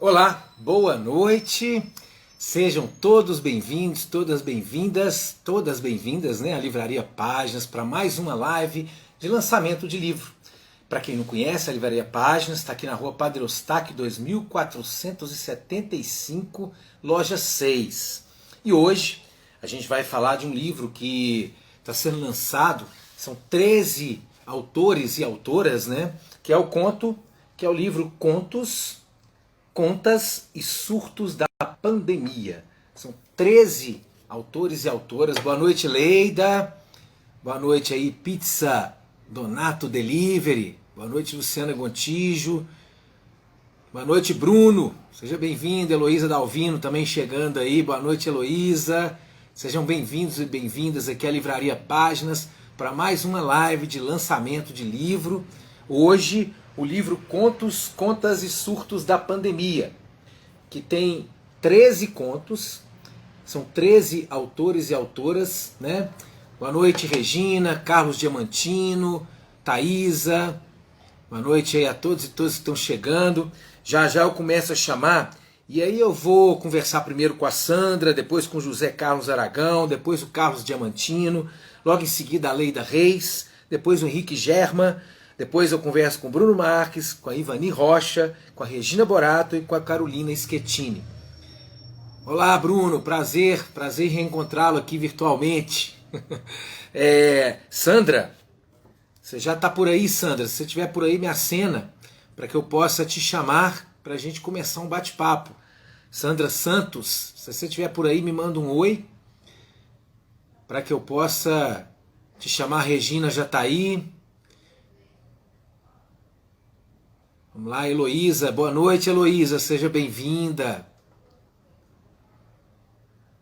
Olá, boa noite. Sejam todos bem-vindos, todas bem-vindas, né, à Livraria Páginas para mais uma live de lançamento de livro. Para quem não conhece, a Livraria Páginas está aqui na rua Padre Eustáquio 2475, loja 6. E hoje a gente vai falar de um livro que está sendo lançado, são 13 autores e autoras, né, que é o livro Contas e Surtos da Pandemia. São 13 autores e autoras. Boa noite, Leida. Boa noite aí, Pizza Donato Delivery. Boa noite, Luciana Gontijo. Boa noite, Bruno. Seja bem-vindo. Heloísa Dalvino também chegando aí. Boa noite, Heloísa. Sejam bem-vindos e bem-vindas aqui à Livraria Páginas para mais uma live de lançamento de livro. Hoje, o livro Contas e Surtos da Pandemia, que tem 13 contos, são 13 autores e autoras, né? Boa noite, Regina, Carlos Diamantino, Thaisa, boa noite aí a todos e todas que estão chegando. Já já eu começo a chamar, e aí eu vou conversar primeiro com a Sandra, depois com o José Carlos Aragão, depois o Carlos Diamantino, logo em seguida a Leida Reis, depois o Henrique Germa. Depois eu converso com o Bruno Marques, com a Ivani Rocha, com a Regina Borato e com a Carolina Schettini. Olá, Bruno, prazer em reencontrá-lo aqui virtualmente. Sandra, você já está por aí, Sandra? Se você estiver por aí, me acena para que eu possa te chamar para a gente começar um bate-papo. Sandra Santos, se você estiver por aí, me manda um oi para que eu possa te chamar. A Regina já está aí. Vamos lá, Heloísa. Boa noite, Heloísa. Seja bem-vinda.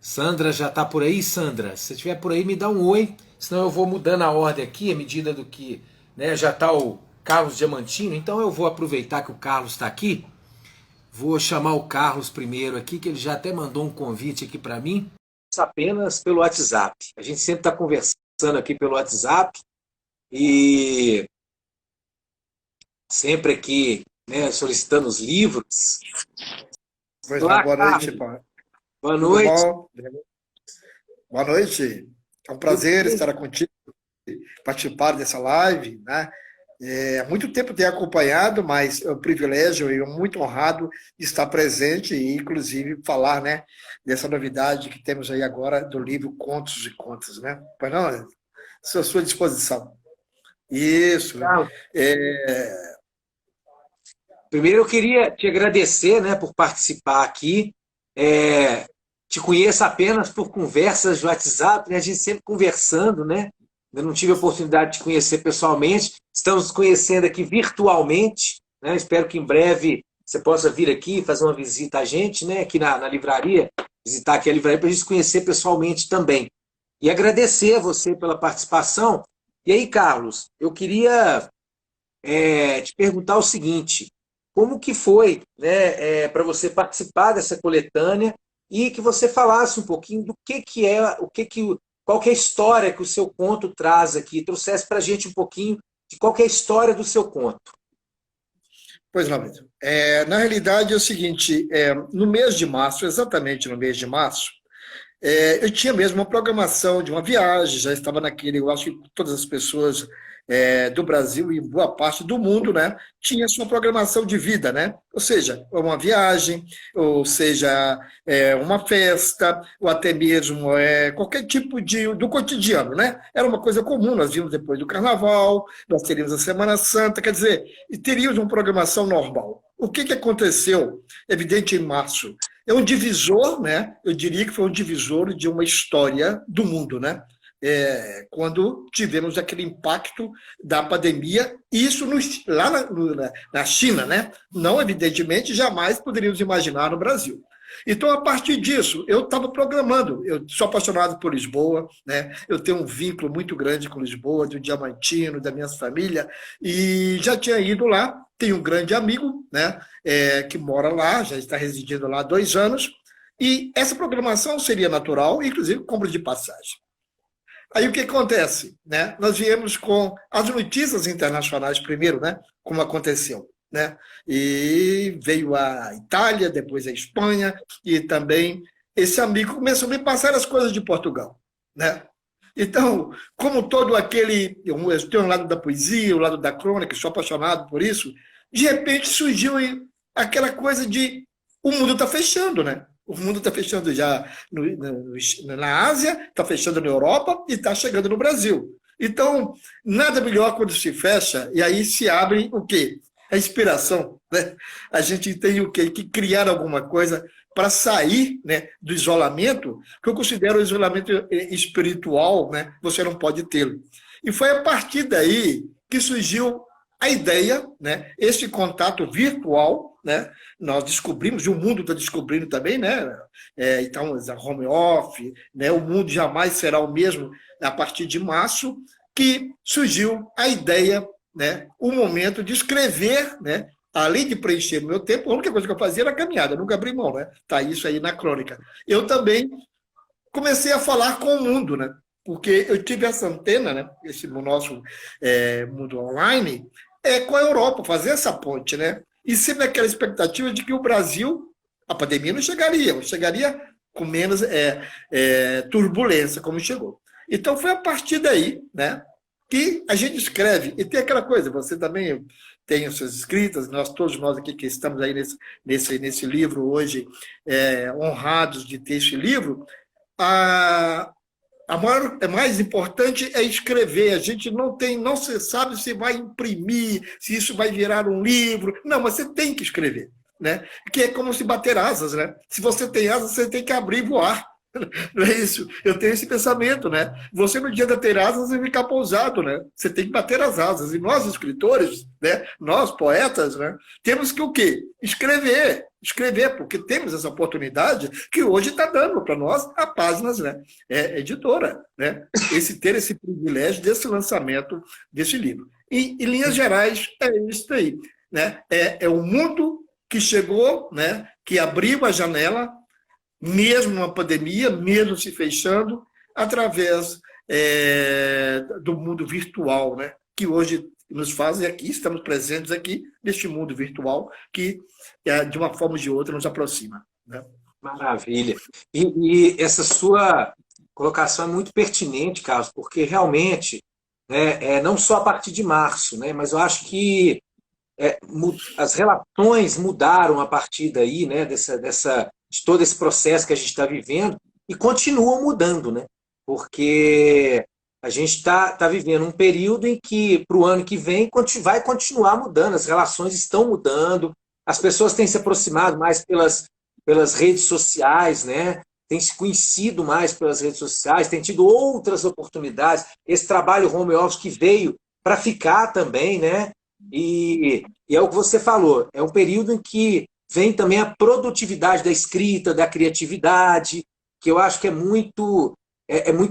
Sandra já está por aí, Sandra? Se você estiver por aí, me dá um oi. Senão eu vou mudando a ordem aqui, à medida do que, né, já está o Carlos Diamantino. Então eu vou aproveitar que o Carlos está aqui. Vou chamar o Carlos primeiro aqui, que ele já até mandou um convite aqui para mim. Apenas pelo WhatsApp. A gente sempre está conversando aqui pelo WhatsApp. E sempre aqui, né, solicitando os livros. Pois não, boa noite, Paulo. Boa noite. Boa noite. É um prazer estar contigo, participar dessa live, né? Há muito tempo tenho acompanhado, mas é um privilégio e muito honrado estar presente e, inclusive, falar, né, dessa novidade que temos aí agora do livro Contos e Contas, né? Pois não, estou à sua disposição. Isso. Primeiro eu queria te agradecer, né, por participar aqui. Te conheço apenas por conversas de WhatsApp, né? A gente sempre conversando, né? Eu não tive a oportunidade de te conhecer pessoalmente. Estamos nos conhecendo aqui virtualmente, né? Espero que em breve você possa vir aqui fazer uma visita a gente, né, aqui na livraria, visitar aqui a livraria para a gente se conhecer pessoalmente também. E agradecer a você pela participação. E aí, Carlos, eu queria te perguntar o seguinte: como que foi, né, para você participar dessa coletânea e que você falasse um pouquinho do que é, qual que é a história que o seu conto traz aqui, trouxesse para a gente um pouquinho de qual que é a história do seu conto. Pois não, Vitor. Na realidade é o seguinte, no mês de março, exatamente no mês de março, eu tinha mesmo uma programação de uma viagem, já estava naquele, eu acho que todas as pessoas do Brasil e boa parte do mundo, né, tinha sua programação de vida, né? Ou seja, uma viagem, ou seja, uma festa, ou até mesmo qualquer tipo do cotidiano, né? Era uma coisa comum, nós vimos depois do Carnaval, nós teríamos a Semana Santa, quer dizer, e teríamos uma programação normal. O que aconteceu, evidente, em março? É um divisor, né? Eu diria que foi um divisor de uma história do mundo, né? Quando tivemos aquele impacto da pandemia, isso lá na China, né? Não, evidentemente, jamais poderíamos imaginar no Brasil. Então, a partir disso, eu estava programando. Eu sou apaixonado por Lisboa, né? Eu tenho um vínculo muito grande com Lisboa, do Diamantino, da minha família, e já tinha ido lá. Tenho um grande amigo, né, que mora lá, já está residindo lá há 2 anos, e essa programação seria natural, inclusive compra de passagem. Aí o que acontece? Né? Nós viemos com as notícias internacionais primeiro, né? Como aconteceu. né? E veio a Itália, depois a Espanha, e também esse amigo começou a me passar as coisas de Portugal, né? Então, como todo aquele. Eu tenho um lado da poesia, o lado da crônica, sou apaixonado por isso. De repente surgiu aquela coisa de o mundo está fechando, né? O mundo está fechando já na Ásia, está fechando na Europa e está chegando no Brasil. Então, nada melhor quando se fecha e aí se abre o quê? A inspiração, né? A gente tem o quê? Que criar alguma coisa para sair, né, do isolamento, que eu considero o isolamento espiritual, né? Você não pode tê-lo. E foi a partir daí que surgiu a ideia, né, esse contato virtual, né, nós descobrimos, e o mundo está descobrindo também, né, então, a home office, né, o mundo jamais será o mesmo a partir de março, que surgiu a ideia, né, o momento de escrever, né, além de preencher o meu tempo, a única coisa que eu fazia era caminhada, nunca abri mão, né, tá isso aí na crônica. Eu também comecei a falar com o mundo, né, porque eu tive essa antena, né, esse nosso mundo online, com a Europa, fazer essa ponte, né? E sempre aquela expectativa de que o Brasil, a pandemia não chegaria, chegaria com menos turbulência, como chegou. Então foi a partir daí, né, que a gente escreve. E tem aquela coisa, você também tem as suas escritas, todos nós aqui que estamos aí nesse livro hoje, honrados de ter esse livro, mais importante é escrever. A gente não se sabe se vai imprimir, se isso vai virar um livro. Não, mas você tem que escrever, né? Que é como se bater asas, né? Se você tem asas, você tem que abrir e voar. Não é isso? Eu tenho esse pensamento, né? Você não adianta ter asas e ficar pousado, né? Você tem que bater as asas. E nós, escritores, né? Nós, poetas, né? Temos que o quê? Escrever. Escrever, porque temos essa oportunidade que hoje está dando para nós a Páginas, né? Editora, né? Ter esse privilégio desse lançamento desse livro. E, em linhas gerais, é isso aí, né? É o mundo que chegou, né? Que abriu a janela, mesmo numa pandemia, mesmo se fechando, através do mundo virtual, né? Que hoje nos fazem aqui, estamos presentes aqui neste mundo virtual que, de uma forma ou de outra, nos aproxima, né? Maravilha. E essa sua colocação é muito pertinente, Carlos, porque realmente, né, não só a partir de março, né, mas eu acho que as relações mudaram a partir daí, né, de todo esse processo que a gente está vivendo, e continuam mudando, né? Porque a gente está vivendo um período em que, para o ano que vem, vai continuar mudando, as relações estão mudando, as pessoas têm se aproximado mais pelas redes sociais, né? Têm se conhecido mais pelas redes sociais, têm tido outras oportunidades, esse trabalho home office que veio para ficar também, né? E é o que você falou, é um período em que vem também a produtividade da escrita, da criatividade, que eu acho que é muito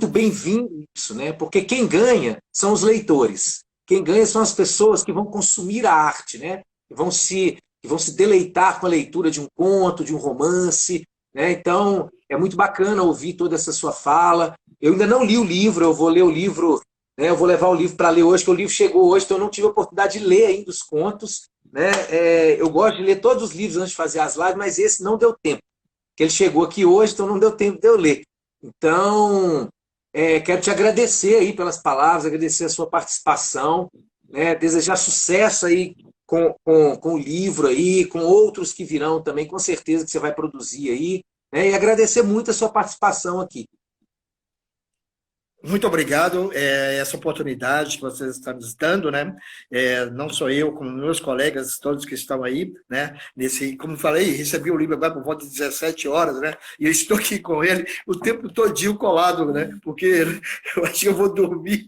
bem-vindo isso, né? Porque quem ganha são os leitores. Quem ganha são as pessoas que vão consumir a arte, né? Que vão se deleitar com a leitura de um conto, de um romance, né? Então, é muito bacana ouvir toda essa sua fala. Eu ainda não li o livro, eu vou ler o livro, né? Eu vou levar o livro para ler hoje, que o livro chegou hoje, então eu não tive a oportunidade de ler ainda os contos, né? Eu gosto de ler todos os livros antes de fazer as lives, mas esse não deu tempo. Porque ele chegou aqui hoje, então não deu tempo de eu ler. Então, quero te agradecer aí pelas palavras, agradecer a sua participação, né? Desejar sucesso aí com o livro aí, com outros que virão também, com certeza que você vai produzir aí, né? E agradecer muito a sua participação aqui. Muito obrigado, essa oportunidade que vocês estão nos dando, né? Não só eu, como meus colegas, todos que estão aí, né? Como falei, recebi o livro agora por volta de 17 horas, né? E eu estou aqui com ele o tempo todinho colado, né? Porque eu acho que eu vou dormir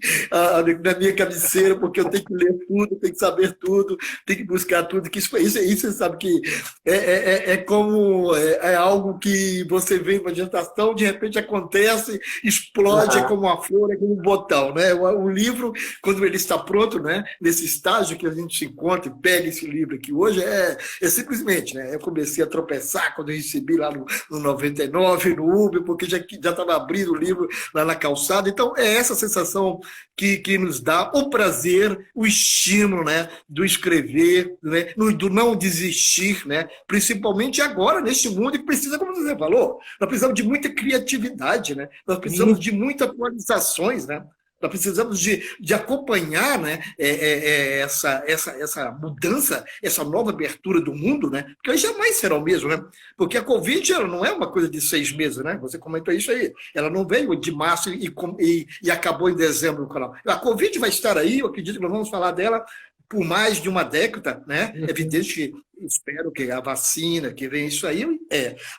na minha cabeceira, porque eu tenho que ler tudo, tenho que saber tudo, tenho que buscar tudo. Que isso você sabe que é algo que você vem para a gestação, de repente acontece, explode, é como uma flor aqui no botão, né? O livro, quando ele está pronto, né? Nesse estágio que a gente se encontra e pega esse livro aqui hoje, é simplesmente, né? Eu comecei a tropeçar quando eu recebi lá no 99, no Uber, porque já estava abrindo o livro lá na calçada. Então, é essa sensação que nos dá o prazer, o estímulo, né? Do escrever, né? Do não desistir, né? Principalmente agora, neste mundo que precisa, como você falou, nós precisamos de muita criatividade, né? Nós precisamos de muitas atualizações, né? Nós precisamos de acompanhar, né, essa mudança, essa nova abertura do mundo, né? Porque aí jamais será o mesmo, né? Porque a Covid ela não é uma coisa de 6 meses, né? Você comentou isso aí. Ela não veio de março e acabou em dezembro no canal. A Covid vai estar aí, eu acredito que nós vamos falar dela por mais de uma década, né? É evidente que espero que a vacina, que vem isso aí,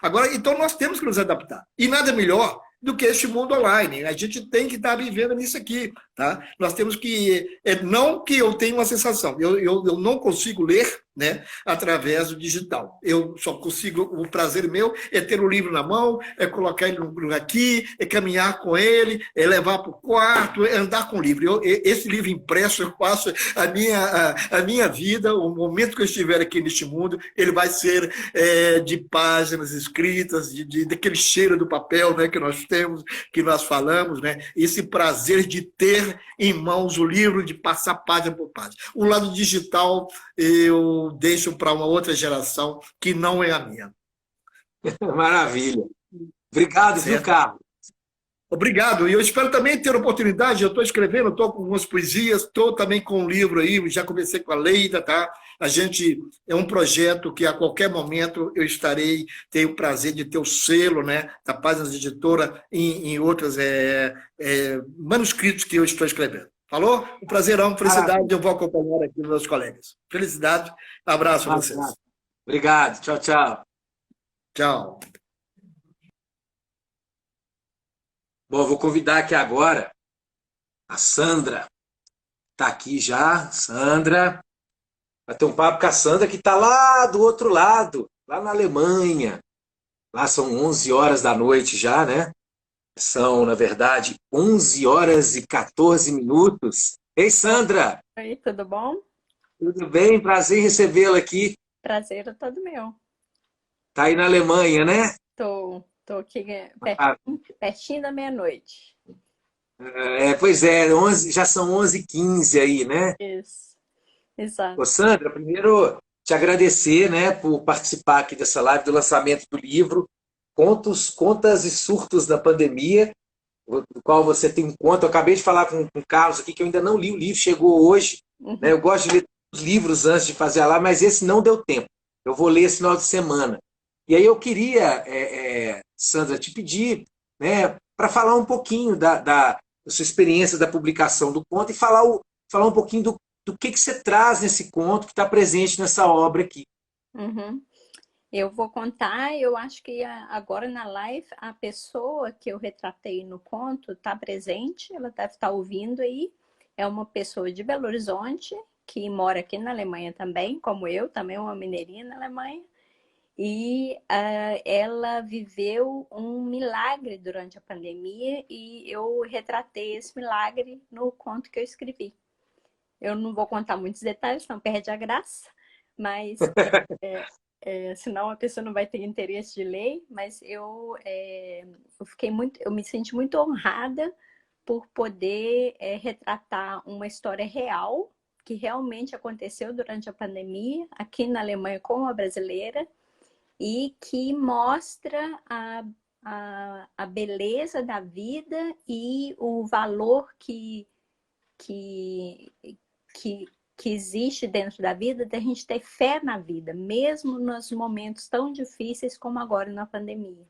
Agora, então nós temos que nos adaptar. E nada melhor do que este mundo online. A gente tem que estar vivendo nisso aqui, tá? Nós temos que... não que eu tenha uma sensação, eu não consigo ler, né, através do digital. Eu só consigo... O prazer meu é ter o livro na mão, é colocar ele aqui, é caminhar com ele, é levar para o quarto, é andar com o livro. Esse livro impresso, eu passo a minha vida, o momento que eu estiver aqui neste mundo, ele vai ser de páginas escritas, daquele cheiro do papel, né, que nós temos, que nós falamos, né? Esse prazer de ter em mãos o livro, de passar página por página. O lado digital eu deixo para uma outra geração que não é a minha. Maravilha. Obrigado, viu, Certo? Carlos? Obrigado. E eu espero também ter oportunidade. Eu estou escrevendo, estou com algumas poesias, estou também com um livro aí, já comecei com a Leida, tá? A gente é um projeto que a qualquer momento eu estarei, tenho o prazer de ter o selo, né, da Páginas Editora em outros manuscritos que eu estou escrevendo. Falou? Um prazerão, felicidade, eu vou acompanhar aqui meus colegas. Felicidade, abraço a vocês. Obrigado, tchau, tchau. Tchau. Bom, vou convidar aqui agora a Sandra. Está aqui já, Sandra. Vai ter um papo com a Sandra que está lá do outro lado, lá na Alemanha. Lá são 11 horas da noite já, né? São, na verdade, 11 horas e 14 minutos. Ei, Sandra! Oi, tudo bom? Tudo bem? Prazer em recebê-la aqui. Prazer é todo meu. Tá aí na Alemanha, né? Tô aqui pertinho da meia-noite. Pois é, já são 11h15 aí, né? Isso, exato. Ô, Sandra, primeiro te agradecer, né, por participar aqui dessa live do lançamento do livro Contas e Surtos da Pandemia, do qual você tem um conto. Eu acabei de falar com o Carlos aqui que eu ainda não li o livro, chegou hoje. Né? Eu gosto de ler os livros antes de fazer a live, mas esse não deu tempo. Eu vou ler esse final de semana. E aí eu queria, Sandra, te pedir, né, para falar um pouquinho da sua experiência da publicação do conto e falar um pouquinho do que você traz nesse conto que está presente nessa obra aqui. Uhum. Eu vou contar, eu acho que agora na live a pessoa que eu retratei no conto está presente, ela deve estar ouvindo aí. É uma pessoa de Belo Horizonte, que mora aqui na Alemanha também, como eu, também uma mineirinha na Alemanha. E ela viveu um milagre durante a pandemia e eu retratei esse milagre no conto que eu escrevi. Eu não vou contar muitos detalhes, senão perde a graça, mas senão a pessoa não vai ter interesse de ler. Mas eu me senti muito honrada por poder retratar uma história real que realmente aconteceu durante a pandemia aqui na Alemanha com uma brasileira e que mostra a beleza da vida e o valor que existe dentro da vida, da gente ter fé na vida, mesmo nos momentos tão difíceis como agora na pandemia,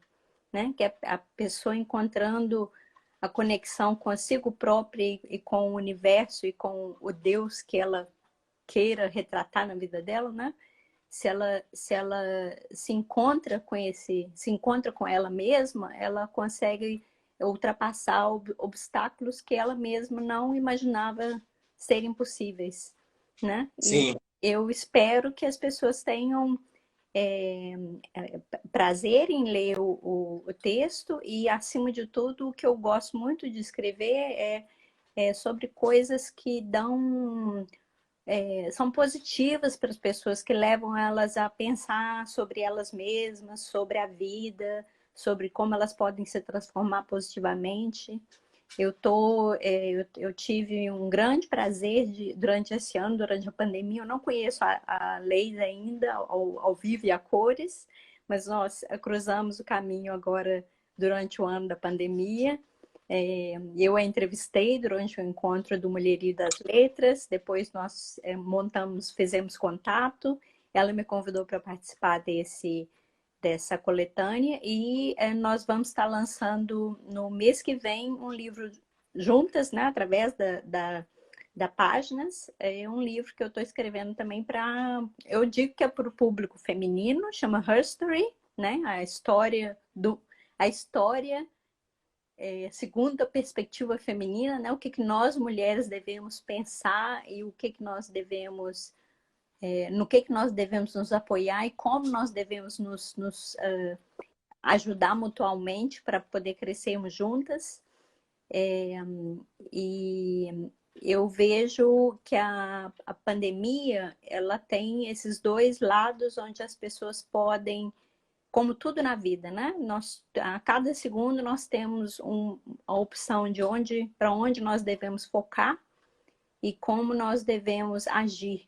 né? Que é a pessoa encontrando a conexão consigo própria e com o universo e com o Deus que ela queira retratar na vida dela, né? Se ela se encontra com ela mesma, ela consegue ultrapassar obstáculos que ela mesma não imaginava serem possíveis, né? Sim. E eu espero que as pessoas tenham prazer em ler o texto e, acima de tudo, o que eu gosto muito de escrever é sobre coisas que são positivas para as pessoas, que levam elas a pensar sobre elas mesmas, sobre a vida, sobre como elas podem se transformar positivamente. Eu tive um grande prazer durante esse ano, durante a pandemia. Eu não conheço a Leida ainda, ao vivo e a cores, mas nós cruzamos o caminho agora durante o ano da pandemia. Eu a entrevistei durante o encontro do Mulherio das Letras, depois nós fizemos contato, ela me convidou para participar dessa coletânea e nós vamos estar lançando no mês que vem um livro juntas, né, através da Páginas, um livro que eu estou escrevendo também eu digo que é para o público feminino, chama Herstory, né, a história segundo a perspectiva feminina, né, o que nós mulheres devemos pensar e o que nós devemos no que nós devemos nos apoiar e como nós devemos nos ajudar mutualmente para poder crescermos juntas. E eu vejo que a pandemia, ela tem esses dois lados onde as pessoas podem, como tudo na vida, né? A cada segundo nós temos a opção de para onde nós devemos focar e como nós devemos agir.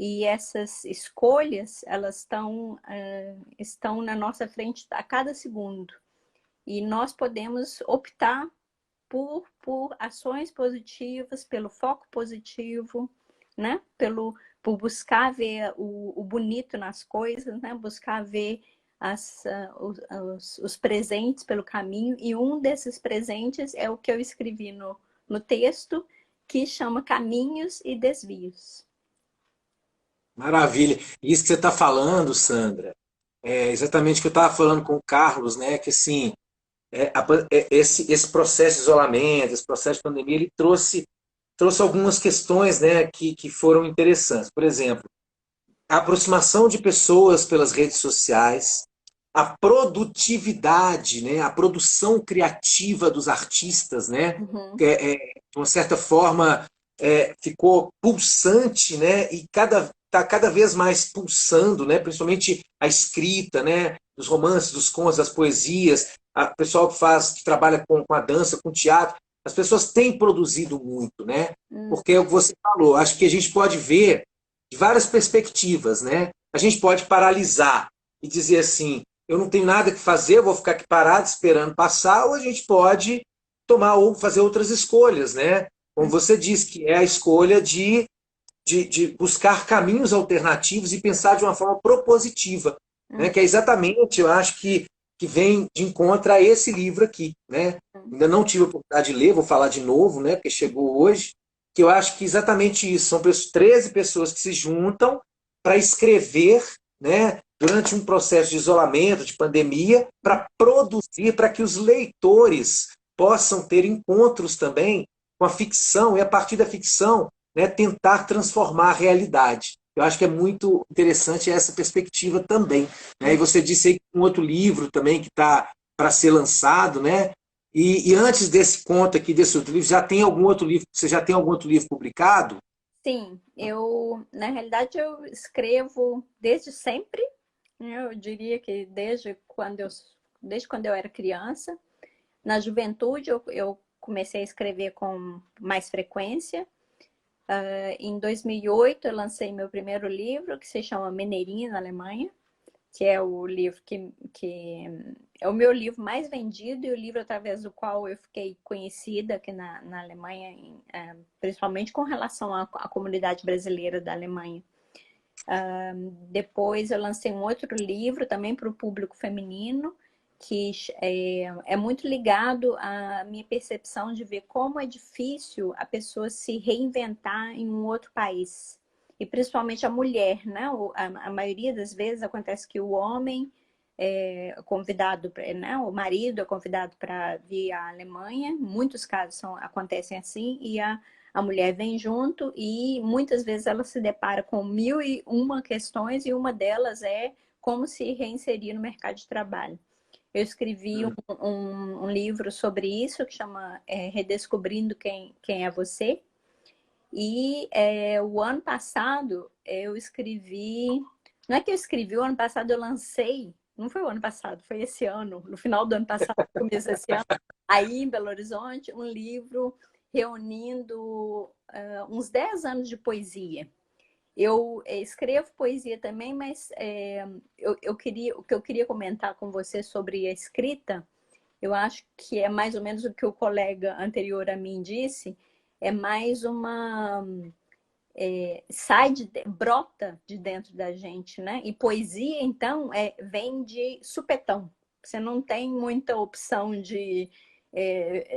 E essas escolhas, elas estão na nossa frente a cada segundo. E nós podemos optar por ações positivas, pelo foco positivo, né? Por buscar ver o bonito nas coisas, né? Buscar ver os presentes pelo caminho. E um desses presentes é o que eu escrevi no texto, que chama Caminhos e Desvios. Maravilha. Isso que você está falando, Sandra, é exatamente o que eu estava falando com o Carlos, né? Que assim, esse processo de isolamento, esse processo de pandemia, ele trouxe algumas questões, né, que foram interessantes. Por exemplo, a aproximação de pessoas pelas redes sociais, a produtividade, né, a produção criativa dos artistas, né, Uhum. de uma certa forma ficou pulsante, né, e está cada vez mais pulsando, né, principalmente a escrita, né, dos romances, dos contos, das poesias, o pessoal que trabalha com a dança, com o teatro, as pessoas têm produzido muito, né, porque é o que você falou, acho que a gente pode ver de várias perspectivas, né, a gente pode paralisar e dizer assim, eu não tenho nada que fazer, eu vou ficar aqui parado esperando passar, ou a gente pode tomar ou fazer outras escolhas, né, como você disse, que é a escolha de buscar caminhos alternativos e pensar de uma forma propositiva, né? Que é exatamente, eu acho que vem de encontro a esse livro aqui. Né? Ainda não tive a oportunidade de ler, vou falar de novo, né? Porque chegou hoje, que eu acho que exatamente isso, são 13 pessoas que se juntam para escrever, né? Durante um processo de isolamento, de pandemia, para produzir, para que os leitores possam ter encontros também com a ficção, e a partir da ficção, né, tentar transformar a realidade. Eu acho que é muito interessante essa perspectiva também. Né? E você disse aí um outro livro também que está para ser lançado, né? E antes desse conto aqui, desse outro livro, já tem algum outro livro? Você já tem algum outro livro publicado? Sim, na realidade, eu escrevo desde sempre. Eu diria que desde quando eu era criança. Na juventude, eu comecei a escrever com mais frequência. Em 2008, eu lancei meu primeiro livro, que se chama Mineirinha, na Alemanha, que é o livro que é o meu livro mais vendido e o livro através do qual eu fiquei conhecida aqui na Alemanha, principalmente com relação à comunidade brasileira da Alemanha. Depois eu lancei um outro livro também para o público feminino, que é muito ligado à minha percepção de ver como é difícil a pessoa se reinventar em um outro país. E principalmente a mulher, né? A maioria das vezes acontece que o homem é convidado, né? O marido é convidado para vir à Alemanha. Muitos casos acontecem assim, e a mulher vem junto e muitas vezes ela se depara com 1001 questões e uma delas é como se reinserir no mercado de trabalho. Eu escrevi um livro sobre isso, que chama Redescobrindo Quem é Você. E o ano passado eu escrevi... Não é que eu escrevi, o ano passado eu lancei, não foi o ano passado, foi esse ano, no final do ano passado, começo desse ano, aí em Belo Horizonte, um livro reunindo uns 10 anos de poesia. Eu escrevo poesia também, mas o que eu queria comentar com você sobre a escrita, eu acho que é mais ou menos o que o colega anterior a mim disse, é mais uma... brota de dentro da gente, né? E poesia, então, vem de supetão. Você não tem muita opção de...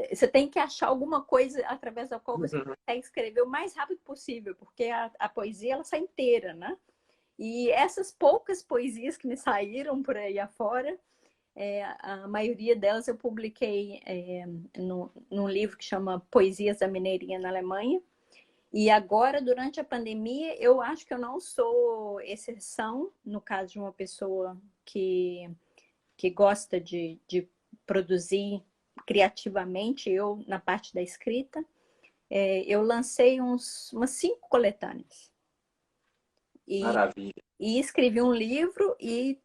você tem que achar alguma coisa através da qual você consegue escrever o mais rápido possível, porque a poesia, ela sai inteira, né? E essas poucas poesias que me saíram por aí afora, a maioria delas eu publiquei num livro que chama Poesias da Mineirinha na Alemanha. E agora, durante a pandemia, eu acho que eu não sou exceção, no caso de uma pessoa que gosta de produzir criativamente, eu na parte da escrita. Eu lancei umas 5 coletâneas. Maravilha. E escrevi um livro e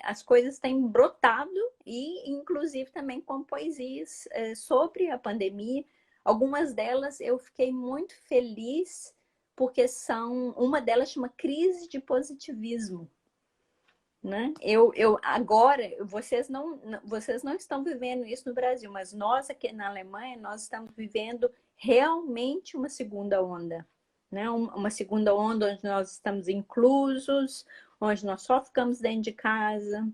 as coisas têm brotado, e inclusive também com poesias sobre a pandemia. Algumas delas eu fiquei muito feliz, porque uma delas chama Crise de Positivismo. Né? Agora, vocês não estão vivendo isso no Brasil, mas nós aqui na Alemanha, nós estamos vivendo realmente uma segunda onda. Né? Uma segunda onda onde nós estamos inclusos, onde nós só ficamos dentro de casa.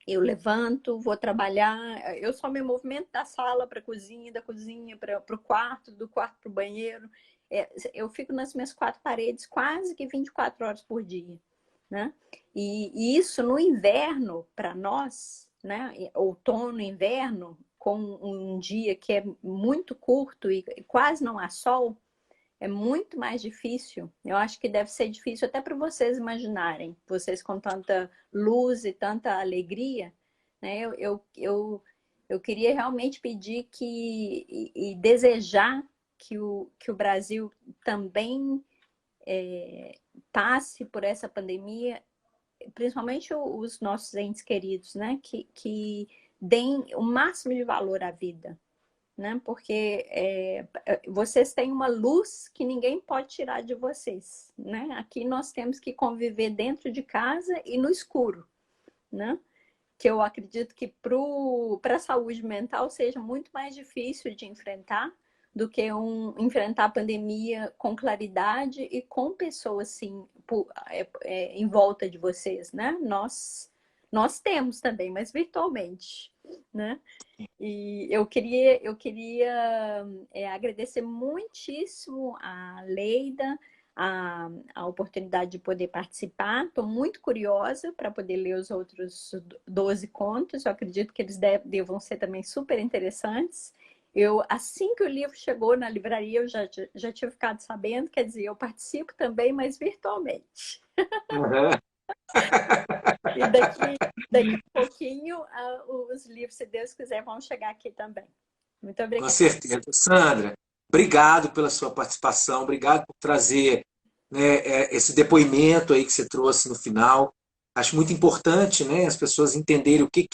Eu levanto, vou trabalhar, eu só me movimento da sala para a cozinha, da cozinha para o quarto, do quarto para o banheiro. Eu fico nas minhas 4 paredes quase que 24 horas por dia. Né? E isso no inverno, para nós, né? Outono, inverno, com um dia que é muito curto e quase não há sol, é muito mais difícil. Eu acho que deve ser difícil até para vocês imaginarem, vocês com tanta luz e tanta alegria. Né? Eu queria realmente pedir e desejar que o Brasil também passe por essa pandemia, principalmente os nossos entes queridos, né? Que deem o máximo de valor à vida. Né? Porque vocês têm uma luz que ninguém pode tirar de vocês. Né? Aqui nós temos que conviver dentro de casa e no escuro. Né? Que eu acredito que para a saúde mental seja muito mais difícil de enfrentar do que enfrentar a pandemia com claridade e com pessoas assim, em volta de vocês. Né? Nós temos também, mas virtualmente. Né? E eu queria agradecer muitíssimo a Leida, a oportunidade de poder participar. Estou muito curiosa para poder ler os outros 12 contos. Eu acredito que eles devam ser também super interessantes. Assim que o livro chegou na livraria, eu já tinha ficado sabendo, quer dizer, eu participo também, mas virtualmente. Uhum. E daqui a pouquinho, os livros, se Deus quiser, vão chegar aqui também. Muito obrigada. Com certeza. Sandra, obrigado pela sua participação, obrigado por trazer, né, esse depoimento aí que você trouxe no final. Acho muito importante, né, as pessoas entenderem o que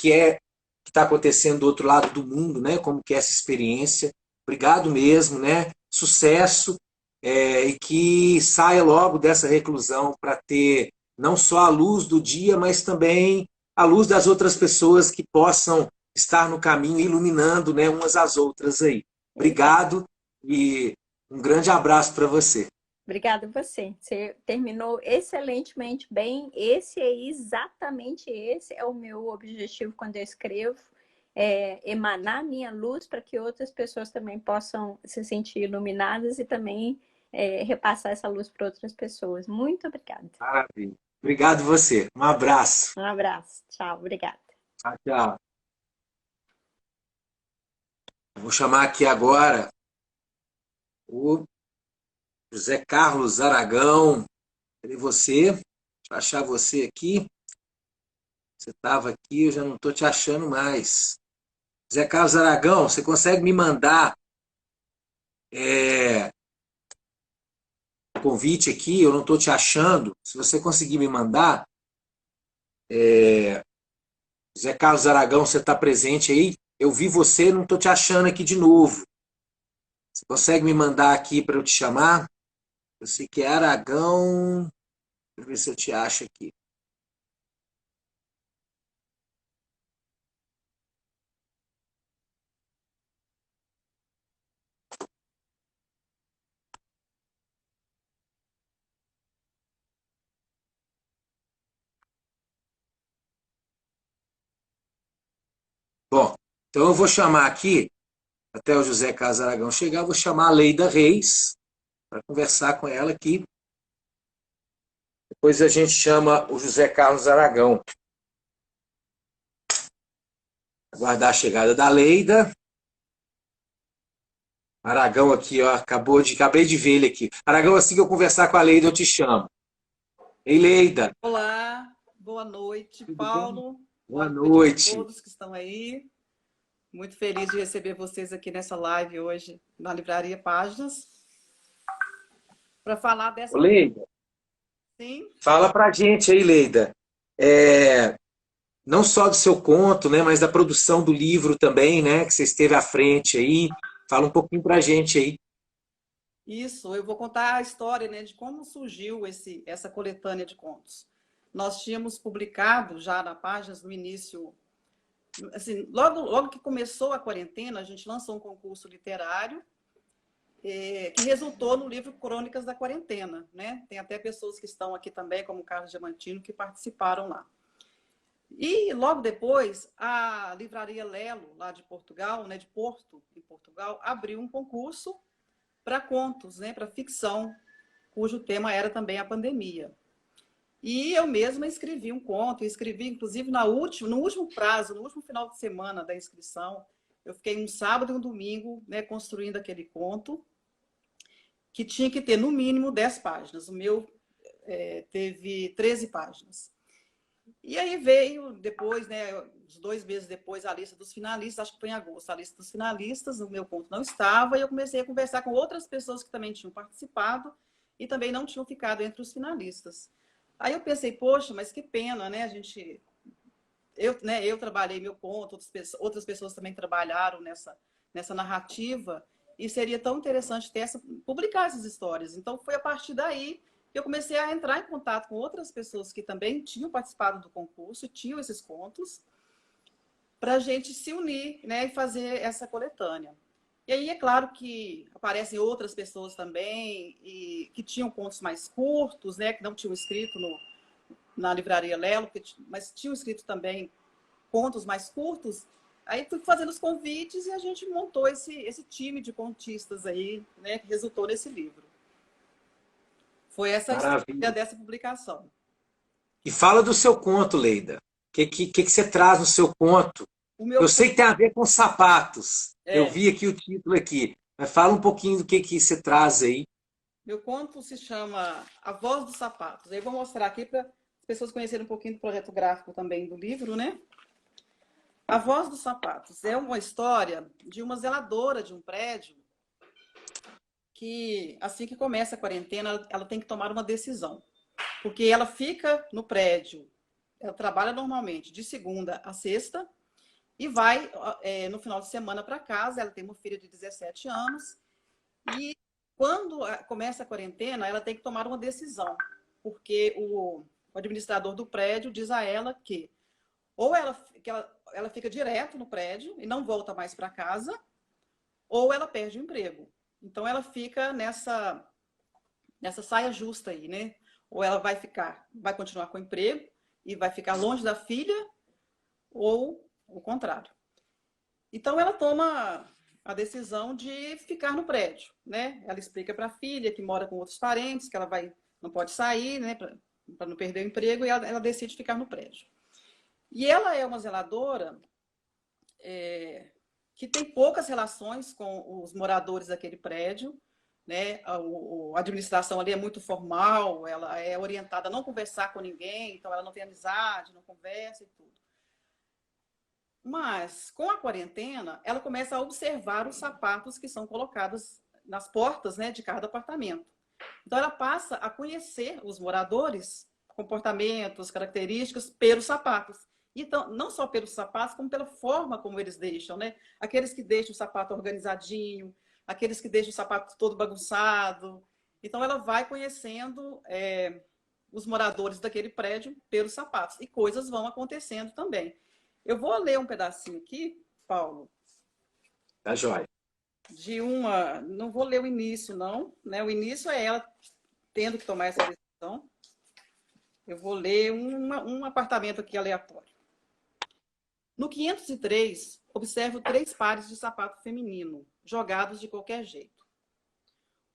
está acontecendo do outro lado do mundo, né, como que é essa experiência. Obrigado mesmo, né? Sucesso, e que saia logo dessa reclusão para ter não só a luz do dia, mas também a luz das outras pessoas que possam estar no caminho, iluminando, né, umas às outras aí. Obrigado e um grande abraço para você. Obrigada a você. Você terminou excelentemente bem. Exatamente esse é o meu objetivo quando eu escrevo. Emanar minha luz para que outras pessoas também possam se sentir iluminadas e também repassar essa luz para outras pessoas. Muito obrigada. Maravilha. Obrigado você. Um abraço. Um abraço. Tchau. Obrigada. Tchau, tchau. Vou chamar aqui agora o José Carlos Aragão. Cadê você? Deixa eu achar você aqui. Você estava aqui, eu já não estou te achando mais. Zé Carlos Aragão, você consegue me mandar convite aqui? Eu não estou te achando. Se você conseguir me mandar, Zé Carlos Aragão, você está presente aí? Eu vi você, não estou te achando aqui de novo. Você consegue me mandar aqui para eu te chamar? Eu sei que é Aragão. Deixa eu ver se eu te acho aqui. Bom, então eu vou chamar aqui, até o José Carlos Aragão chegar, eu vou chamar a Leida Reis para conversar com ela aqui. Depois a gente chama o José Carlos Aragão. Aguardar a chegada da Leida. Aragão aqui, ó, acabei de ver ele aqui. Aragão, assim que eu conversar com a Leida, eu te chamo. Ei, Leida. Olá, boa noite, Tudo Paulo. bem? Boa noite a noite. todos que estão aí. Muito feliz de receber vocês aqui nessa live hoje na Livraria Páginas para falar dessa. Ô, Leida, Sim, fala pra gente aí, Leida. Não só do seu conto, né, mas da produção do livro também, né, que você esteve à frente aí. Fala um pouquinho pra gente aí. isso. Eu vou contar a história, né, de como surgiu essa coletânea de contos. Nós tínhamos publicado já na Páginas no início, assim, logo que começou a quarentena, a gente lançou um concurso literário que resultou no livro Crônicas da Quarentena, né? Tem até pessoas que estão aqui também, como o Carlos Diamantino, que participaram lá. E logo depois, a Livraria Lelo, lá de Portugal, né, de Porto, em Portugal, abriu um concurso para contos, né, para ficção, cujo tema era também a pandemia. E eu mesma escrevi um conto, escrevi inclusive no último prazo, no último final de semana da inscrição. Eu fiquei um sábado e um domingo, né, construindo aquele conto, que tinha que ter no mínimo 10 páginas. O meu teve 13 páginas. E aí veio depois, né, uns 2 meses depois, a lista dos finalistas, acho que foi em agosto, a lista dos finalistas, o meu conto não estava, e eu comecei a conversar com outras pessoas que também tinham participado e também não tinham ficado entre os finalistas. Aí eu pensei, poxa, mas que pena, né? Eu trabalhei meu conto, outras pessoas também trabalharam nessa narrativa, e seria tão interessante publicar essas histórias. Então foi a partir daí que eu comecei a entrar em contato com outras pessoas que também tinham participado do concurso, tinham esses contos, para a gente se unir, né, e fazer essa coletânea. E aí é claro que aparecem outras pessoas também e que tinham contos mais curtos, né, que não tinham escrito na Livraria Lelo, mas tinham escrito também contos mais curtos. Aí fui fazendo os convites e a gente montou esse time de contistas aí, né, que resultou nesse livro. Foi essa a história dessa publicação. E fala do seu conto, Leida. O que você traz no seu conto? Eu sei que tem a ver com sapatos. Eu vi aqui o título aqui. Mas fala um pouquinho do que você traz aí. Meu conto se chama A Voz dos Sapatos. Aí eu vou mostrar aqui para as pessoas conhecerem um pouquinho do projeto gráfico também do livro, né? A Voz dos Sapatos é uma história de uma zeladora de um prédio que, assim que começa a quarentena, ela tem que tomar uma decisão. Porque ela fica no prédio, ela trabalha normalmente de segunda a sexta e vai no final de semana para casa. Ela tem uma filha de 17 anos e quando começa a quarentena, ela tem que tomar uma decisão, porque o administrador do prédio diz a ela que ou ela fica direto no prédio e não volta mais para casa, ou ela perde o emprego. Então ela fica nessa saia justa aí, né? Ou ela vai continuar com o emprego e vai ficar longe da filha, ou o contrário. Então ela toma a decisão de ficar no prédio, né? Ela explica para a filha que mora com outros parentes, que ela não pode sair, né, para não perder o emprego, e ela decide ficar no prédio. E ela é uma zeladora que tem poucas relações com os moradores daquele prédio, né? A administração ali é muito formal, ela é orientada a não conversar com ninguém, então ela não tem amizade, não conversa e tudo. Mas, com a quarentena, ela começa a observar os sapatos que são colocados nas portas, né, de cada apartamento. Então, ela passa a conhecer os moradores, comportamentos, características, pelos sapatos. Então, não só pelos sapatos, como pela forma como eles deixam, né? Aqueles que deixam o sapato organizadinho, aqueles que deixam o sapato todo bagunçado. Então, ela vai conhecendo os moradores daquele prédio pelos sapatos. E coisas vão acontecendo também. Eu vou ler um pedacinho aqui, Paulo. Tá joia. De uma. Não vou ler o início, não. Né? O início é ela tendo que tomar essa decisão. Eu vou ler um apartamento aqui aleatório. No 503, observo 3 pares de sapato feminino, jogados de qualquer jeito.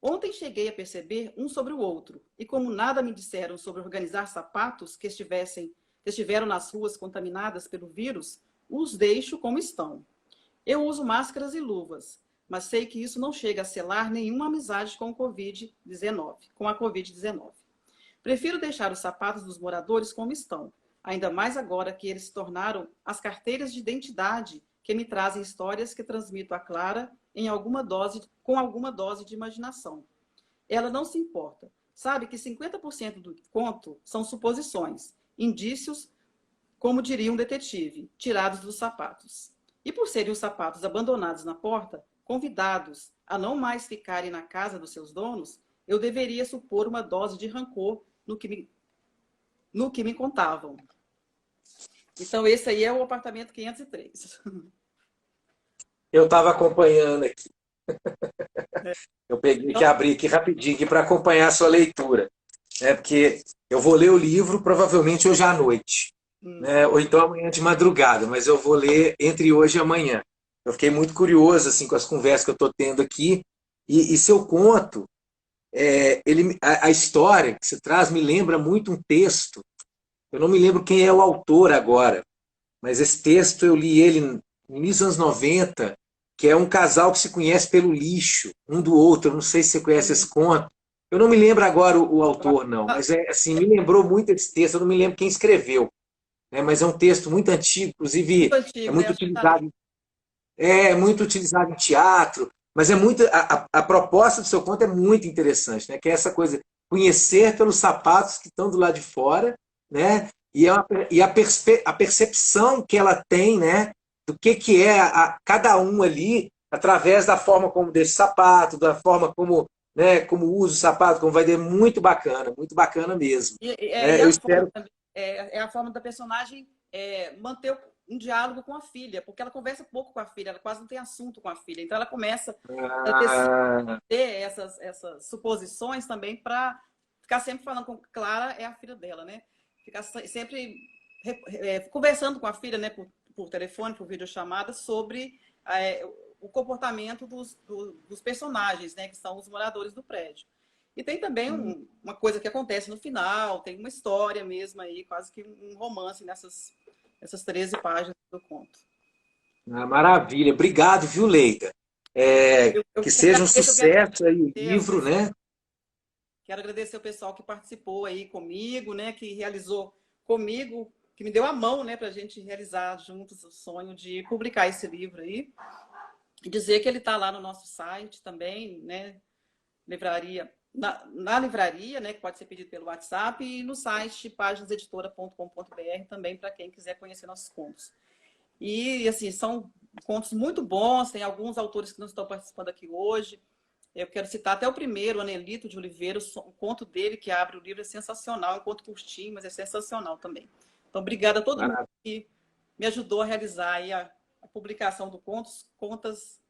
Ontem cheguei a perceber um sobre o outro, e como nada me disseram sobre organizar sapatos que estiveram nas ruas contaminadas pelo vírus, os deixo como estão. Eu uso máscaras e luvas, mas sei que isso não chega a selar nenhuma amizade com a Covid-19. Prefiro deixar os sapatos dos moradores como estão, ainda mais agora que eles se tornaram as carteiras de identidade que me trazem histórias que transmito a Clara com alguma dose de imaginação. Ela não se importa. Sabe que 50% do conto são suposições, indícios, como diria um detetive, tirados dos sapatos. E por serem os sapatos abandonados na porta, convidados a não mais ficarem na casa dos seus donos, eu deveria supor uma dose de rancor no que me contavam. Então, esse aí é o apartamento 503. Eu estava acompanhando aqui. Eu peguei que abri aqui rapidinho para acompanhar a sua leitura. Porque eu vou ler o livro provavelmente hoje à noite. Né? Ou então amanhã de madrugada, mas eu vou ler entre hoje e amanhã. Eu fiquei muito curioso assim, com as conversas que eu estou tendo aqui. E seu conto, a história que você traz me lembra muito um texto. Eu não me lembro quem é o autor agora, mas esse texto eu li ele no início dos anos 90, que é um casal que se conhece pelo lixo, um do outro. Eu não sei se você conhece esse conto. Eu não me lembro agora o autor, não, mas assim, me lembrou muito esse texto, eu não me lembro quem escreveu. Né? Mas é um texto muito antigo, inclusive Muito antigo, é muito né? utilizado, muito utilizado em teatro, mas a proposta do seu conto é muito interessante, né? Que é essa coisa, conhecer pelos sapatos que estão do lado de fora, né? A percepção que ela tem, né? Do que é cada um ali, através da forma como deixa o sapato, da forma como, né, como usa o sapato, como vai ter, muito bacana mesmo. Eu espero. É a forma da personagem manter um diálogo com a filha, porque ela conversa pouco com a filha, ela quase não tem assunto com a filha. Então ela começa a ter essas suposições também para ficar sempre falando com Clara, é a filha dela, né? Ficar sempre conversando com a filha, né, por telefone, por videochamada, sobre o comportamento dos personagens, né, que são os moradores do prédio. E tem também uma coisa que acontece no final, tem uma história mesmo aí, quase que um romance nessas 13 páginas do conto. Maravilha, obrigado, viu, Leida? Que seja um sucesso aí o livro, né? Quero agradecer o pessoal que participou aí comigo, né? Que realizou comigo, que me deu a mão, né? Para a gente realizar juntos o sonho de publicar esse livro aí. E dizer que ele está lá no nosso site também, né? Livraria. Na livraria, né, que pode ser pedido pelo WhatsApp, e no site páginaseditora.com.br também, para quem quiser conhecer nossos contos. E, assim, são contos muito bons, tem alguns autores que não estão participando aqui hoje. Eu quero citar até o primeiro, Anelito de Oliveira, o conto dele que abre o livro é sensacional, é um conto curtinho, mas é sensacional também. Então, obrigada a todo mundo que me ajudou a realizar aí a publicação do Contas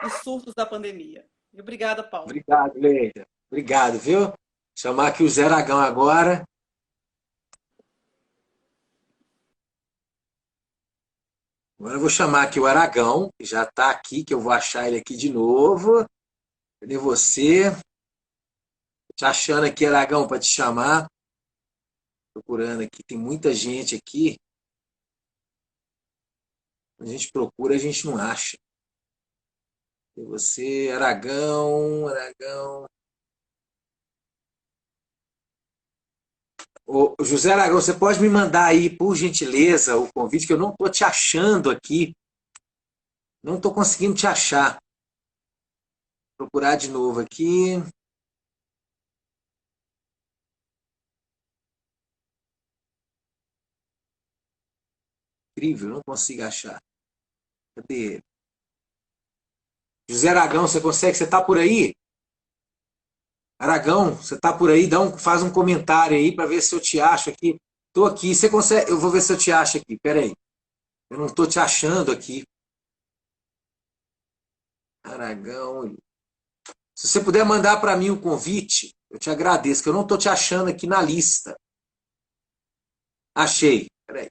e Surtos da Pandemia. E obrigada, Paulo. Obrigado, Leida. Obrigado, viu? Chamar aqui o Zé Aragão agora. Agora eu vou chamar aqui o Aragão, que já está aqui, que eu vou achar ele aqui de novo. Cadê você? Te achando aqui, Aragão, para te chamar. Procurando aqui, tem muita gente aqui. A gente procura, a gente não acha. E você, Aragão, Aragão. Ô, José Aragão, você pode me mandar aí, por gentileza, o convite, que eu não estou te achando aqui. Não estou conseguindo te achar. Vou procurar de novo aqui. Incrível, não consigo achar. Cadê ele? José Aragão, você consegue? Você está por aí? Aragão, você está por aí? Faz um comentário aí para ver se eu te acho aqui. Estou aqui. Você consegue? Eu vou ver se eu te acho aqui. Espera aí. Eu não estou te achando aqui. Aragão. Se você puder mandar para mim o convite, eu te agradeço, que eu não estou te achando aqui na lista. Achei. Espera aí.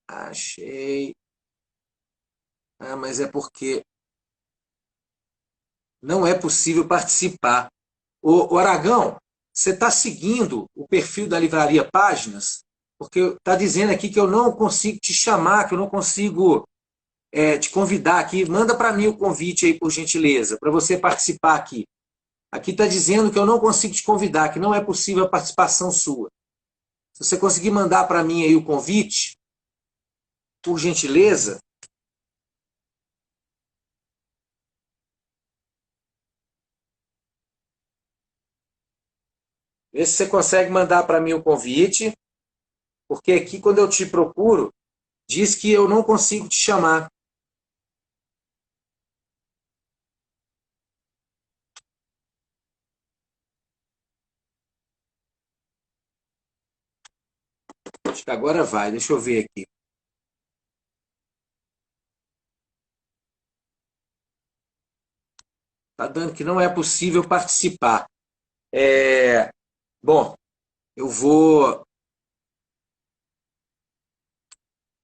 Achei. Ah, mas é porque não é possível participar. O Aragão, você está seguindo o perfil da Livraria Páginas? Porque está dizendo aqui que eu não consigo te chamar, que eu não consigo te convidar aqui. Manda para mim o convite aí, por gentileza, para você participar aqui. Aqui está dizendo que eu não consigo te convidar, que não é possível a participação sua. Se você conseguir mandar para mim aí o convite, por gentileza. Vê se você consegue mandar para mim o convite, porque aqui, quando eu te procuro, diz que eu não consigo te chamar. Acho que agora vai, deixa eu ver aqui. Está dando que não é possível participar. Bom, eu vou...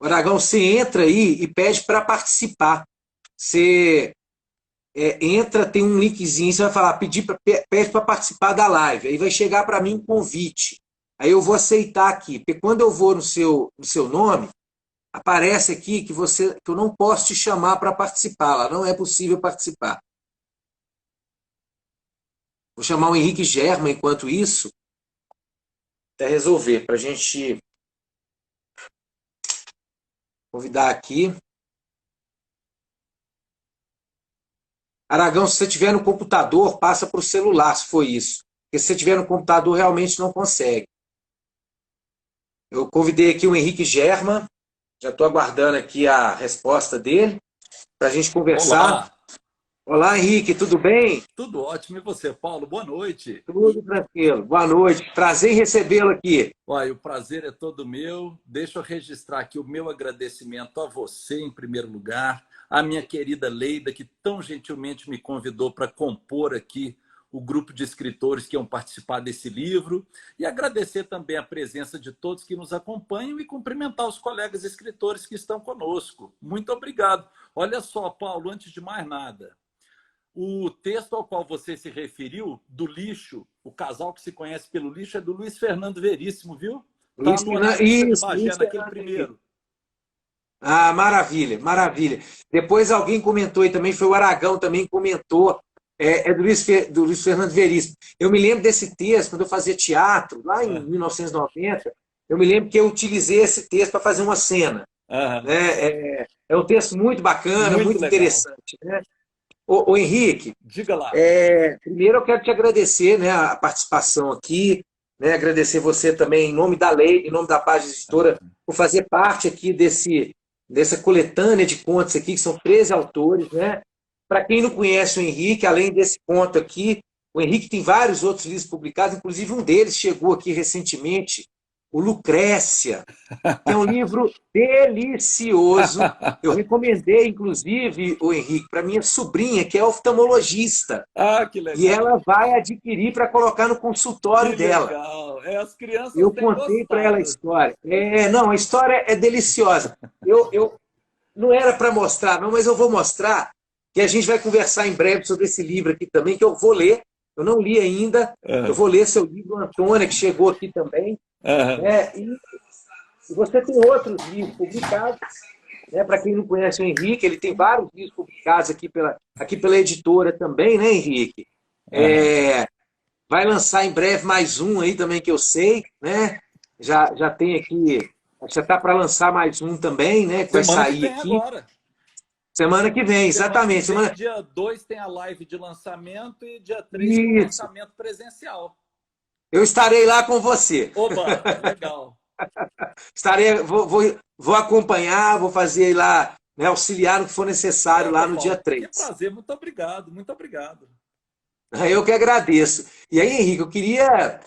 Aragão, você entra aí e pede para participar. Você entra, tem um linkzinho, você vai falar, pede para participar da live. Aí vai chegar para mim um convite. Aí eu vou aceitar aqui. Porque quando eu vou no seu nome, aparece aqui que eu não posso te chamar para participar. Lá não é possível participar. Vou chamar o Henrique Germa enquanto isso, até resolver, para a gente convidar aqui. Aragão, se você estiver no computador, passa para o celular, se for isso. Porque se você estiver no computador, realmente não consegue. Eu convidei aqui o Henrique Germa, já estou aguardando aqui a resposta dele, para a gente conversar. Olá. Olá, Henrique, tudo bem? Tudo ótimo. E você, Paulo? Boa noite. Tudo tranquilo. Boa noite. Prazer em recebê-lo aqui. Olha, o prazer é todo meu. Deixa eu registrar aqui o meu agradecimento a você, em primeiro lugar, a minha querida Leida, que tão gentilmente me convidou para compor aqui o grupo de escritores que iam participar desse livro, e agradecer também a presença de todos que nos acompanham e cumprimentar os colegas escritores que estão conosco. Muito obrigado. Olha só, Paulo, antes de mais nada, o texto ao qual você se referiu, do lixo, o casal que se conhece pelo lixo, é do Luiz Fernando Veríssimo, viu? Está no Anarquista de Bagé, naquele primeiro. Ah, maravilha, maravilha. Depois alguém comentou aí também, foi o Aragão também comentou, do Luiz Fernando Veríssimo. Eu me lembro desse texto, quando eu fazia teatro, lá em 1990, eu me lembro que eu utilizei esse texto para fazer uma cena. Né? É um texto muito bacana, muito interessante. Né? Ô, Henrique, diga lá. Primeiro eu quero te agradecer, né, a participação aqui, né, agradecer você também em nome da Lei, em nome da Páginas Editora, por fazer parte aqui dessa coletânea de contos aqui, que são 13 autores. Né? Para quem não conhece o Henrique, além desse conto aqui, o Henrique tem vários outros livros publicados, inclusive um deles chegou aqui recentemente, o Lucrécia, que é um livro delicioso. Eu recomendei, inclusive, o Henrique, para minha sobrinha, que é oftalmologista. Ah, que legal. E ela vai adquirir para colocar no consultório dela. Legal. As crianças eu contei para ela a história. Não, a história é deliciosa. Eu não era para mostrar, não, mas eu vou mostrar, que a gente vai conversar em breve sobre esse livro aqui também, que eu vou ler. Eu não li ainda. Eu vou ler seu livro, Antônia, que chegou aqui também. E você tem outros livros publicados, né? Para quem não conhece o Henrique, ele tem vários livros publicados aqui pela editora também, né, Henrique? Vai lançar em breve mais um aí também que eu sei, né? Já tem aqui, já está para lançar mais um também, né? Que vai Semana que sair vem aqui. agora. Semana que vem, exatamente. Semana que vem, dia 2 tem a live de lançamento e dia 3 tem o Isso. lançamento presencial. Eu estarei lá com você. Oba, legal. Vou acompanhar, vou fazer lá, né, auxiliar no que for necessário lá no dia 3. Que prazer, muito obrigado, muito obrigado. Eu que agradeço. E aí, Henrique, eu queria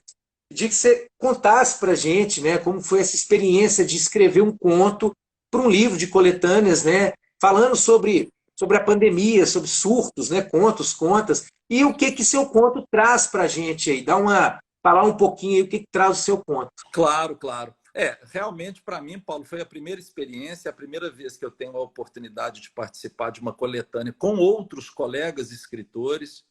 pedir que você contasse para a gente, né, como foi essa experiência de escrever um conto para um livro de coletâneas, né, falando sobre a pandemia, sobre surtos, né, contos, contas, e o que seu conto traz para a gente aí. Falar um pouquinho aí o que traz o seu conto. Claro, claro. Realmente, para mim, Paulo, foi a primeira experiência, a primeira vez que eu tenho a oportunidade de participar de uma coletânea com outros colegas escritores.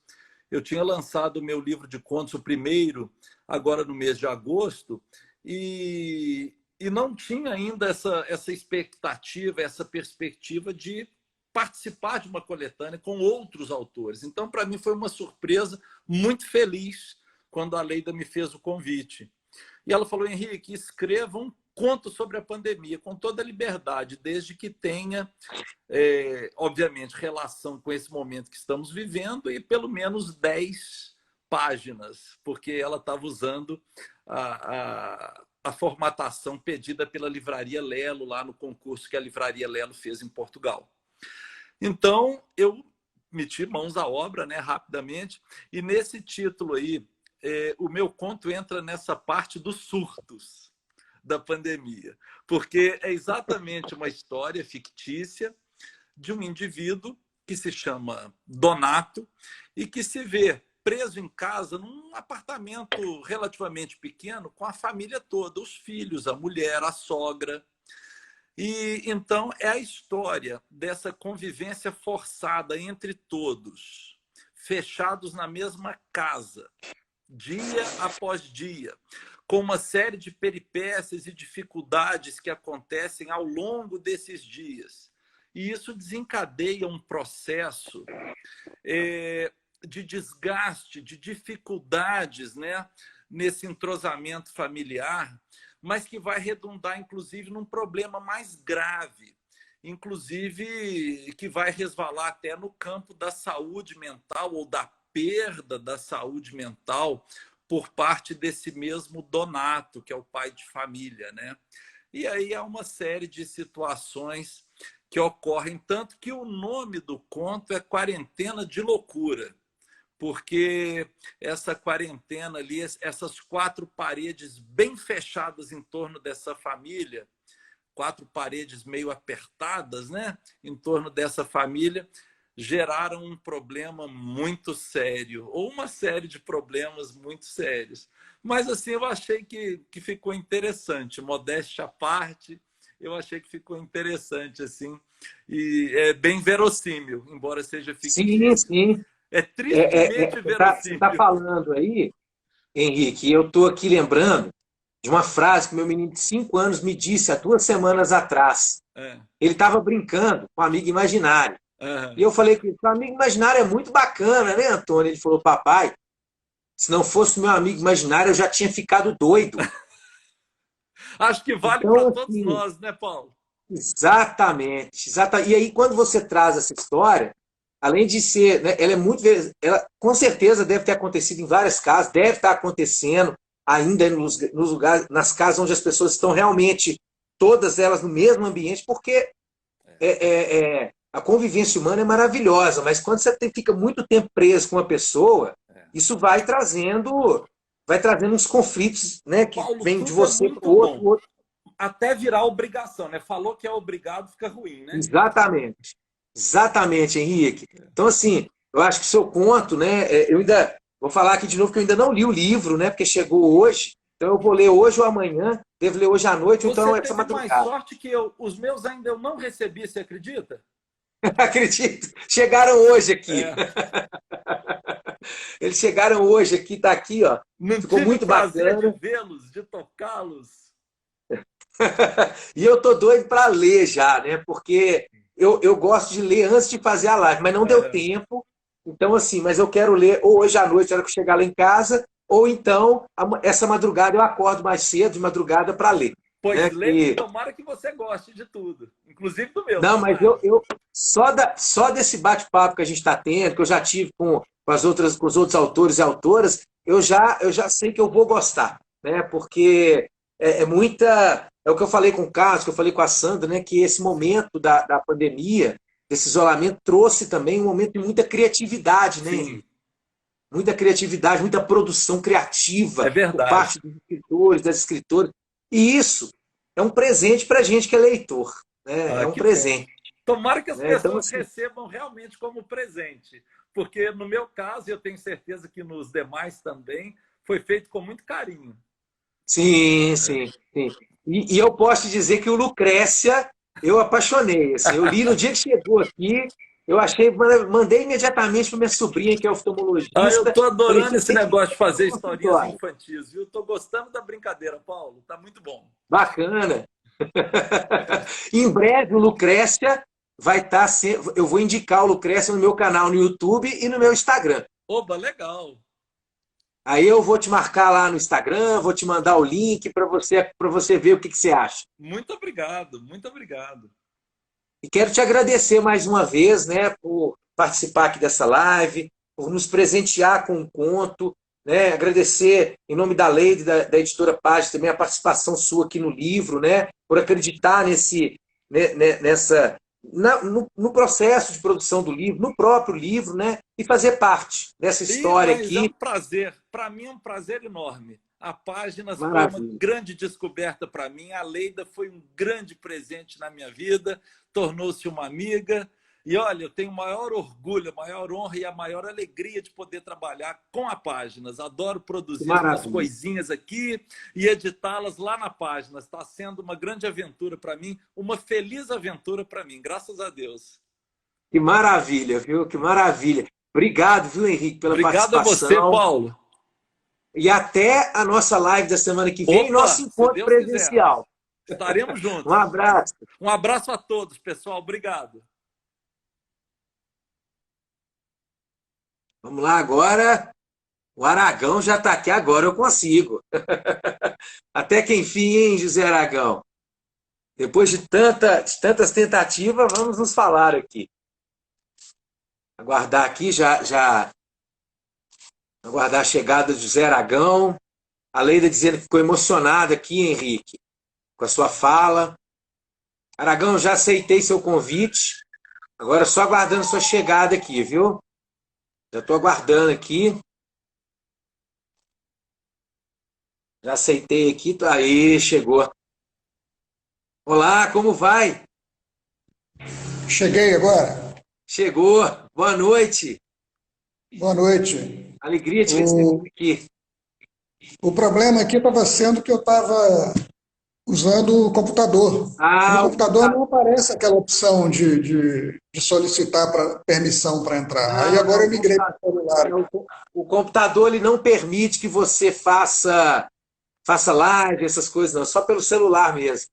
Eu tinha lançado o meu livro de contos, o primeiro, agora no mês de agosto, e não tinha ainda essa expectativa, essa perspectiva de participar de uma coletânea com outros autores. Então, para mim, foi uma surpresa muito feliz quando a Leida me fez o convite. E ela falou: Henrique, escreva um conto sobre a pandemia, com toda a liberdade, desde que tenha, obviamente, relação com esse momento que estamos vivendo e pelo menos 10 páginas, porque ela estava usando a formatação pedida pela Livraria Lelo, lá no concurso que a Livraria Lelo fez em Portugal. Então, eu meti mãos à obra, né, rapidamente, e nesse título aí, o meu conto entra nessa parte dos surtos da pandemia, porque é exatamente uma história fictícia de um indivíduo que se chama Donato e que se vê preso em casa num apartamento relativamente pequeno com a família toda, os filhos, a mulher, a sogra. E então é a história dessa convivência forçada entre todos, fechados na mesma casa, dia após dia, com uma série de peripécias e dificuldades que acontecem ao longo desses dias. E isso desencadeia um processo de desgaste, de dificuldades, né, nesse entrosamento familiar, mas que vai redundar, inclusive, num problema mais grave, inclusive que vai resvalar até no campo da saúde mental ou da perda da saúde mental por parte desse mesmo Donato, que é o pai de família, né? E aí há uma série de situações que ocorrem, tanto que o nome do conto é Quarentena de Loucura, porque essa quarentena ali, essas 4 paredes bem fechadas em torno dessa família, 4 paredes meio apertadas, né, em torno dessa família, geraram um problema muito sério, ou uma série de problemas muito sérios. Mas, assim, eu achei que ficou interessante, modéstia à parte, eu achei que ficou interessante, assim, e é bem verossímil, embora seja fictício. Sim, sim. É tristemente Você verossímil. está falando aí, Henrique, e eu estou aqui lembrando de uma frase que meu menino de 5 anos me disse há 2 semanas atrás. Ele estava brincando com um amigo imaginário. E eu falei que o amigo imaginário é muito bacana, né, Antônio? Ele falou: papai, se não fosse meu amigo imaginário, eu já tinha ficado doido. Acho que vale então, para todos assim, nós, né, Paulo? Exatamente. E aí, quando você traz essa história, além de ser, né, ela com certeza deve ter acontecido em várias casas, deve estar acontecendo ainda nos lugares, nas casas onde as pessoas estão realmente, todas elas no mesmo ambiente, porque a convivência humana é maravilhosa, mas quando você fica muito tempo preso com uma pessoa, isso vai trazendo uns conflitos, né, que Paulo, vêm de tudo é você muito para o outro, bom. Até virar obrigação, né? Falou que é obrigado, fica ruim, né? Exatamente. Exatamente, Henrique. Então, assim, eu acho que o seu conto, né, eu ainda vou falar aqui de novo que eu ainda não li o livro, né, porque chegou hoje, então eu vou ler hoje ou amanhã, devo ler hoje à noite, então Você essa teve mais madrugada. sorte que eu. Os meus ainda eu não recebi, você acredita? Acredito. Chegaram hoje aqui. Eles chegaram hoje aqui, tá aqui, ó. Não Ficou tive muito o prazer bacana. de vê-los, de tocá-los. E eu tô doido para ler já, né? Porque eu gosto de ler antes de fazer a live, mas não deu É. tempo. Então, assim, mas eu quero ler ou hoje à noite, na hora que eu chegar lá em casa, ou então essa madrugada eu acordo mais cedo, de madrugada, para ler. Pois Né? lê, Que tomara que você goste de tudo, inclusive do meu, Não, mas tomara. só desse bate-papo que a gente está tendo, que eu já tive com os outros autores e autoras, eu já sei que eu vou gostar, né? Porque é muita. É o que eu falei com o Carlos, que eu falei com a Sandra, né? Que esse momento da pandemia, desse isolamento, trouxe também um momento de muita criatividade, né, Sim, Henrique? Muita criatividade, muita produção é criativa por verdade. parte dos escritores, das escritoras. E isso é um presente para a gente que é leitor, né? É Ah, um que bom. presente. Tomara que as Né? Então, pessoas assim, recebam realmente como presente, porque no meu caso, e eu tenho certeza que nos demais também, foi feito com muito carinho. sim, sim, sim. E eu posso te dizer que o Lucrécia eu apaixonei. Assim, eu li no dia que chegou aqui, eu achei, mandei imediatamente para minha sobrinha, que é Ah, eu oftalmologista. estou Falei, adorando você esse tem que negócio de ir no fazer historinhas consultório. infantis, viu? Estou gostando da brincadeira, Paulo. Tá muito bom. Bacana. Em breve, o Lucrécia vai estar. Eu vou indicar o Lucrécia no meu canal no YouTube e no meu Instagram. Oba, legal. Aí eu vou te marcar lá no Instagram, vou te mandar o link para você ver o que você acha. Muito obrigado, muito obrigado. E quero te agradecer mais uma vez, né, por participar aqui dessa live, por nos presentear com um conto, né, agradecer em nome da Leide, da editora Página, também a participação sua aqui no livro, né, por acreditar nessa, no processo de produção do livro, no próprio livro, né, e fazer parte dessa história Mas é um aqui. prazer, para mim é um prazer enorme. A Páginas foi uma Maravilha. grande descoberta para mim, a Leida foi um grande presente na minha vida, tornou-se uma amiga. E olha, eu tenho o maior orgulho, a maior honra e a maior alegria de poder trabalhar com a Páginas. Adoro Que produzir as minhas maravilha. coisinhas aqui e editá-las lá na Páginas. Está sendo uma grande aventura para mim, uma feliz aventura para mim, graças a Deus. Que maravilha, viu? Que maravilha. Obrigado, viu, Henrique, pela Obrigado a você, participação. Paulo. E até a nossa live da semana que vem, nosso Opa, se encontro Deus quiser. presencial. Estaremos Um juntos. abraço. Um abraço a todos, pessoal. Obrigado. Vamos lá agora. O Aragão já está aqui agora, eu consigo. Até que enfim, hein, José Aragão? Depois de tantas tentativas, vamos nos falar aqui. Aguardar aqui, já aguardar a chegada do José Aragão. A Leida dizendo que ficou emocionada aqui, Henrique, com a sua fala. Aragão, já aceitei seu convite. Agora só aguardando sua chegada aqui, viu? Já estou aguardando aqui. Já aceitei aqui. Aí, chegou. Olá, como vai? Cheguei agora. Chegou. Boa noite. Boa noite. Alegria te receber O, aqui. o problema aqui estava sendo que eu estava usando o computador. E no Ah, computador não aparece aquela opção de solicitar permissão para entrar. Aí não, agora não, eu migrei para o celular. o computador ele não permite que você faça live, essas coisas, não. Só pelo celular mesmo.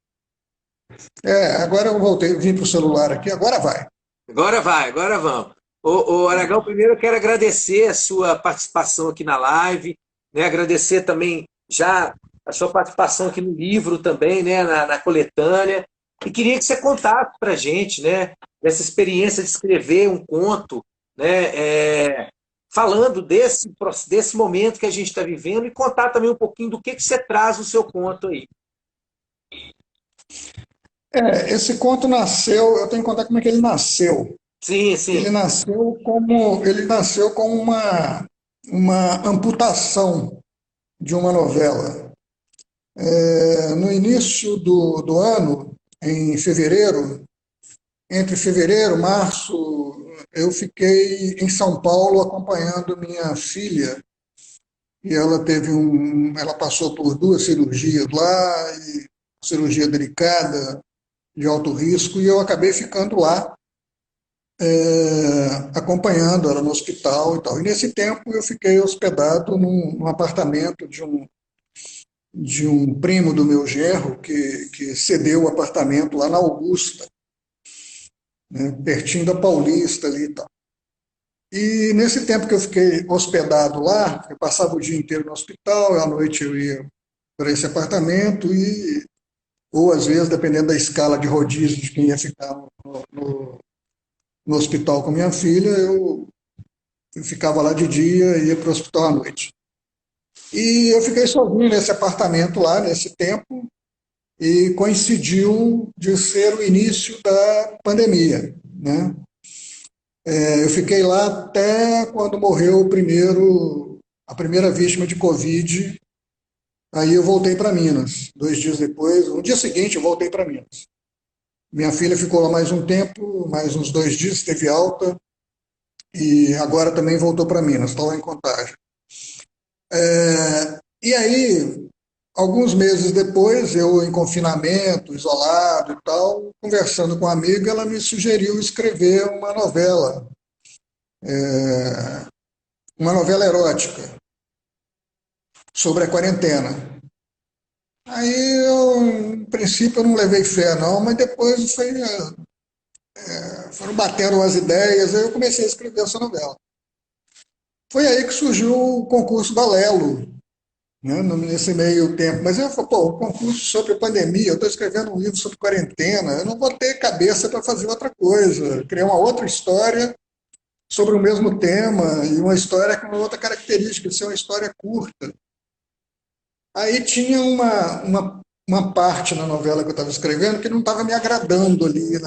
Agora eu voltei, vim para o celular aqui, agora vai. Agora vai, agora vamos. Ô, Aragão, primeiro eu quero agradecer a sua participação aqui na live, né? Agradecer também já a sua participação aqui no livro também, né? Na coletânea. E queria que você contasse para a gente, né? Dessa experiência de escrever um conto, né? Falando desse momento que a gente está vivendo e contar também um pouquinho do que você traz no seu conto aí. Esse conto nasceu, eu tenho que contar como é que ele nasceu. Sim, sim. Ele nasceu com uma amputação de uma novela. No início do ano, em fevereiro, entre fevereiro e março, eu fiquei em São Paulo acompanhando minha filha. E ela passou por 2 cirurgias lá, e cirurgia delicada, de alto risco, e eu acabei ficando lá, acompanhando ela no hospital e tal. E nesse tempo eu fiquei hospedado num apartamento de um primo do meu genro que cedeu o apartamento lá na Augusta, né, pertinho da Paulista ali e tal. E nesse tempo que eu fiquei hospedado lá, eu passava o dia inteiro no hospital, à noite eu ia para esse apartamento, ou às vezes, dependendo da escala de rodízio de quem ia ficar no hospital com minha filha, eu ficava lá de dia e ia para o hospital à noite. E eu fiquei sozinho nesse apartamento lá, nesse tempo, e coincidiu de ser o início da pandemia, né? Eu fiquei lá até quando morreu a primeira vítima de Covid. Aí eu voltei para Minas. 2 dias depois, no dia seguinte, eu voltei para Minas. Minha filha ficou lá mais um tempo, mais uns 2 dias, teve alta, e agora também voltou para Minas, está lá em Contagem. E aí, alguns meses depois, eu em confinamento, isolado e tal, conversando com uma amiga, ela me sugeriu escrever uma novela erótica sobre a quarentena. Aí eu, em princípio, eu não levei fé não, mas depois foram batendo as ideias, aí eu comecei a escrever essa novela. Foi aí que surgiu o concurso da Lelo, né, nesse meio tempo. Mas eu falei, pô, o concurso sobre pandemia, eu estou escrevendo um livro sobre quarentena, eu não vou ter cabeça para fazer outra coisa, criar uma outra história sobre o mesmo tema, e uma história com outra característica, de ser uma história curta. Aí tinha uma parte na novela que eu estava escrevendo que não estava me agradando ali,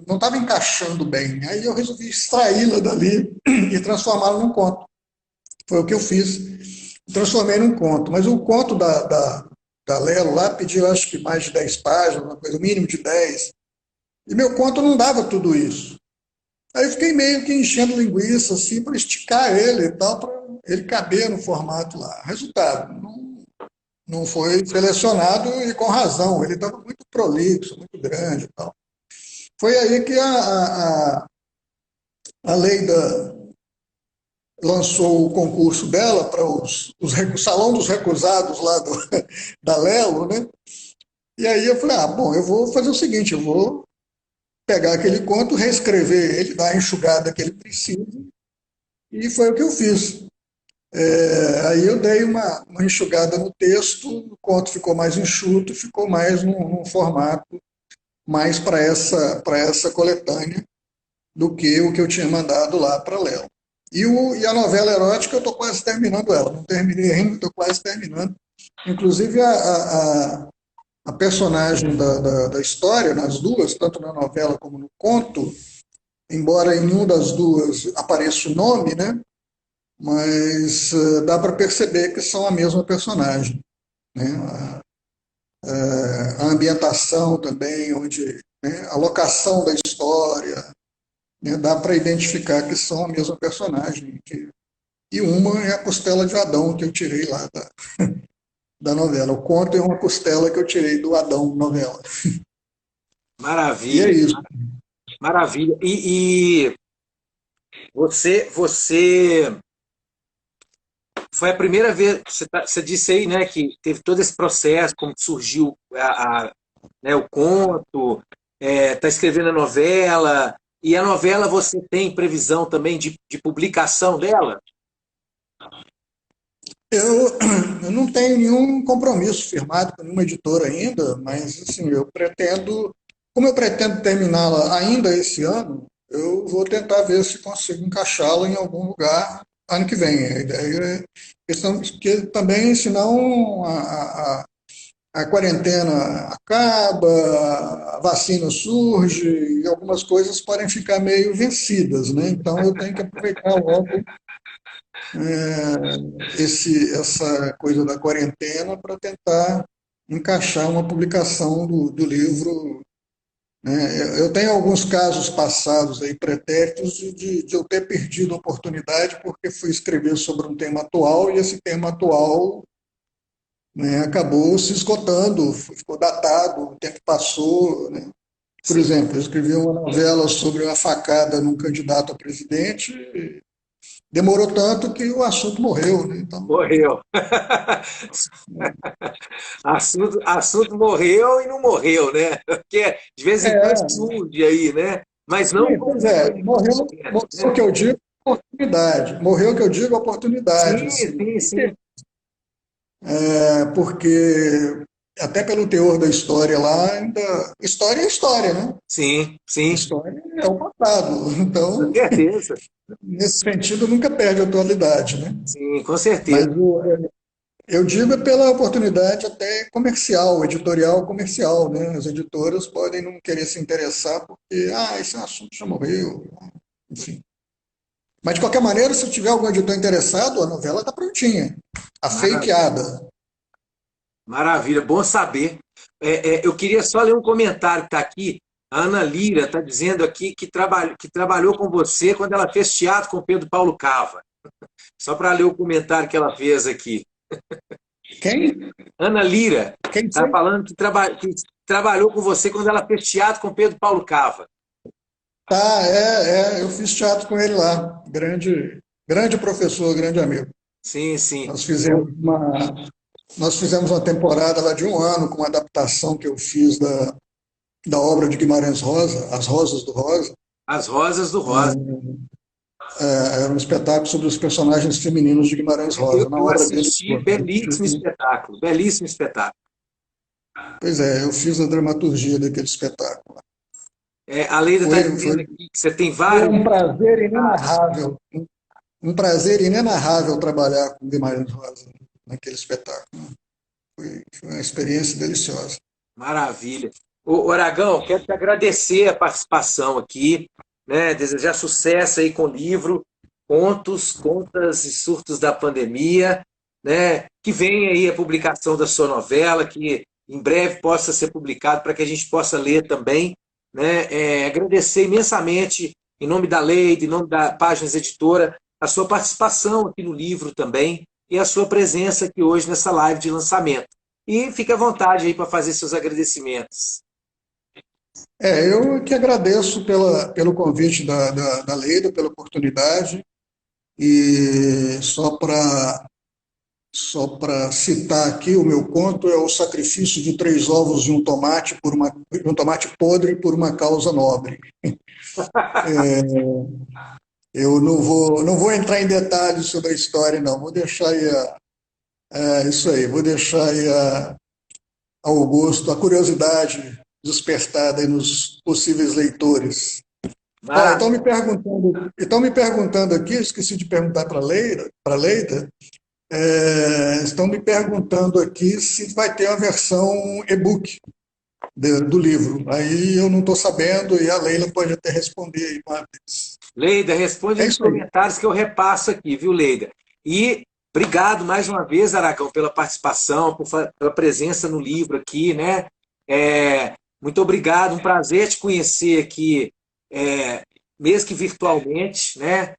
não estava encaixando bem. Aí eu resolvi extraí-la dali e transformá-la num conto. Foi o que eu fiz. Transformei num conto. Mas o conto da Lelo lá pediu, acho que mais de 10 páginas, uma coisa, o mínimo de 10. E meu conto não dava tudo isso. Aí eu fiquei meio que enchendo linguiça, assim, para esticar ele e tal, para ele caber no formato lá. Resultado, não foi selecionado e com razão. Ele estava muito prolixo, muito grande e tal. Foi aí que a Leida lançou o concurso dela para Salão dos Recusados lá da Lelo, né? E aí eu falei, bom, eu vou fazer o seguinte, eu vou pegar aquele conto, reescrever ele, dar a enxugada que ele precisa, e foi o que eu fiz. Aí eu dei uma enxugada no texto, o conto ficou mais enxuto, ficou mais num formato mais para essa coletânea do que o que eu tinha mandado lá para Léo. E a novela erótica eu estou quase terminando ela, não terminei ainda, estou quase terminando. Inclusive a personagem da história, nas duas, tanto na novela como no conto, embora em uma das duas apareça o nome, né? Mas dá para perceber que são a mesma personagem, né? A ambientação também, né, a locação da história, né, dá para identificar que são a mesma personagem. E uma é a costela de Adão que eu tirei lá da novela. O conto é uma costela que eu tirei do Adão novela. E Maravilha, é isso. maravilha. E você foi a primeira vez, você disse aí, né, que teve todo esse processo, como que surgiu né, o conto, está escrevendo a novela, e a novela você tem previsão também de publicação dela? Eu não tenho nenhum compromisso firmado com nenhuma editora ainda, mas assim, como eu pretendo terminá-la ainda esse ano, eu vou tentar ver se consigo encaixá-la em algum lugar ano que vem. A ideia é questão que também, senão a quarentena acaba, a vacina surge e algumas coisas podem ficar meio vencidas, né? Então eu tenho que aproveitar logo essa coisa da quarentena para tentar encaixar uma publicação do livro, né? Eu tenho alguns casos passados aí, pretéritos, de eu ter perdido a oportunidade porque fui escrever sobre um tema atual e esse tema atual, né, acabou se esgotando, ficou datado, o tempo passou, né? Por exemplo, eu escrevi uma novela sobre uma facada num candidato a presidente demorou tanto que o assunto morreu, né? Então, Morreu. Assunto morreu e não morreu, né? Porque de vez em quando é, surge aí, né? Mas não sim, como pois é, morreu o que eu digo, oportunidade. Morreu o que eu digo, oportunidade, sim, assim. sim, sim, Porque até pelo teor da história lá, ainda. História é história, né? sim, sim, História é o passado. com Então, certeza. nesse sentido, nunca perde a atualidade, né? Sim, com Mas certeza. eu digo é pela oportunidade até comercial, editorial comercial, né? As editoras podem não querer se interessar porque, esse assunto já morreu, enfim. Mas, de qualquer maneira, se tiver algum editor interessado, a novela está prontinha. A Mara- fakeada. Maravilha, bom saber. Eu queria só ler um comentário que está aqui. A Ana Lira está dizendo aqui que trabalhou com você quando ela fez teatro com Pedro Paulo Cava. Só para ler o comentário que ela fez aqui. Quem? Ana Lira Quem está foi? falando que trabalhou com você quando ela fez teatro com Pedro Paulo Cava. Tá, eu fiz teatro com ele lá. Grande professor, grande amigo. Sim, sim. Nós fizemos uma temporada lá de um ano com uma adaptação que eu fiz da obra de Guimarães Rosa, As Rosas do Rosa. As Rosas do Rosa. Era um espetáculo sobre os personagens femininos de Guimarães Rosa, na Eu obra dele assisti, toda. belíssimo espetáculo, belíssimo espetáculo. Pois é, eu fiz a dramaturgia daquele espetáculo. A Leila está Foi, dizendo foi, aqui que você tem foi vários. um prazer inenarrável, trabalhar com Guimarães Rosa naquele espetáculo. Foi uma experiência deliciosa. Maravilha. Ô, Aragão, quero te agradecer a participação aqui, né? Desejar sucesso aí com o livro Contos, Contas e Surtos da Pandemia, né? Que venha aí a publicação da sua novela, que em breve possa ser publicado para que a gente possa ler também, né? Agradecer imensamente, em nome da Leide, em nome da Páginas Editora, a sua participação aqui no livro também e a sua presença aqui hoje nessa live de lançamento. E fique à vontade aí para fazer seus agradecimentos. Eu que agradeço pelo convite da Leida, pela oportunidade, e só para citar aqui, o meu conto é o sacrifício de 3 ovos e um tomate podre por uma causa nobre. Eu não vou entrar em detalhes sobre a história, não. Vou deixar aí isso aí, vou deixar aí ao gosto, a curiosidade despertada aí nos possíveis leitores. Ó, Maravilha. estão me perguntando aqui, esqueci de perguntar para Leida, estão me perguntando aqui se vai ter uma versão e-book do livro. Aí eu não estou sabendo e a Leila pode até responder aí uma vez. Leida, responde É nos isso aí. comentários que eu repasso aqui, viu, Leida? E obrigado mais uma vez, Aragão, pela participação, pela presença no livro aqui, né? Muito obrigado, um prazer te conhecer aqui, mesmo que virtualmente, né?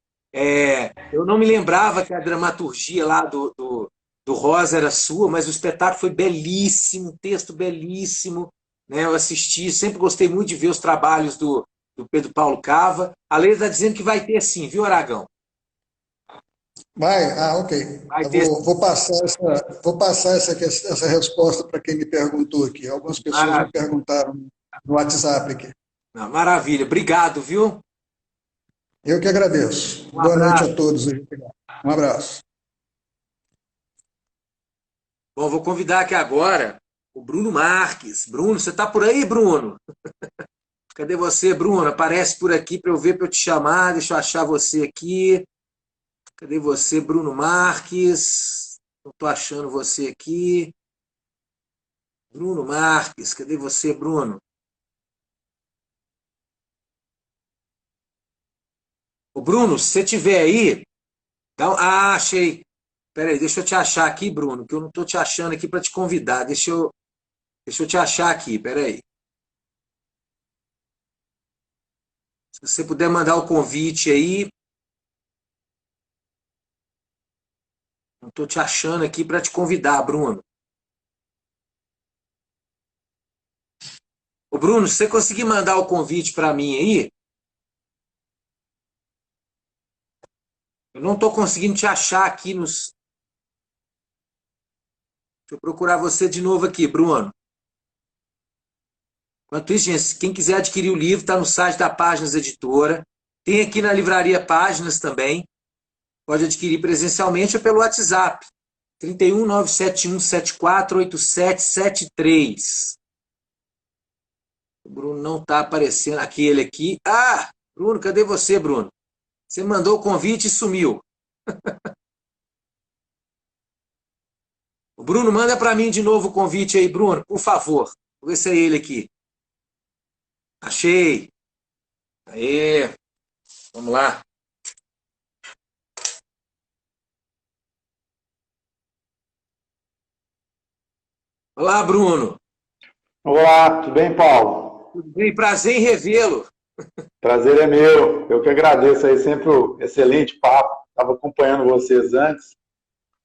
Eu não me lembrava que a dramaturgia lá do Rosa era sua, mas o espetáculo foi belíssimo, um texto belíssimo, né? Eu assisti, sempre gostei muito de ver os trabalhos do Pedro Paulo Cava. A Leila está dizendo que vai ter sim, viu, Aragão? Vai? Ok. Vai Eu ter vou passar essa resposta para quem me perguntou aqui. Algumas pessoas me maravilha. perguntaram no WhatsApp aqui. Não, maravilha. Obrigado, viu? Eu que agradeço. Um Boa noite abraço. a todos aí. Um abraço. Bom, vou convidar aqui agora o Bruno Marques. Bruno, você está por aí, Bruno? Cadê você, Bruno? Aparece por aqui para eu ver, para eu te chamar. Deixa eu achar você aqui. Cadê você, Bruno Marques? Não estou achando você aqui. Bruno Marques, cadê você, Bruno? O Bruno, se você estiver aí, achei. Peraí, deixa eu te achar aqui, Bruno, que eu não estou te achando aqui para te convidar. Deixa eu te achar aqui, peraí. Se você puder mandar o convite aí. Não estou te achando aqui para te convidar, Bruno. Ô, Bruno, se você conseguir mandar o convite para mim aí, Eu não estou conseguindo te achar aqui nos... Deixa eu procurar você de novo aqui, Bruno. Enquanto isso, gente, quem quiser adquirir o livro, está no site da Páginas Editora. Tem aqui na livraria Páginas também. Pode adquirir presencialmente ou pelo WhatsApp. 31971748773. O Bruno não está aparecendo. Aqui, ele aqui. Ah, Bruno, cadê você, Bruno? Você mandou o convite e sumiu. O Bruno, manda para mim de novo o convite aí, Bruno, por favor. Vou ver se é ele aqui. Achei. Aê. Vamos lá. Olá, Bruno. Olá, tudo bem, Paulo? Tudo bem? Prazer em revê-lo. Prazer é meu. Eu que agradeço aí, sempre um excelente papo. Estava acompanhando vocês antes.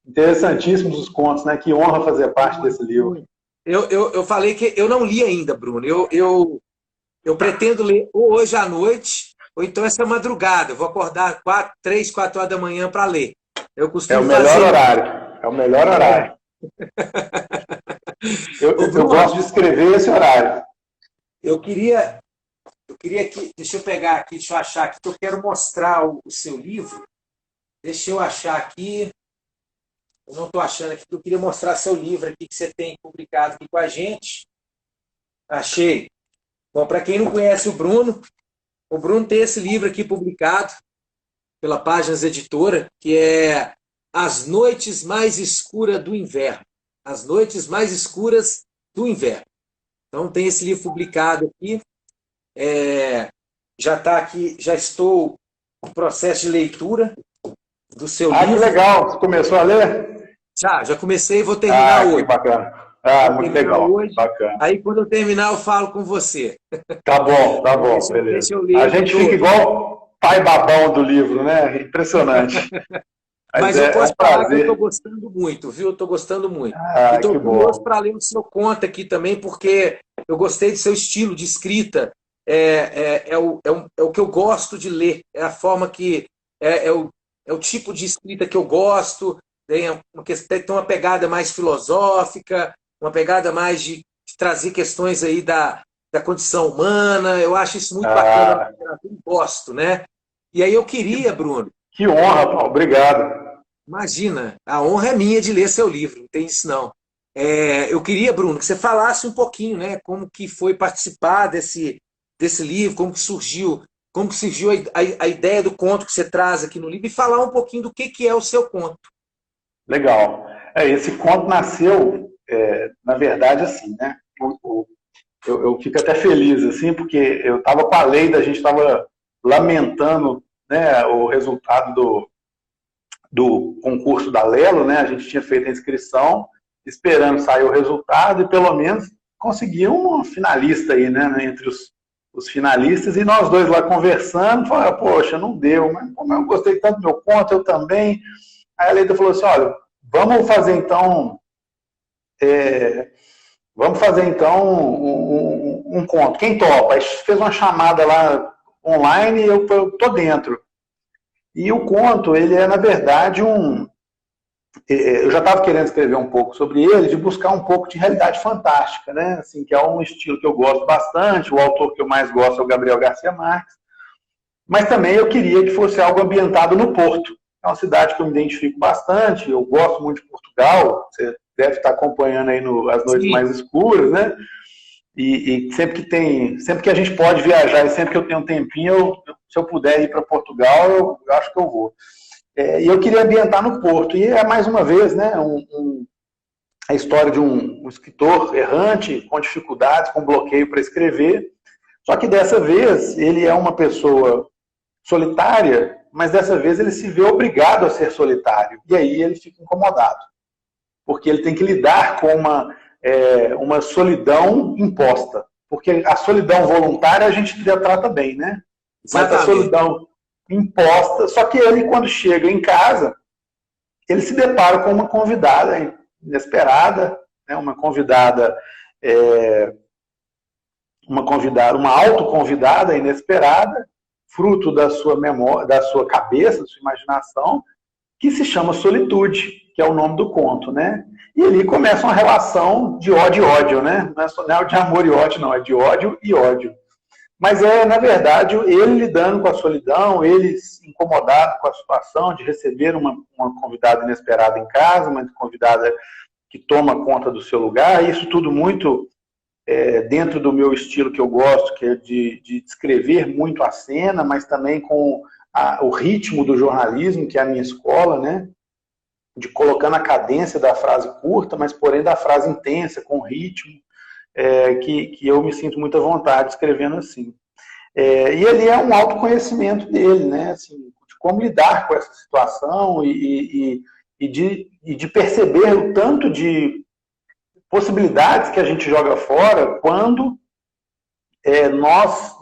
Interessantíssimos os contos, né? Que honra fazer parte desse livro. Eu falei que eu não li ainda, Bruno. Eu pretendo ler ou hoje à noite, ou então essa madrugada. Eu vou acordar 3, 4 horas da manhã para ler. Eu É costumo o melhor fazer... horário. É o melhor horário. Eu Bruno, gosto de escrever esse horário. Eu queria aqui, deixa eu pegar aqui, deixa eu achar aqui, que eu quero mostrar o seu livro. Deixa eu achar aqui. Eu não estou achando aqui, porque eu queria mostrar seu livro aqui que você tem publicado aqui com a gente. Achei. Bom, para quem não conhece o Bruno tem esse livro aqui publicado pela Páginas Editora, que é As Noites Mais Escuras do Inverno. As Noites Mais Escuras do Inverno. Então tem esse livro publicado aqui. Já está aqui, já estou no processo de leitura do seu livro. Que legal. Você começou a ler? Já comecei e vou terminar hoje. Que bacana. Muito legal. Hoje. Bacana. Aí quando eu terminar eu falo com você. Tá bom, beleza. A gente fica igual pai babão do livro, né? Impressionante. Mas eu posso falar que eu estou gostando muito, viu? Eu estou gostando muito. E estou curioso para ler o seu conto aqui também, porque eu gostei do seu estilo de escrita. É o que eu gosto de ler. É a forma que... É o tipo de escrita que eu gosto. Tem uma pegada mais filosófica, uma pegada mais de trazer questões aí da condição humana. Eu acho isso muito bacana. Eu gosto, né? E aí eu queria, Bruno... Que honra, Paulo. Obrigado. Imagina, a honra é minha de ler seu livro, não tem isso não. Eu queria, Bruno, que você falasse um pouquinho, né, como que foi participar desse livro, como que surgiu a ideia do conto que você traz aqui no livro, e falar um pouquinho do que é o seu conto. Legal. Esse conto nasceu, na verdade, assim, né? Eu fico até feliz, assim, porque eu estava com a Leida, a gente estava lamentando, né, o resultado do concurso da Lelo, né? A gente tinha feito a inscrição, esperando sair o resultado e pelo menos conseguir um finalista aí, né? Entre os finalistas, e nós dois lá conversando, falaram, poxa, não deu, mas como eu gostei tanto do meu conto, eu também. Aí a Leida falou assim, olha, vamos fazer então um conto. Quem topa? Aí fez uma chamada lá online e eu tô dentro. E o conto, ele é, na verdade, eu já estava querendo escrever um pouco sobre ele, de buscar um pouco de realidade fantástica, né? Assim, que é um estilo que eu gosto bastante, o autor que eu mais gosto é o Gabriel Garcia Marques, mas também eu queria que fosse algo ambientado no Porto. É uma cidade que eu me identifico bastante, eu gosto muito de Portugal, você deve estar acompanhando aí As Noites Mais Escuras, né? E sempre que a gente pode viajar, e sempre que eu tenho um tempinho, se eu puder ir para Portugal, eu acho que eu vou. E eu queria ambientar no Porto. E mais uma vez, né, a história de um escritor errante, com dificuldades, com bloqueio para escrever. Só que dessa vez, ele é uma pessoa solitária, mas dessa vez ele se vê obrigado a ser solitário. E aí ele fica incomodado. Porque ele tem que lidar com uma solidão imposta. Porque a solidão voluntária a gente já trata bem, né? Mas a solidão imposta... Só que ele, quando chega em casa, ele se depara com uma convidada inesperada, né? Uma autoconvidada inesperada, fruto da sua memória, da sua cabeça, da sua imaginação, que se chama Solitude, que é o nome do conto, né? E ali começa uma relação de ódio e ódio, né? Não é de amor e ódio, não, é de ódio e ódio. Mas na verdade, ele lidando com a solidão, ele incomodado com a situação de receber uma convidada inesperada em casa, uma convidada que toma conta do seu lugar, isso tudo muito dentro do meu estilo que eu gosto, que é de descrever muito a cena, mas também com o ritmo do jornalismo, que é a minha escola, né? De colocando a cadência da frase curta, mas porém da frase intensa, com ritmo, que eu me sinto muito à vontade escrevendo assim. E ali é um autoconhecimento dele, né? Assim, de como lidar com essa situação e de perceber o tanto de possibilidades que a gente joga fora quando nós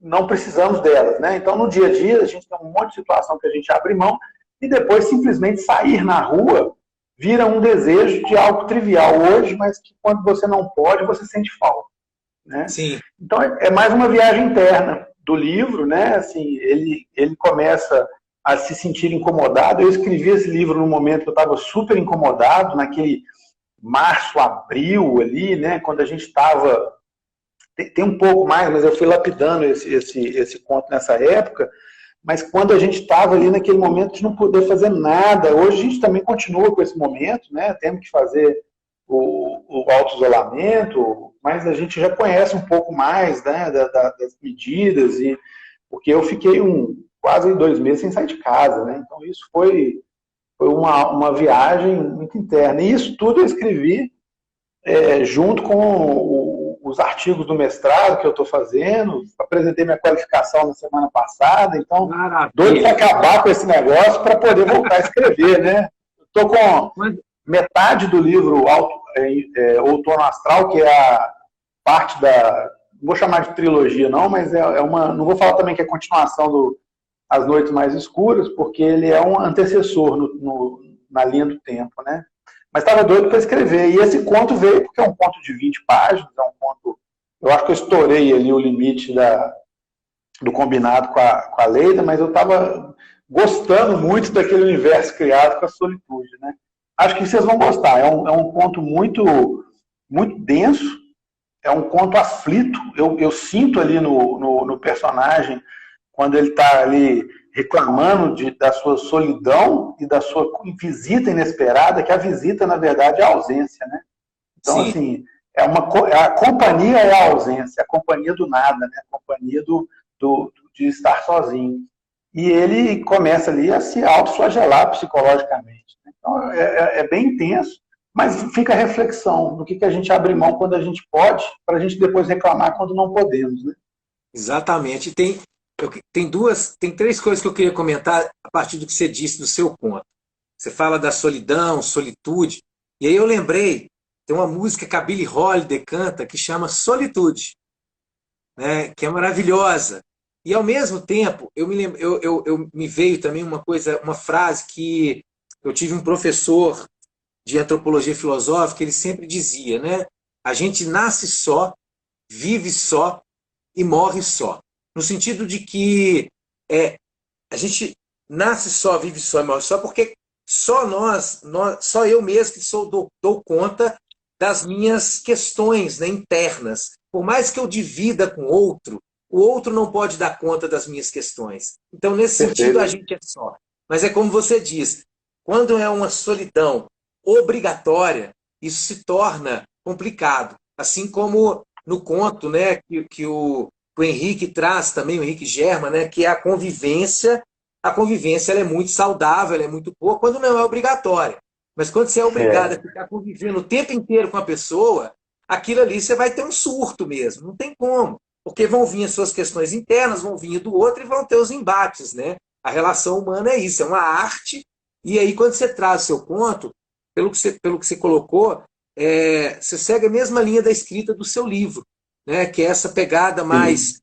não precisamos delas, né? Então, no dia a dia, a gente tem um monte de situação que a gente abre mão e depois simplesmente sair na rua vira um desejo de algo trivial hoje, mas que quando você não pode, você sente falta, né? Sim. Então, é mais uma viagem interna do livro, né? Assim, ele começa a se sentir incomodado. Eu escrevi esse livro no momento que eu estava super incomodado, naquele março, abril ali, né? Quando a gente estava... Tem um pouco mais, mas eu fui lapidando esse conto nessa época, mas quando a gente estava ali naquele momento de não poder fazer nada, hoje a gente também continua com esse momento, né? Temos que fazer o auto-isolamento, mas a gente já conhece um pouco mais, né, das medidas, porque eu fiquei quase 2 meses sem sair de casa, né? Então isso foi uma viagem muito interna. E isso tudo eu escrevi junto com os artigos do mestrado que eu estou fazendo. Apresentei minha qualificação na semana passada, então doido para acabar com esse negócio para poder voltar a escrever, né? Estou com metade do livro Outono Astral, que é a parte da... Não vou chamar de trilogia, não, mas não vou falar também que é continuação do As Noites Mais Escuras, porque ele é um antecessor na linha do tempo, né? Mas estava doido para escrever. E esse conto veio porque é um conto de 20 páginas, é um conto... Eu acho que eu estourei ali o limite do combinado com a Leida, mas eu estava gostando muito daquele universo criado com a Solitude, né? Acho que vocês vão gostar. É um conto muito, muito denso, é um conto aflito. Eu sinto ali no personagem, quando ele está ali reclamando da sua solidão e da sua visita inesperada, que a visita, na verdade, é a ausência, né? Então, sim, assim, a companhia é a ausência, a companhia do nada, né? A companhia de estar sozinho. E ele começa ali a se autoflagelar psicologicamente. Então, é bem intenso, mas fica a reflexão do que a gente abre mão quando a gente pode, para a gente depois reclamar quando não podemos, né? Exatamente. Tem 3 coisas que eu queria comentar a partir do que você disse do seu conto. Você fala da solidão, solitude, e aí eu lembrei, tem uma música que a Billie Holiday canta que chama Solitude, né, que é maravilhosa. E ao mesmo tempo, eu me veio também uma frase que eu tive um professor de antropologia filosófica, ele sempre dizia, né? A gente nasce só, vive só e morre só. No sentido de que a gente nasce só, vive só e morre só, porque só só eu mesmo que dou conta das minhas questões, né, internas. Por mais que eu divida com o outro não pode dar conta das minhas questões. Então, nesse sentido, a gente é só. Mas é como você diz, quando é uma solidão obrigatória, isso se torna complicado. Assim como no conto, né, que o Henrique traz também, o Henrique Germa, né, que é a convivência. A convivência ela é muito saudável, ela é muito boa, quando não é obrigatória. Mas quando você é obrigado a ficar convivendo o tempo inteiro com a pessoa, aquilo ali você vai ter um surto mesmo, não tem como. Porque vão vir as suas questões internas, vão vir do outro e vão ter os embates, né? A relação humana é isso, é uma arte. E aí, quando você traz o seu conto, pelo que você colocou, você segue a mesma linha da escrita do seu livro, né? Que é essa pegada mais...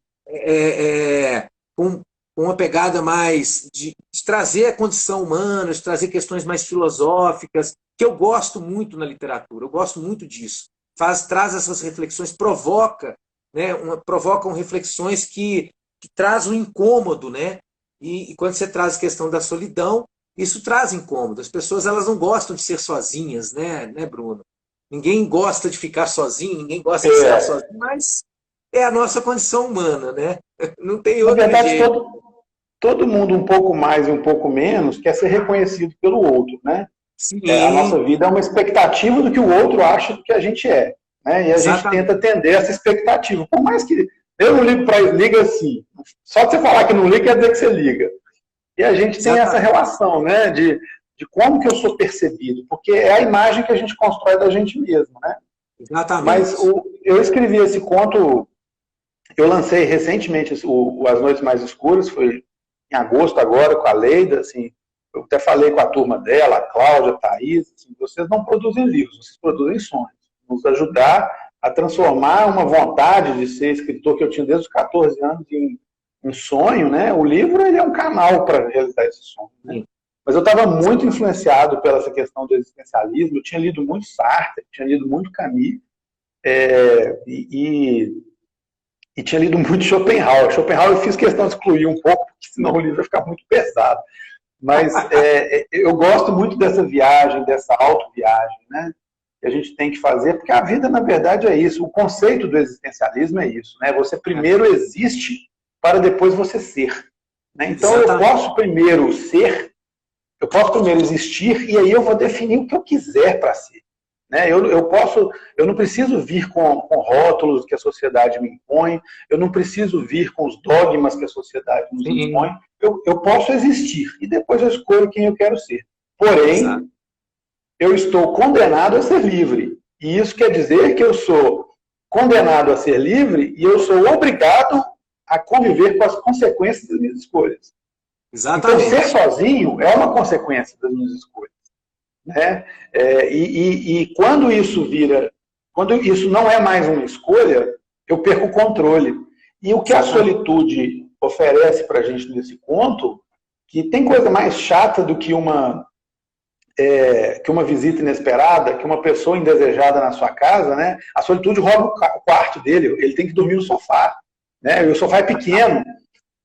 com uma pegada mais de trazer a condição humana, de trazer questões mais filosóficas, que eu gosto muito na literatura, eu gosto muito disso. Traz essas reflexões, provocam reflexões que que traz um incômodo, né? E quando você traz a questão da solidão, isso traz incômodo. As pessoas elas não gostam de ser sozinhas, né, Bruno? Ninguém gosta de ficar sozinho, ninguém gosta de estar sozinho, mas é a nossa condição humana, né? Não tem Na outro verdade, jeito. todo mundo um pouco mais e um pouco menos quer ser reconhecido pelo outro, né? Sim, A nossa vida é uma expectativa do que o outro acha do que a gente é, né? E a gente tenta atender essa expectativa. Por mais que eu não ligo para liga assim, só de você falar que não liga quer dizer que você liga. E a gente tem essa relação, né? De como que eu sou percebido, porque é a imagem que a gente constrói da gente mesmo, né? Exatamente. Mas eu escrevi esse conto, eu lancei recentemente As Noites Mais Escuras, foi em agosto agora, com a Leida, assim, eu até falei com a turma dela, a Cláudia, a Thaís, assim, vocês não produzem livros, vocês produzem sonhos. Nos ajudar a transformar uma vontade de ser escritor que eu tinha desde os 14 anos em um sonho, né? O livro ele é um canal para realizar esse sonho, né? Mas eu estava muito influenciado pela essa questão do existencialismo, eu tinha lido muito Sartre, tinha lido muito Camus, e tinha lido muito Schopenhauer. Schopenhauer eu fiz questão de excluir um pouco, porque senão o livro ia ficar muito pesado. Mas eu gosto muito dessa viagem, dessa autoviagem, né? Que a gente tem que fazer, porque a vida, na verdade, é isso. O conceito do existencialismo é isso, né? Você primeiro existe para depois você ser, né? Então, eu posso primeiro ser, eu posso primeiro existir, e aí eu vou definir o que eu quiser para ser. Né? Eu não preciso vir com rótulos que a sociedade me impõe, eu não preciso vir com os dogmas que a sociedade nos impõe, eu posso existir, e depois eu escolho quem eu quero ser. Porém, eu estou condenado a ser livre, e isso quer dizer que eu sou condenado a ser livre, e eu sou obrigado a conviver com as consequências das minhas escolhas. Exatamente. Então, ser sozinho é uma consequência das minhas escolhas. Né? E quando isso não é mais uma escolha, eu perco o controle. E o que a solitude oferece para a gente nesse conto, que tem coisa mais chata do que uma visita inesperada, que uma pessoa indesejada na sua casa, né? A solitude rouba o quarto dele, ele tem que dormir no sofá, né? E o sofá é pequeno.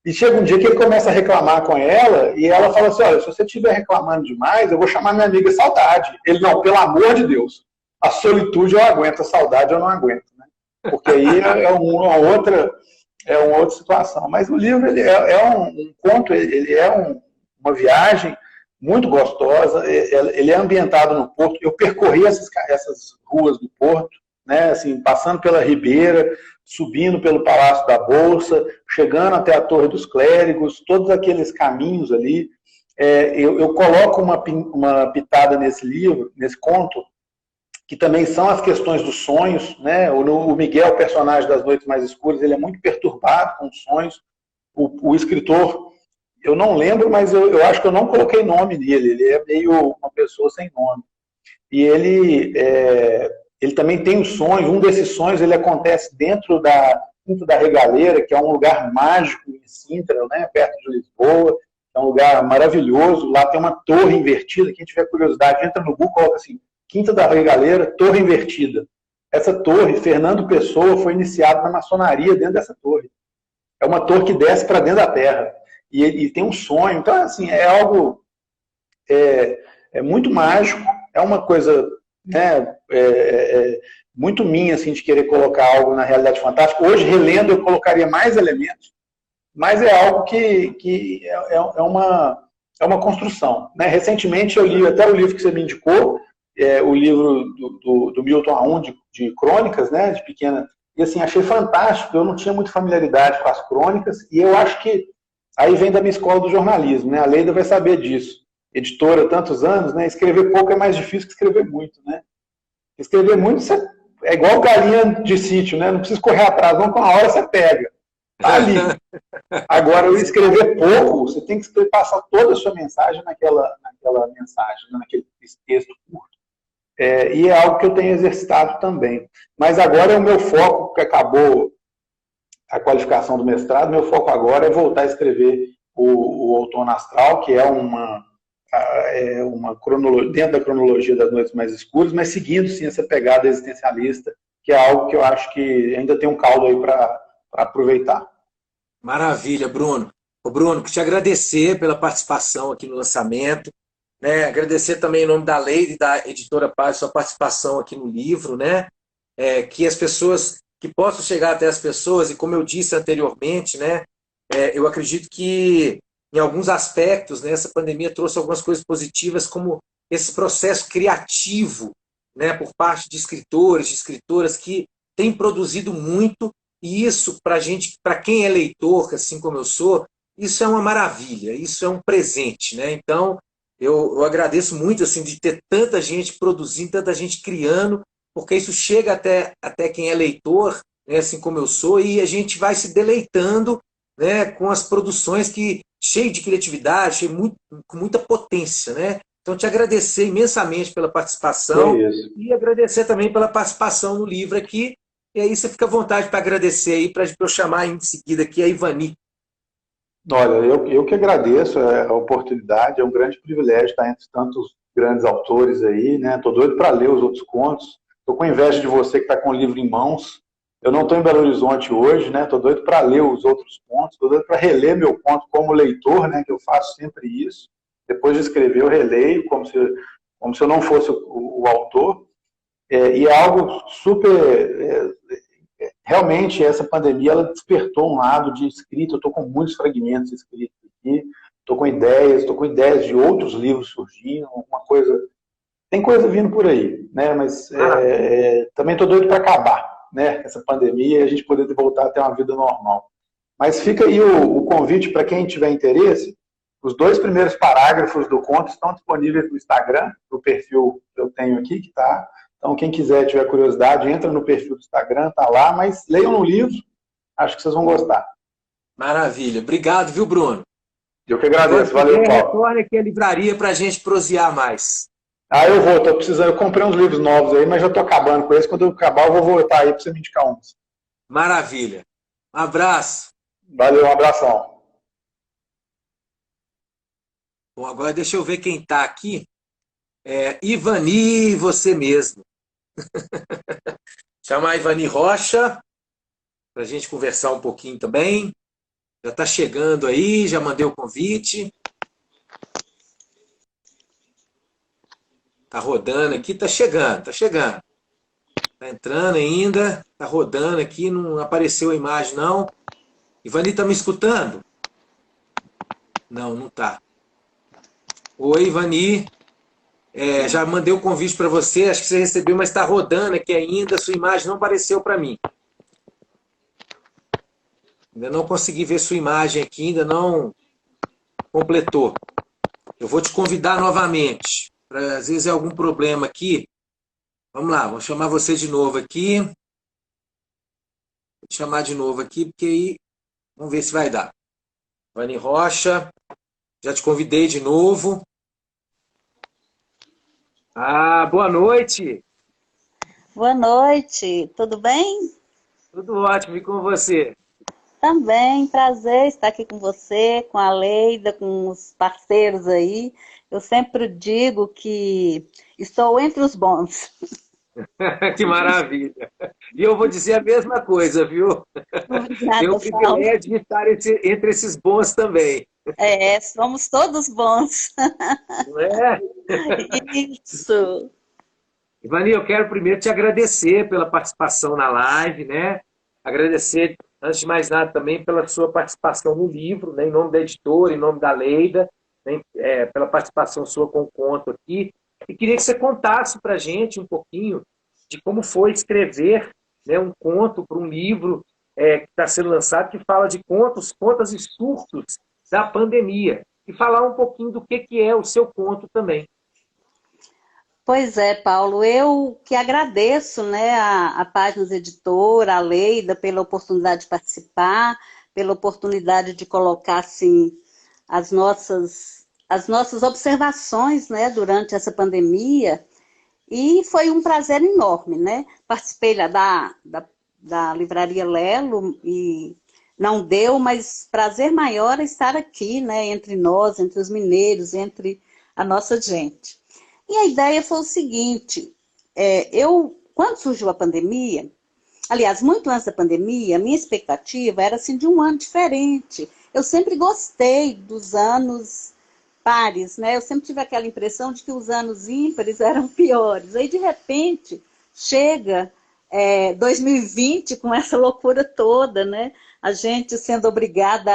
E chega um dia que ele começa a reclamar com ela, e ela fala assim, olha, se você estiver reclamando demais, eu vou chamar minha amiga Saudade. Ele, não, pelo amor de Deus, a solitude eu aguento, a saudade eu não aguento. Né? Porque aí é uma outra situação. Mas o livro ele é um conto, ele é uma viagem muito gostosa, ele é ambientado no Porto. Eu percorri essas ruas do Porto, né, assim, passando pela Ribeira, subindo pelo Palácio da Bolsa, chegando até a Torre dos Clérigos, todos aqueles caminhos ali. Eu coloco uma pitada nesse livro, nesse conto, que também são as questões dos sonhos, né? O Miguel, o personagem das Noites Mais Escuras, ele é muito perturbado com os sonhos. O escritor, eu não lembro, mas eu acho que eu não coloquei nome nele, ele é meio uma pessoa sem nome. E ele também tem um sonho, um desses sonhos ele acontece dentro da Quinta da Regaleira, que é um lugar mágico em Sintra, né, perto de Lisboa, é um lugar maravilhoso, lá tem uma torre invertida, quem tiver curiosidade, entra no Google, coloca assim, Quinta da Regaleira, torre invertida. Essa torre, Fernando Pessoa, foi iniciado na maçonaria dentro dessa torre. É uma torre que desce para dentro da terra, e tem um sonho, então assim, é algo muito mágico, é uma coisa... né, muito minha, assim, de querer colocar algo na realidade fantástica. Hoje, relendo, eu colocaria mais elementos, mas é algo que é uma construção. Né? Recentemente, eu li até o livro que você me indicou, o livro do Milton Aoun, de crônicas, né, de pequena, e assim, achei fantástico, eu não tinha muita familiaridade com as crônicas, e eu acho que aí vem da minha escola do jornalismo, né? A Leida vai saber disso. Editora há tantos anos, né? Escrever pouco é mais difícil que escrever muito, né? Escrever muito é igual galinha de sítio, né? Não precisa correr atrás, não, com a hora você pega. Tá ali. Agora, eu escrever pouco, você tem que passar toda a sua mensagem naquela mensagem, naquele texto curto. E é algo que eu tenho exercitado também. Mas agora é o meu foco, que acabou a qualificação do mestrado, meu foco agora é voltar a escrever o Outono Astral, que é uma cronologia, dentro da cronologia das Noites Mais Escuras, mas seguindo sim essa pegada existencialista, que é algo que eu acho que ainda tem um caldo aí para aproveitar. Maravilha, Bruno. Ô, Bruno, quero te agradecer pela participação aqui no lançamento, né? Agradecer também em nome da Lei e da Editora Paz sua participação aqui no livro, né? Que as pessoas, que possam chegar até as pessoas, e como eu disse anteriormente, né? Eu acredito que em alguns aspectos, né, essa pandemia trouxe algumas coisas positivas, como esse processo criativo, né, por parte de escritores, de escritoras que têm produzido muito, e isso, para gente, para quem é leitor, assim como eu sou, isso é uma maravilha, isso é um presente, né? Então, eu agradeço muito assim de ter tanta gente produzindo, tanta gente criando, porque isso chega até quem é leitor, né, assim como eu sou, e a gente vai se deleitando, né, com as produções que cheio de criatividade, com muita potência, né? Então, te agradecer imensamente pela participação É isso. e agradecer também pela participação no livro aqui. E aí você fica à vontade para agradecer aí, para eu chamar em seguida aqui a Ivani. Olha, eu que agradeço a oportunidade, é um grande privilégio estar entre tantos grandes autores aí, né? Estou doido para ler os outros contos, estou com inveja de você que está com o livro em mãos. Eu não estou em Belo Horizonte hoje, né? Estou doido para ler os outros contos, estou doido para reler meu conto como leitor, né? Que eu faço sempre isso. Depois de escrever, eu releio como se eu não fosse o autor. E é algo super. Realmente, essa pandemia ela despertou um lado de escrita. Eu estou com muitos fragmentos escritos aqui, estou com ideias de outros livros surgindo, uma coisa. Tem coisa vindo por aí, né? Mas também estou doido para acabar, né? Essa pandemia e a gente poder voltar a ter uma vida normal. Mas fica aí o convite para quem tiver interesse. Os 2 primeiros parágrafos do conto estão disponíveis no Instagram, no perfil que eu tenho aqui, que está. Então, quem quiser, tiver curiosidade, entra no perfil do Instagram, tá lá, mas leiam no livro, acho que vocês vão gostar. Maravilha. Obrigado, viu, Bruno? Eu que agradeço. Valeu, Paulo. Retorne aqui a livraria para a gente prosear mais. Eu vou, tô precisando, eu comprei uns livros novos aí, mas já tô acabando com eles. Quando eu acabar, eu vou voltar aí para você me indicar uns. Maravilha. Um abraço. Valeu, um abração. Bom, agora deixa eu ver quem está aqui. Ivani, você mesmo. Chamar a Ivani Rocha, para a gente conversar um pouquinho também. Já está chegando aí, já mandei o convite. Está rodando aqui, está chegando, está chegando. Está entrando ainda, está rodando aqui, não apareceu a imagem não. Ivani, está me escutando? Não, não está. Oi, Ivani. Já mandei o convite para você, acho que você recebeu, mas está rodando aqui ainda, sua imagem não apareceu para mim. Ainda não consegui ver sua imagem aqui, ainda não completou. Eu vou te convidar novamente. Às vezes é algum problema aqui. Vamos lá, vou chamar você de novo aqui. Vou te chamar de novo aqui, porque aí vamos ver se vai dar. Vani Rocha, já te convidei de novo. Boa noite. Boa noite, tudo bem? Tudo ótimo, e com você? Também, prazer estar aqui com você, com a Leida, com os parceiros aí. Eu sempre digo que estou entre os bons. Que maravilha. E eu vou dizer a mesma coisa, viu? Tenho o privilégio de estar entre esses bons também. Somos todos bons. Não é? Isso. Ivani, eu quero primeiro te agradecer pela participação na live, né? Agradecer, antes de mais nada, também pela sua participação no livro, né? Em nome da editora, em nome da Leida, né? Pela participação sua com o conto aqui. E queria que você contasse para a gente um pouquinho de como foi escrever, né, um conto para um livro que está sendo lançado, que fala de contas e surtos da pandemia. E falar um pouquinho do que é o seu conto também. Pois é, Paulo, eu que agradeço, né, a Páginas Editora, a Leida, pela oportunidade de participar, pela oportunidade de colocar, assim, as nossas observações, né, durante essa pandemia, e foi um prazer enorme, né? Participei da Livraria Lelo e não deu, mas prazer maior é estar aqui, né, entre nós, entre os mineiros, entre a nossa gente. E a ideia foi o seguinte, quando surgiu a pandemia, aliás, muito antes da pandemia, a minha expectativa era assim de um ano diferente. Eu sempre gostei dos anos pares, né? Eu sempre tive aquela impressão de que os anos ímpares eram piores. Aí, de repente, chega 2020 com essa loucura toda, né? A gente sendo obrigada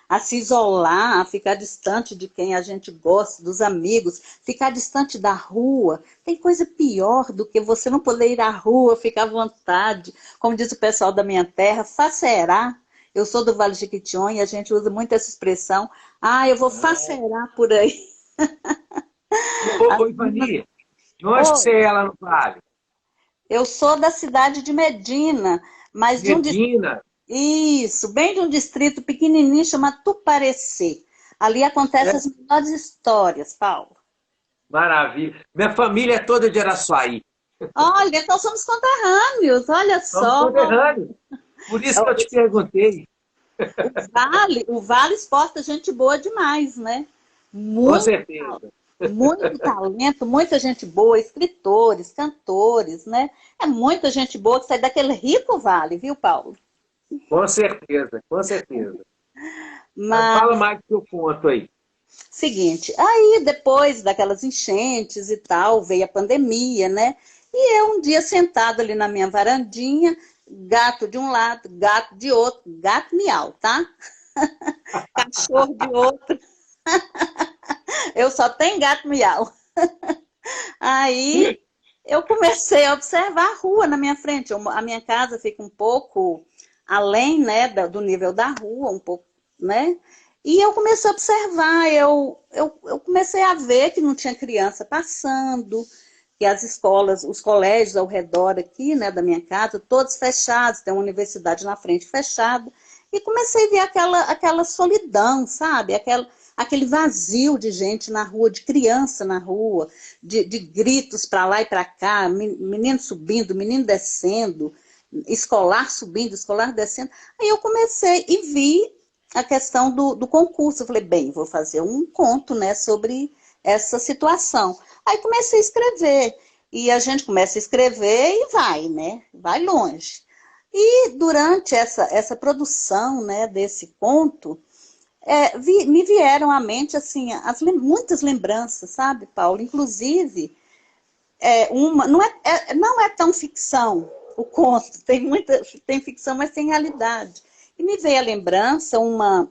a se isolar, a ficar distante de quem a gente gosta, dos amigos, ficar distante da rua. Tem coisa pior do que você não poder ir à rua, ficar à vontade. Como diz o pessoal da minha terra, facerar. Eu sou do Vale de Jequitinhonha e a gente usa muito essa expressão. Ah, eu vou facerar por aí. Ô, Ivani, de onde que você é lá no Vale? Eu sou da cidade de Medina, mas de um Medina. Isso, bem de um distrito pequenininho chamado Tuparecê. Ali acontecem as melhores histórias, Paulo. Maravilha. Minha família é toda de Araçuaí. Olha, então somos conterrâneos, olha só. Somos conterrâneos. Por isso que eu te perguntei. O Vale exporta gente boa demais, né? Com certeza. Muito talento, muita gente boa, escritores, cantores, né? É muita gente boa que sai daquele rico vale, viu, Paulo? Com certeza, com certeza. Mas, fala mais do que eu conto aí. seguinte, aí depois daquelas enchentes e tal, veio a pandemia, né? E eu um dia sentado ali na minha varandinha, gato de um lado, gato de outro, gato miau, tá? Cachorro de outro. Eu só tenho gato miau. Aí eu comecei a observar a rua na minha frente. A minha casa fica um pouco além, né, do nível da rua, um pouco, né? E eu comecei a observar, eu comecei a ver que não tinha criança passando, que as escolas, os colégios ao redor aqui, né, da minha casa, todos fechados, tem uma universidade na frente fechada, e comecei a ver aquela solidão, sabe? Aquele vazio de gente na rua, de criança na rua, de gritos para lá e para cá, menino subindo, menino descendo, escolar subindo, escolar descendo. Aí eu comecei e vi a questão do concurso. Eu falei, bem, vou fazer um conto, né, sobre essa situação. Aí comecei a escrever. E a gente começa a escrever e vai, né? Vai longe. E durante essa produção, né, desse conto, me vieram à mente assim, muitas lembranças, sabe, Paulo? Inclusive, não é tão ficção o conto, tem ficção, mas tem realidade. E me veio a lembrança uma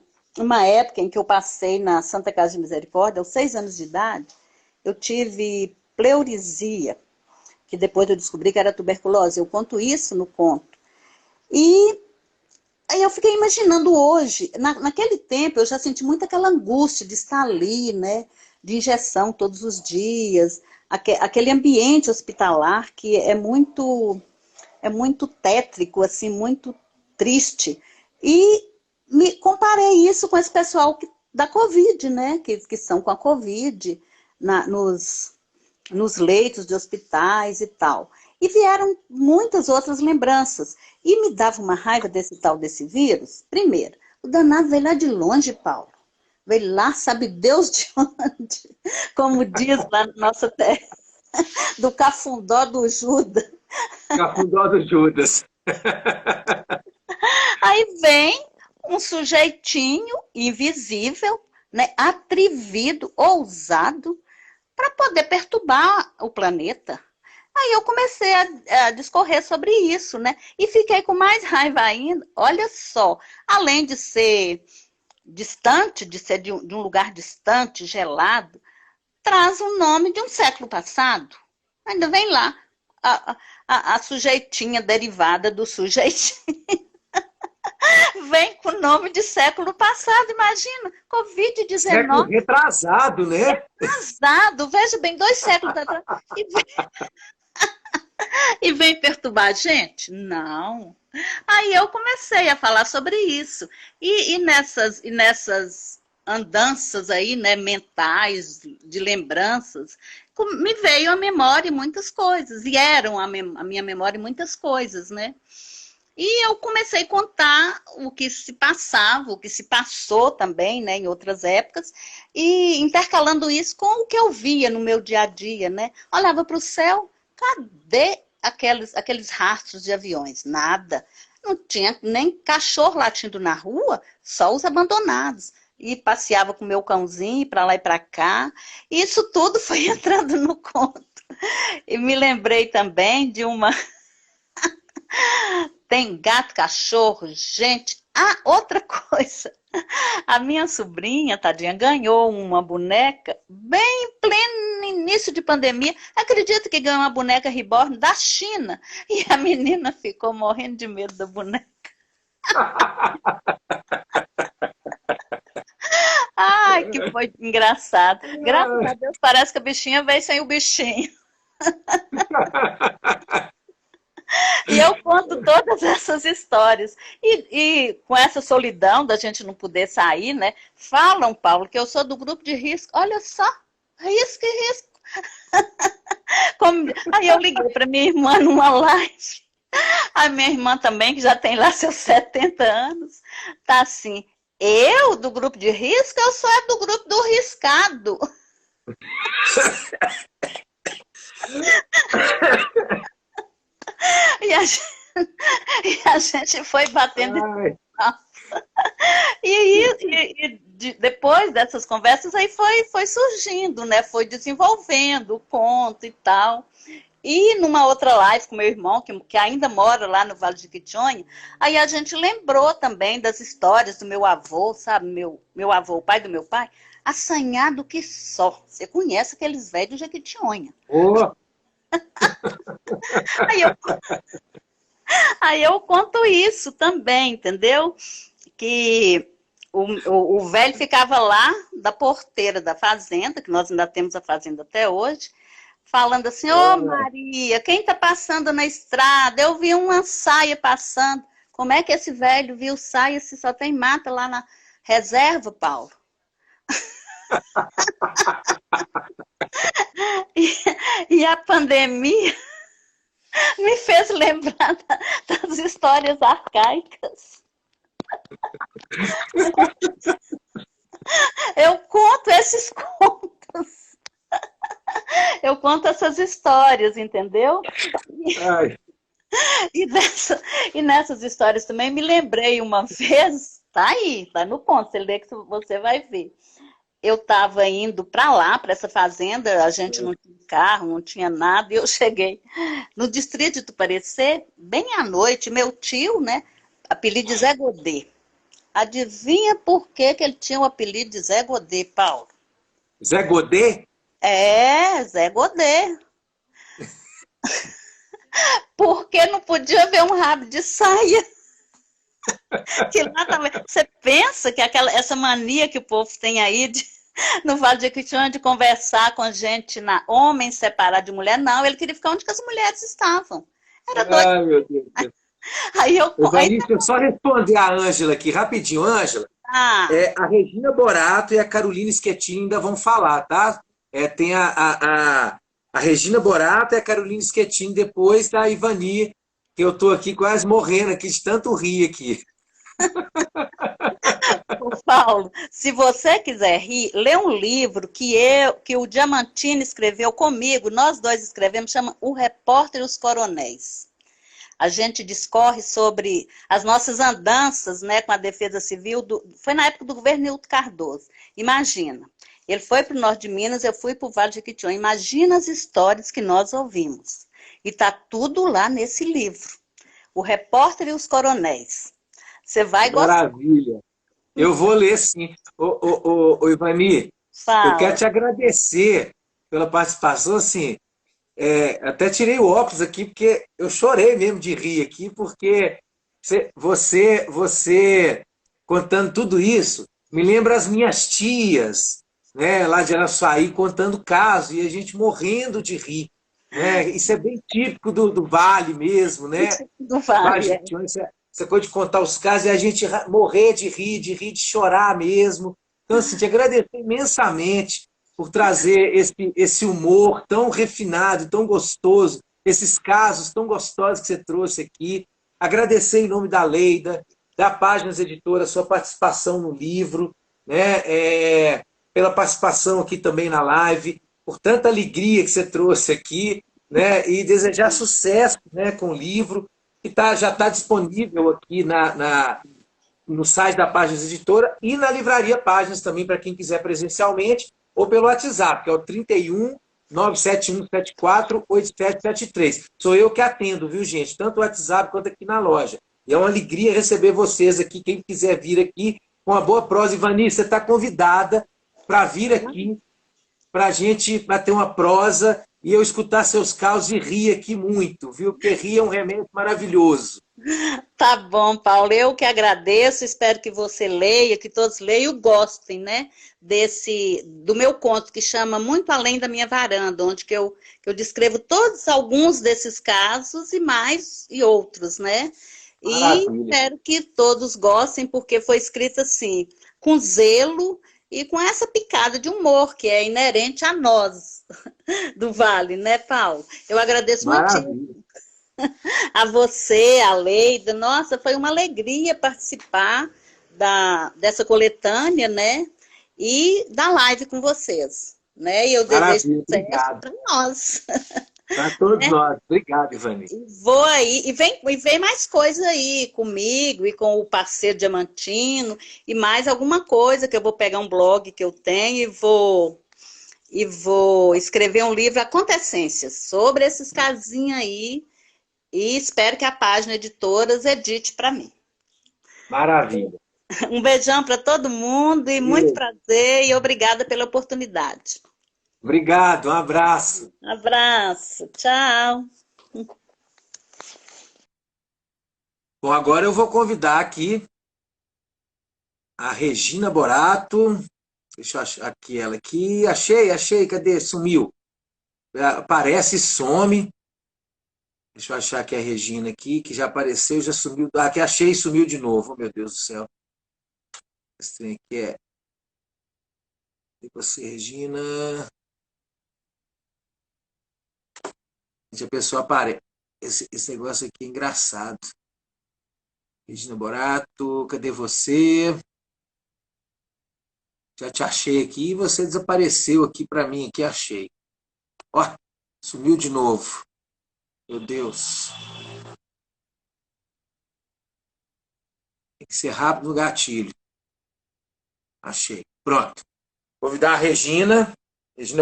época em que eu passei na Santa Casa de Misericórdia, aos 6 anos de idade, eu tive pleurisia, que depois eu descobri que era tuberculose. Eu conto isso no conto. E aí eu fiquei imaginando hoje, naquele tempo eu já senti muito aquela angústia de estar ali, né, de injeção todos os dias, aquele ambiente hospitalar que é muito tétrico, assim, muito triste. E me comparei isso com esse pessoal da Covid, né, que estão com a Covid nos leitos de hospitais e tal. E vieram muitas outras lembranças. E me dava uma raiva desse vírus. Primeiro, o danado veio lá de longe, Paulo. Veio lá, sabe Deus de onde. Como diz lá na nossa terra, do Cafundó do Judas. Cafundó do Judas. Aí vem um sujeitinho invisível, né, atrevido, ousado, para poder perturbar o planeta. Aí eu comecei a discorrer sobre isso, né? E fiquei com mais raiva ainda. Olha só, além de ser distante, de ser de um lugar distante, gelado, traz o nome de um século passado. Ainda vem lá a sujeitinha derivada do sujeitinho. Vem com o nome de século passado, imagina, Covid-19. Século retrasado, né? Retrasado, veja bem, 2 séculos atrás. E vem perturbar a gente? Não. Aí eu comecei a falar sobre isso. E nessas andanças aí, né, mentais, de lembranças, me veio à memória muitas coisas. Vieram à minha memória muitas coisas, né? E eu comecei a contar o que se passava, o que se passou também, né, em outras épocas, e intercalando isso com o que eu via no meu dia a dia, né? Olhava para o céu, cadê aqueles rastros de aviões, nada. Não tinha nem cachorro latindo na rua, só os abandonados. E passeava com o meu cãozinho para lá e para cá. Isso tudo foi entrando no conto. E me lembrei também de uma... Tem gato, cachorro, gente. Ah, outra coisa. A minha sobrinha, tadinha, ganhou uma boneca bem em pleno início de pandemia. Acredita que ganhou uma boneca reborn da China. E a menina ficou morrendo de medo da boneca. Ai, que foi engraçado. Graças a Deus, parece que a bichinha veio sem o bichinho. E eu conto todas essas histórias. E com essa solidão da gente não poder sair, né? Falam, Paulo, que eu sou do grupo de risco. Olha só, risco e risco. Aí eu liguei para minha irmã numa live. A minha irmã também, que já tem lá seus 70 anos, tá assim, eu do grupo de risco, eu sou do grupo do riscado. E a gente foi batendo. Depois dessas conversas aí foi surgindo, né? Foi desenvolvendo o conto e tal. E numa outra live com meu irmão, que ainda mora lá no Vale de Quitonha, aí a gente lembrou também das histórias do meu avô, sabe? Meu avô, o pai do meu pai, assanhado que só. Você conhece aqueles velhos de Jequitinhonha. Oh. Aí eu conto isso também, entendeu? Que o velho ficava lá da porteira da fazenda, que nós ainda temos a fazenda até hoje, falando assim, ô Maria, quem tá passando na estrada? Eu vi uma saia passando. Como é que esse velho viu saia se só tem mata lá na reserva, Paulo? E a pandemia me fez lembrar das histórias arcaicas. Eu conto esses contos. Eu conto essas histórias, entendeu? E nessas histórias também me lembrei uma vez, tá aí, tá no conto, você lê que você vai ver. Eu estava indo para lá, para essa fazenda, a gente não tinha carro, não tinha nada, e eu cheguei no distrito de Tuparecê, bem à noite, meu tio, né, apelido de Zé Godê. Adivinha por que ele tinha o apelido de Zé Godê, Paulo? Zé Godê? É, Zé Godê. Porque não podia ver um rabo de saia. Que lá também. Você pensa que essa mania que o povo tem aí no Vale de Jequitinhonha de conversar com gente, homem separado de mulher, não, ele queria ficar onde que as mulheres estavam. Era doido. Ai, meu Deus. Aí Deixa eu só responder a Ângela aqui, rapidinho, Ângela. A Regina Borato e a Carolina Schettini ainda vão falar, tá? Tem a Regina Borato e a Carolina Schettini, depois da Ivani, que eu tô aqui quase morrendo aqui de tanto rir aqui. Paulo, se você quiser rir, lê um livro que o Diamantino escreveu comigo, nós dois escrevemos, chama O Repórter e os Coronéis. A gente discorre sobre as nossas andanças, né, com a Defesa Civil, foi na época do governo Nilton Cardoso. Imagina, ele foi para o norte de Minas, eu fui para o Vale de Jequitinhonha. Imagina as histórias que nós ouvimos. E está tudo lá nesse livro. O Repórter e os Coronéis. Você vai gostar. Maravilha. Eu vou ler, sim. Ô Ivani, Fala. Eu quero te agradecer pela participação, assim, até tirei o óculos aqui, porque eu chorei mesmo de rir aqui, porque você contando tudo isso, me lembra as minhas tias, né, lá de Araçuaí, contando casos, e a gente morrendo de rir. Né? Isso é bem típico do Vale mesmo, né? Do Vale. Essa coisa de contar os casos e a gente morrer de rir, de chorar mesmo. Então, assim, te agradecer imensamente por trazer esse humor tão refinado, tão gostoso, esses casos tão gostosos que você trouxe aqui. Agradecer em nome da Leida, da Páginas Editora, sua participação no livro, né? Pela participação aqui também na live, por tanta alegria que você trouxe aqui. né? E desejar sucesso, né, com o livro, que já está disponível aqui no site da Páginas Editora e na Livraria Páginas também, para quem quiser presencialmente, ou pelo WhatsApp, que é o 31 97174 8773. Sou eu que atendo, viu, gente? Tanto o WhatsApp quanto aqui na loja. E é uma alegria receber vocês aqui, quem quiser vir aqui com uma boa prosa. Ivani, você está convidada para vir aqui, para a gente bater uma prosa e eu escutar seus causos e rir aqui muito, viu? Porque rir é um remédio maravilhoso. Tá bom, Paulo, eu que agradeço, espero que você leia, que todos leiam e gostem, né, do meu conto, que chama Muito Além da Minha Varanda, onde que eu descrevo alguns desses casos e mais e outros, né? E espero que todos gostem, porque foi escrito assim, com zelo e com essa picada de humor que é inerente a nós do Vale, né, Paulo? Eu agradeço muito a você, a Leida. Nossa, foi uma alegria participar dessa coletânea, né? E da live com vocês, né? E eu desejo sucesso para nós. Para todos nós. Obrigado, Ivani. Vou aí, e vem mais coisa aí comigo e com o parceiro Diamantino, e mais alguma coisa que eu vou pegar um blog que eu tenho e vou escrever um livro, Acontecências, sobre esses casinhos aí. E espero que a Página Editoras edite para mim. Maravilha. Um beijão para todo mundo e muito prazer e obrigada pela oportunidade. Obrigado, um abraço. Abraço, tchau. Bom, agora eu vou convidar aqui a Regina Borato. Deixa eu achar aqui ela aqui. Achei, cadê? Sumiu. Aparece e some. Deixa eu achar aqui a Regina aqui, que já apareceu, já sumiu. Ah, que achei e sumiu de novo. Oh, meu Deus do céu. Esse trem aqui é... E você, Regina... A pessoa aparece. Esse negócio aqui é engraçado. Regina Borato, cadê você? Já te achei aqui e você desapareceu aqui para mim. Aqui achei. Ó, sumiu de novo. Meu Deus. Tem que ser rápido no gatilho. Achei. Pronto. Vou convidar a Regina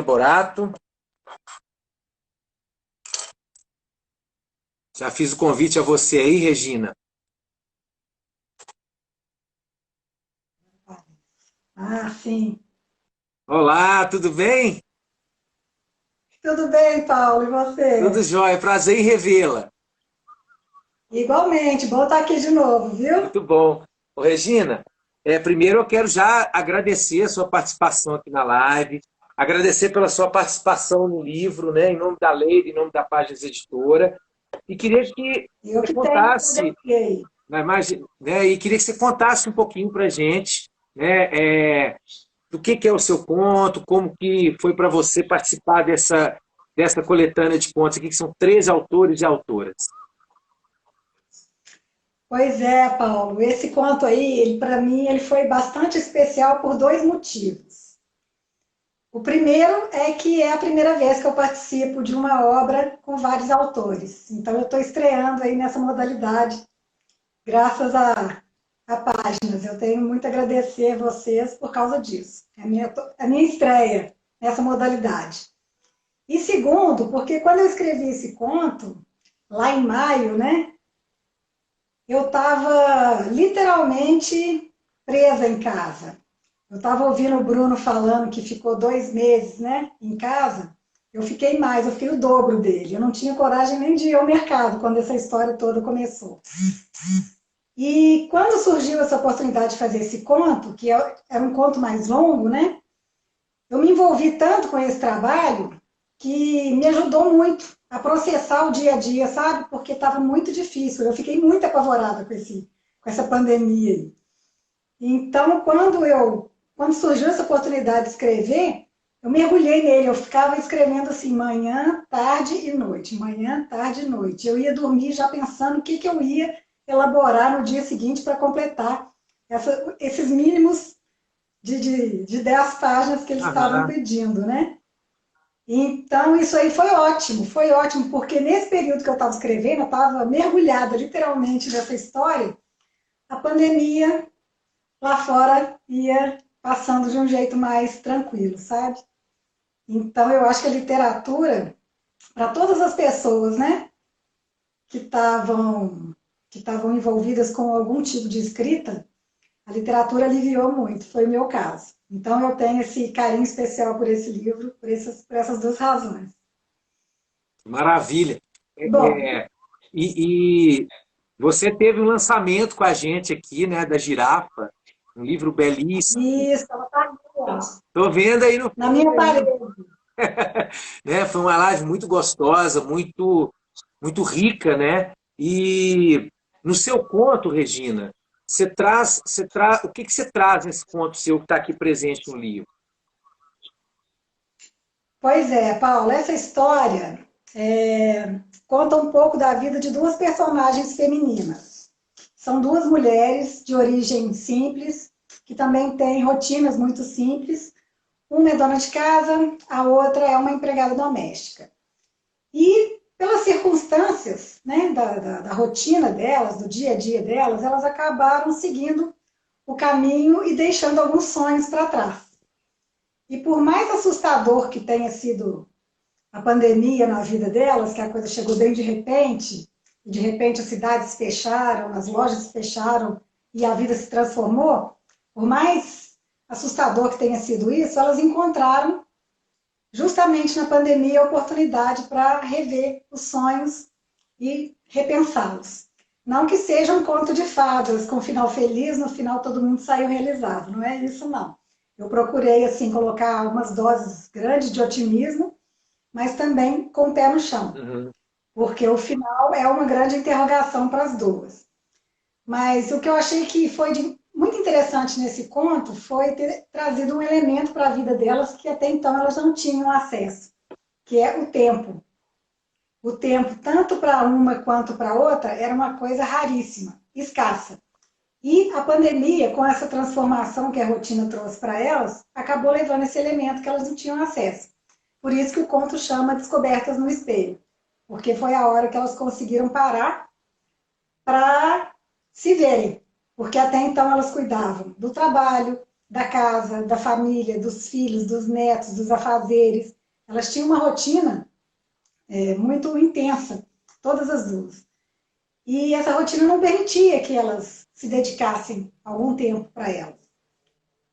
Borato. Já fiz o convite a você aí, Regina. Ah, sim. Olá, tudo bem? Tudo bem, Paulo, e você? Tudo jóia, prazer em revê-la. Igualmente, bom estar aqui de novo, viu? Muito bom. Ô, Regina, primeiro eu quero já agradecer a sua participação aqui na live, agradecer pela sua participação no livro, né, em nome da Leida, em nome da Páginas Editora, e queria que você contasse, né, e queria que você contasse um pouquinho para a gente, né, do que é o seu conto, como que foi para você participar dessa coletânea de contos aqui, que são 13 autores e autoras. Pois é, Paulo, esse conto aí, para mim, ele foi bastante especial por dois motivos. O primeiro é que é a primeira vez que eu participo de uma obra com vários autores. Então, eu estou estreando aí nessa modalidade, graças a Páginas. Eu tenho muito a agradecer a vocês por causa disso. É a minha estreia nessa modalidade. E segundo, porque quando eu escrevi esse conto, lá em maio, né, eu estava literalmente presa em casa. Eu estava ouvindo o Bruno falando que ficou 2 meses, né, em casa. Eu fiquei mais, eu fiquei o dobro dele. Eu não tinha coragem nem de ir ao mercado quando essa história toda começou. E quando surgiu essa oportunidade de fazer esse conto, que era um conto mais longo, né, eu me envolvi tanto com esse trabalho que me ajudou muito a processar o dia a dia, sabe? Porque estava muito difícil. Eu fiquei muito apavorada com essa pandemia aí. Então, quando surgiu essa oportunidade de escrever, eu mergulhei nele. Eu ficava escrevendo assim, manhã, tarde e noite. Manhã, tarde e noite. Eu ia dormir já pensando o que eu ia elaborar no dia seguinte para completar esses mínimos de 10 páginas que eles estavam pedindo, né? Então, isso aí foi ótimo, porque nesse período que eu estava escrevendo, eu estava mergulhada literalmente nessa história, a pandemia lá fora ia passando de um jeito mais tranquilo, sabe? Então, eu acho que a literatura, para todas as pessoas, né, que estavam envolvidas com algum tipo de escrita, a literatura aliviou muito, foi o meu caso. Então, eu tenho esse carinho especial por esse livro, por essas duas razões. Maravilha. Bom, E você teve um lançamento com a gente aqui, né, da Girafa, um livro belíssimo. isso, ela está aqui, ó, Estou vendo aí no na minha parede. né? Foi uma live muito gostosa, muito rica, né? E no seu conto, Regina, o que você traz nesse conto seu que está aqui presente no livro? Pois é, Paula, essa história conta um pouco da vida de duas personagens femininas. São duas mulheres de origem simples, que também têm rotinas muito simples. Uma é dona de casa, a outra é uma empregada doméstica. E, pelas circunstâncias, né, da rotina delas, do dia a dia delas, elas acabaram seguindo o caminho e deixando alguns sonhos para trás. E por mais assustador que tenha sido a pandemia na vida delas, que a coisa chegou bem de repente as cidades fecharam, as lojas fecharam e a vida se transformou, por mais assustador que tenha sido isso, elas encontraram justamente na pandemia a oportunidade para rever os sonhos e repensá-los. Não que seja um conto de fadas com final feliz, no final todo mundo saiu realizado, não é isso não. Eu procurei assim colocar umas doses grandes de otimismo, mas também com o pé no chão, porque o final é uma grande interrogação para as duas. Mas o que eu achei que foi muito interessante nesse conto foi ter trazido um elemento para a vida delas que até então elas não tinham acesso, que é o tempo. O tempo, tanto para uma quanto para outra, era uma coisa raríssima, escassa. E a pandemia, com essa transformação que a rotina trouxe para elas, acabou levando esse elemento que elas não tinham acesso. Por isso que o conto chama Descobertas no Espelho, porque foi a hora que elas conseguiram parar para se verem, porque até então elas cuidavam do trabalho, da casa, da família, dos filhos, dos netos, dos afazeres. Elas tinham uma rotina muito intensa, todas as duas. E essa rotina não permitia que elas se dedicassem algum tempo para elas.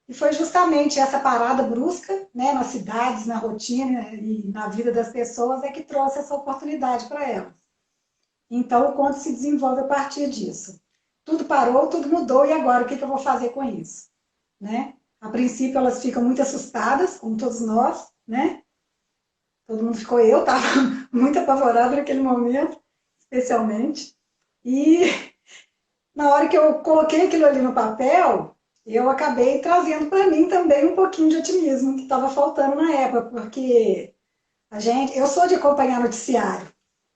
E foi justamente essa parada brusca, né, nas cidades, na rotina e na vida das pessoas, que trouxe essa oportunidade para elas. Então, o conto se desenvolve a partir disso. Tudo parou, tudo mudou, e agora o que eu vou fazer com isso? Né? A princípio, elas ficam muito assustadas, como todos nós, né? Todo mundo ficou, eu estava muito apavorada naquele momento, especialmente. E na hora que eu coloquei aquilo ali no papel, eu acabei trazendo para mim também um pouquinho de otimismo que estava faltando na época, porque eu sou de acompanhar noticiário,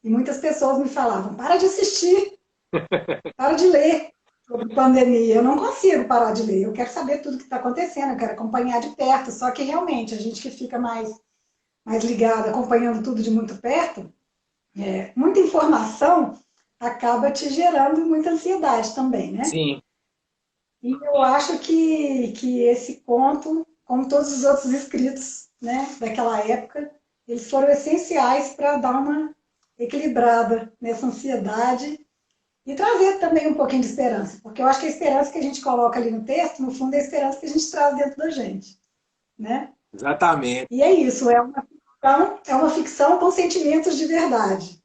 e muitas pessoas me falavam, para de assistir, para de ler sobre pandemia. Eu não consigo parar de ler, eu quero saber tudo que está acontecendo, eu quero acompanhar de perto, só que realmente a gente que fica mais ligado, acompanhando tudo de muito perto, muita informação acaba te gerando muita ansiedade também, né? Sim. E eu acho que esse conto, como todos os outros escritos, né, daquela época, eles foram essenciais para dar uma equilibrada nessa ansiedade e trazer também um pouquinho de esperança, porque eu acho que a esperança que a gente coloca ali no texto, no fundo, é a esperança que a gente traz dentro da gente, né? Exatamente. E é isso, é uma ficção com sentimentos de verdade.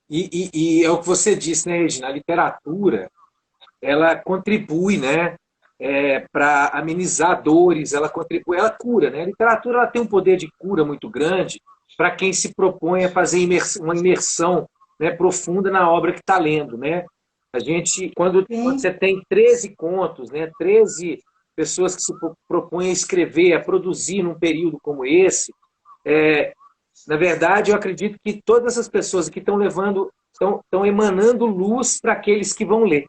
E é o que você disse, né, Regina? A literatura, ela contribui, né, para amenizar dores, ela contribui, ela cura, né? A literatura ela tem um poder de cura muito grande para quem se propõe a fazer uma imersão, né, profunda na obra que está lendo, né? A gente, quando você tem 13 contos, né, 13 pessoas que se propõem a escrever, a produzir num período como esse, na verdade, eu acredito que todas essas pessoas que estão emanando luz para aqueles que vão ler,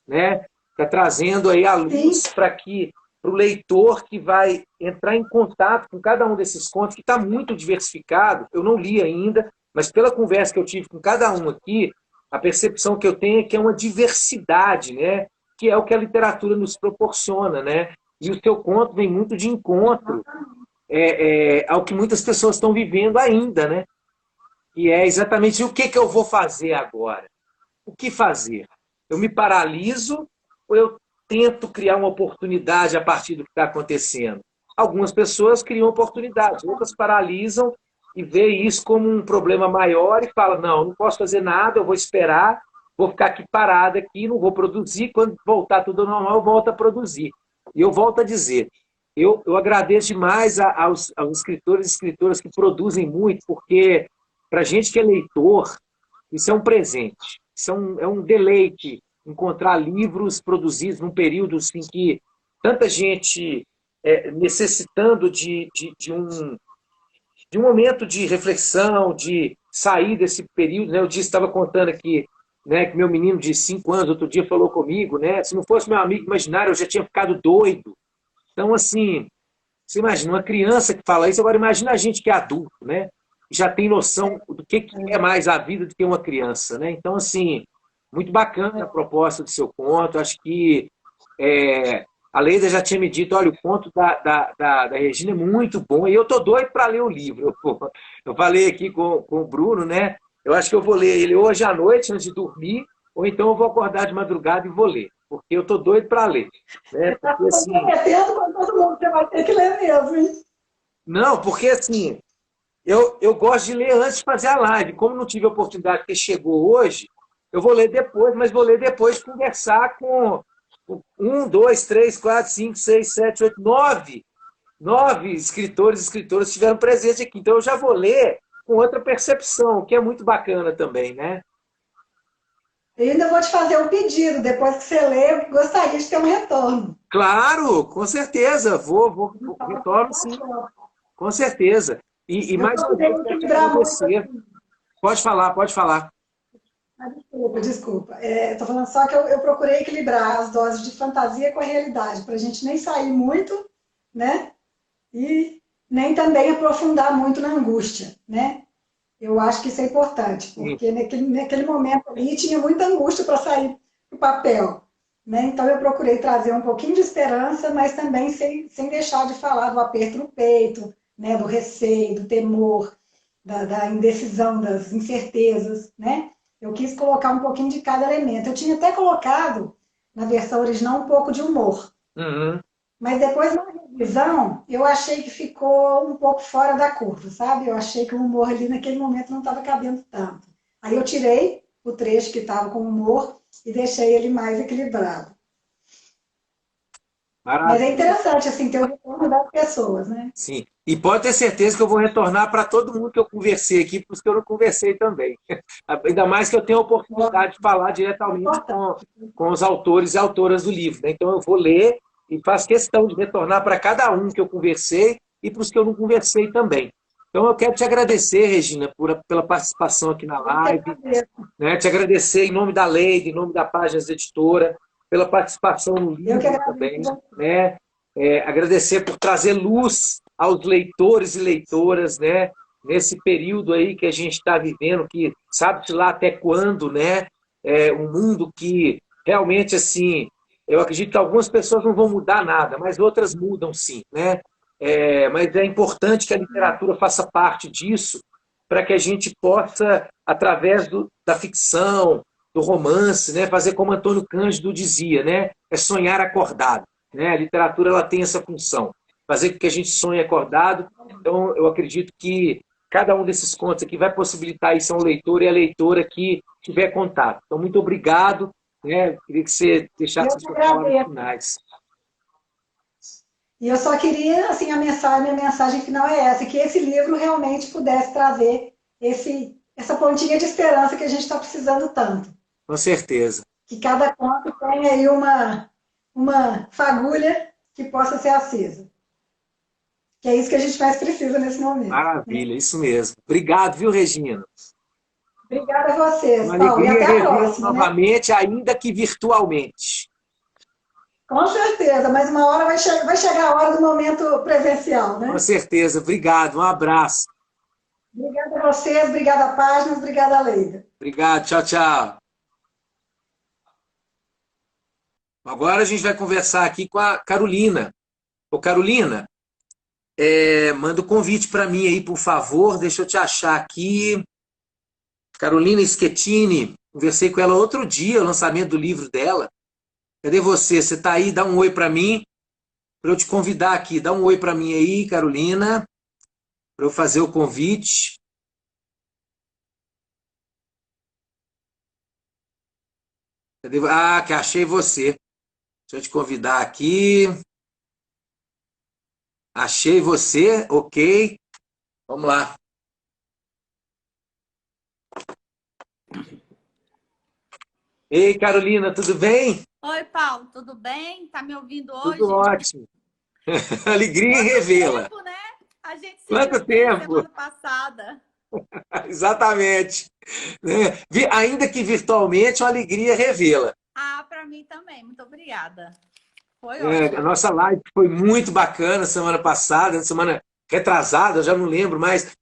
né? Está trazendo aí a luz para que para o leitor que vai entrar em contato com cada um desses contos, que está muito diversificado. Eu não li ainda, mas pela conversa que eu tive com cada um aqui, a percepção que eu tenho é que é uma diversidade, né? Que é o que a literatura nos proporciona, né? E o seu conto vem muito de encontro ao que muitas pessoas estão vivendo ainda, né? E é exatamente o que eu vou fazer agora. O que fazer? Eu me paraliso ou eu tento criar uma oportunidade a partir do que está acontecendo? Algumas pessoas criam oportunidades, outras paralisam e veem isso como um problema maior e falam, não posso fazer nada, eu vou esperar, vou ficar aqui parada aqui, não vou produzir, quando voltar tudo ao normal, eu volto a produzir. E eu volto a dizer, eu agradeço demais aos escritores e escritoras que produzem muito, porque para a gente que é leitor, isso é um presente, isso é um deleite, encontrar livros produzidos num período assim, que tanta gente necessitando de um momento de reflexão, de sair desse período. Né? Eu estava contando aqui, né, que meu menino de 5 anos, outro dia, falou comigo, né? Se não fosse meu amigo imaginário, eu já tinha ficado doido. Então, assim, você imagina uma criança que fala isso, agora imagina a gente que é adulto, né? Já tem noção do que é mais a vida do que uma criança, né? Então, assim, muito bacana a proposta do seu conto. Acho que a Leida já tinha me dito, olha, o conto da Regina é muito bom, e eu estou doido para ler o livro. Eu falei aqui com o Bruno, né? Eu acho que eu vou ler ele hoje à noite, antes de dormir, ou então eu vou acordar de madrugada e vou ler, porque eu estou doido para ler. Né? Porque, assim, prometendo para todo mundo que você vai ter que ler mesmo, hein? Não, porque assim, eu gosto de ler antes de fazer a live. Como não tive a oportunidade que chegou hoje, eu vou ler depois, mas vou ler depois de conversar com 1, 2, 3, 4, 5, 6, 7, 8, 9 escritores e escritoras que estiveram presentes aqui. Então eu já vou ler com outra percepção, que é muito bacana também, né? Eu ainda vou te fazer um pedido, depois que você lê, eu gostaria de ter um retorno. Claro, com certeza. Vou retorno sim, com certeza. E mais uma vez, quero te agradecer. Pode falar. Desculpa. Estou falando só que eu procurei equilibrar as doses de fantasia com a realidade, para a gente nem sair muito, né? E nem também aprofundar muito na angústia, né? Eu acho que isso é importante, porque naquele momento ali tinha muita angústia para sair do papel, né? Então eu procurei trazer um pouquinho de esperança, mas também sem deixar de falar do aperto no peito, né? Do receio, do temor, da indecisão, das incertezas, né? Eu quis colocar um pouquinho de cada elemento. Eu tinha até colocado, na versão original, um pouco de humor. Uhum. Mas depois, na revisão, eu achei que ficou um pouco fora da curva, sabe? Eu achei que o humor ali, naquele momento, não estava cabendo tanto. Aí eu tirei o trecho que estava com humor e deixei ele mais equilibrado. Maravilha. Mas é interessante, assim, ter o retorno das pessoas, né? Sim. E pode ter certeza que eu vou retornar para todo mundo que eu conversei aqui, para os que eu não conversei também. Ainda mais que eu tenho a oportunidade de falar diretamente com os autores e autoras do livro. Né? Então eu vou ler e faço questão de retornar para cada um que eu conversei e para os que eu não conversei também. Então eu quero te agradecer, Regina, pela participação aqui na live. Né? Te agradecer em nome da Leida, em nome da Páginas Editora, pela participação no livro também. Né? Agradecer por trazer luz aos leitores e leitoras, né? Nesse período aí que a gente está vivendo, que sabe-se lá até quando, né? Um mundo que realmente, assim, eu acredito que algumas pessoas não vão mudar nada, mas outras mudam sim, né? Mas é importante que a literatura faça parte disso para que a gente possa, através da ficção, do romance, né? Fazer como Antônio Cândido dizia, né? É sonhar acordado. Né? A literatura ela tem essa função, fazer com que a gente sonhe acordado. Então, eu acredito que cada um desses contos aqui vai possibilitar isso ao leitor e à leitora que tiver contato. Então, muito obrigado. Né? Queria que você deixasse as suas palavras finais. E eu só queria, assim, minha mensagem final é essa, que esse livro realmente pudesse trazer essa pontinha de esperança que a gente está precisando tanto. Com certeza. Que cada conto tenha aí uma fagulha que possa ser acesa. Que é isso que a gente mais precisa nesse momento. Maravilha, isso mesmo. Obrigado, viu, Regina? Obrigada a vocês, Uma Paulo. E alegria até a revê-la próxima. novamente, ainda que virtualmente. Com certeza, mas uma hora vai chegar a hora do momento presencial, Com né? certeza. Obrigado, um abraço. Obrigada a vocês, obrigada a Páginas, obrigada a Leida. Obrigado, tchau, tchau. Agora a gente vai conversar aqui com a Carolina. Ô, Carolina, manda o convite para mim aí, por favor. Deixa eu te achar aqui. Carolina Schettini. Conversei com ela outro dia, o lançamento do livro dela. Cadê você? Você está aí? Dá um oi para mim, para eu te convidar aqui. Dá um oi para mim aí, Carolina, para eu fazer o convite. Cadê? Ah, que achei você. Deixa eu te convidar aqui. Achei você, ok. Vamos lá. Ei, Carolina, tudo bem? Oi, Paulo, tudo bem? Tá me ouvindo Tudo hoje? ótimo. Alegria em Quanto revê-la. tempo, né? A gente se Quanto viu bem tempo? semana passada. Exatamente. Né? Ainda que virtualmente, uma alegria revê-la. Ah, para mim também. Muito obrigada. Foi A ótimo. nossa live foi muito bacana semana passada, semana retrasada, eu já não lembro mais.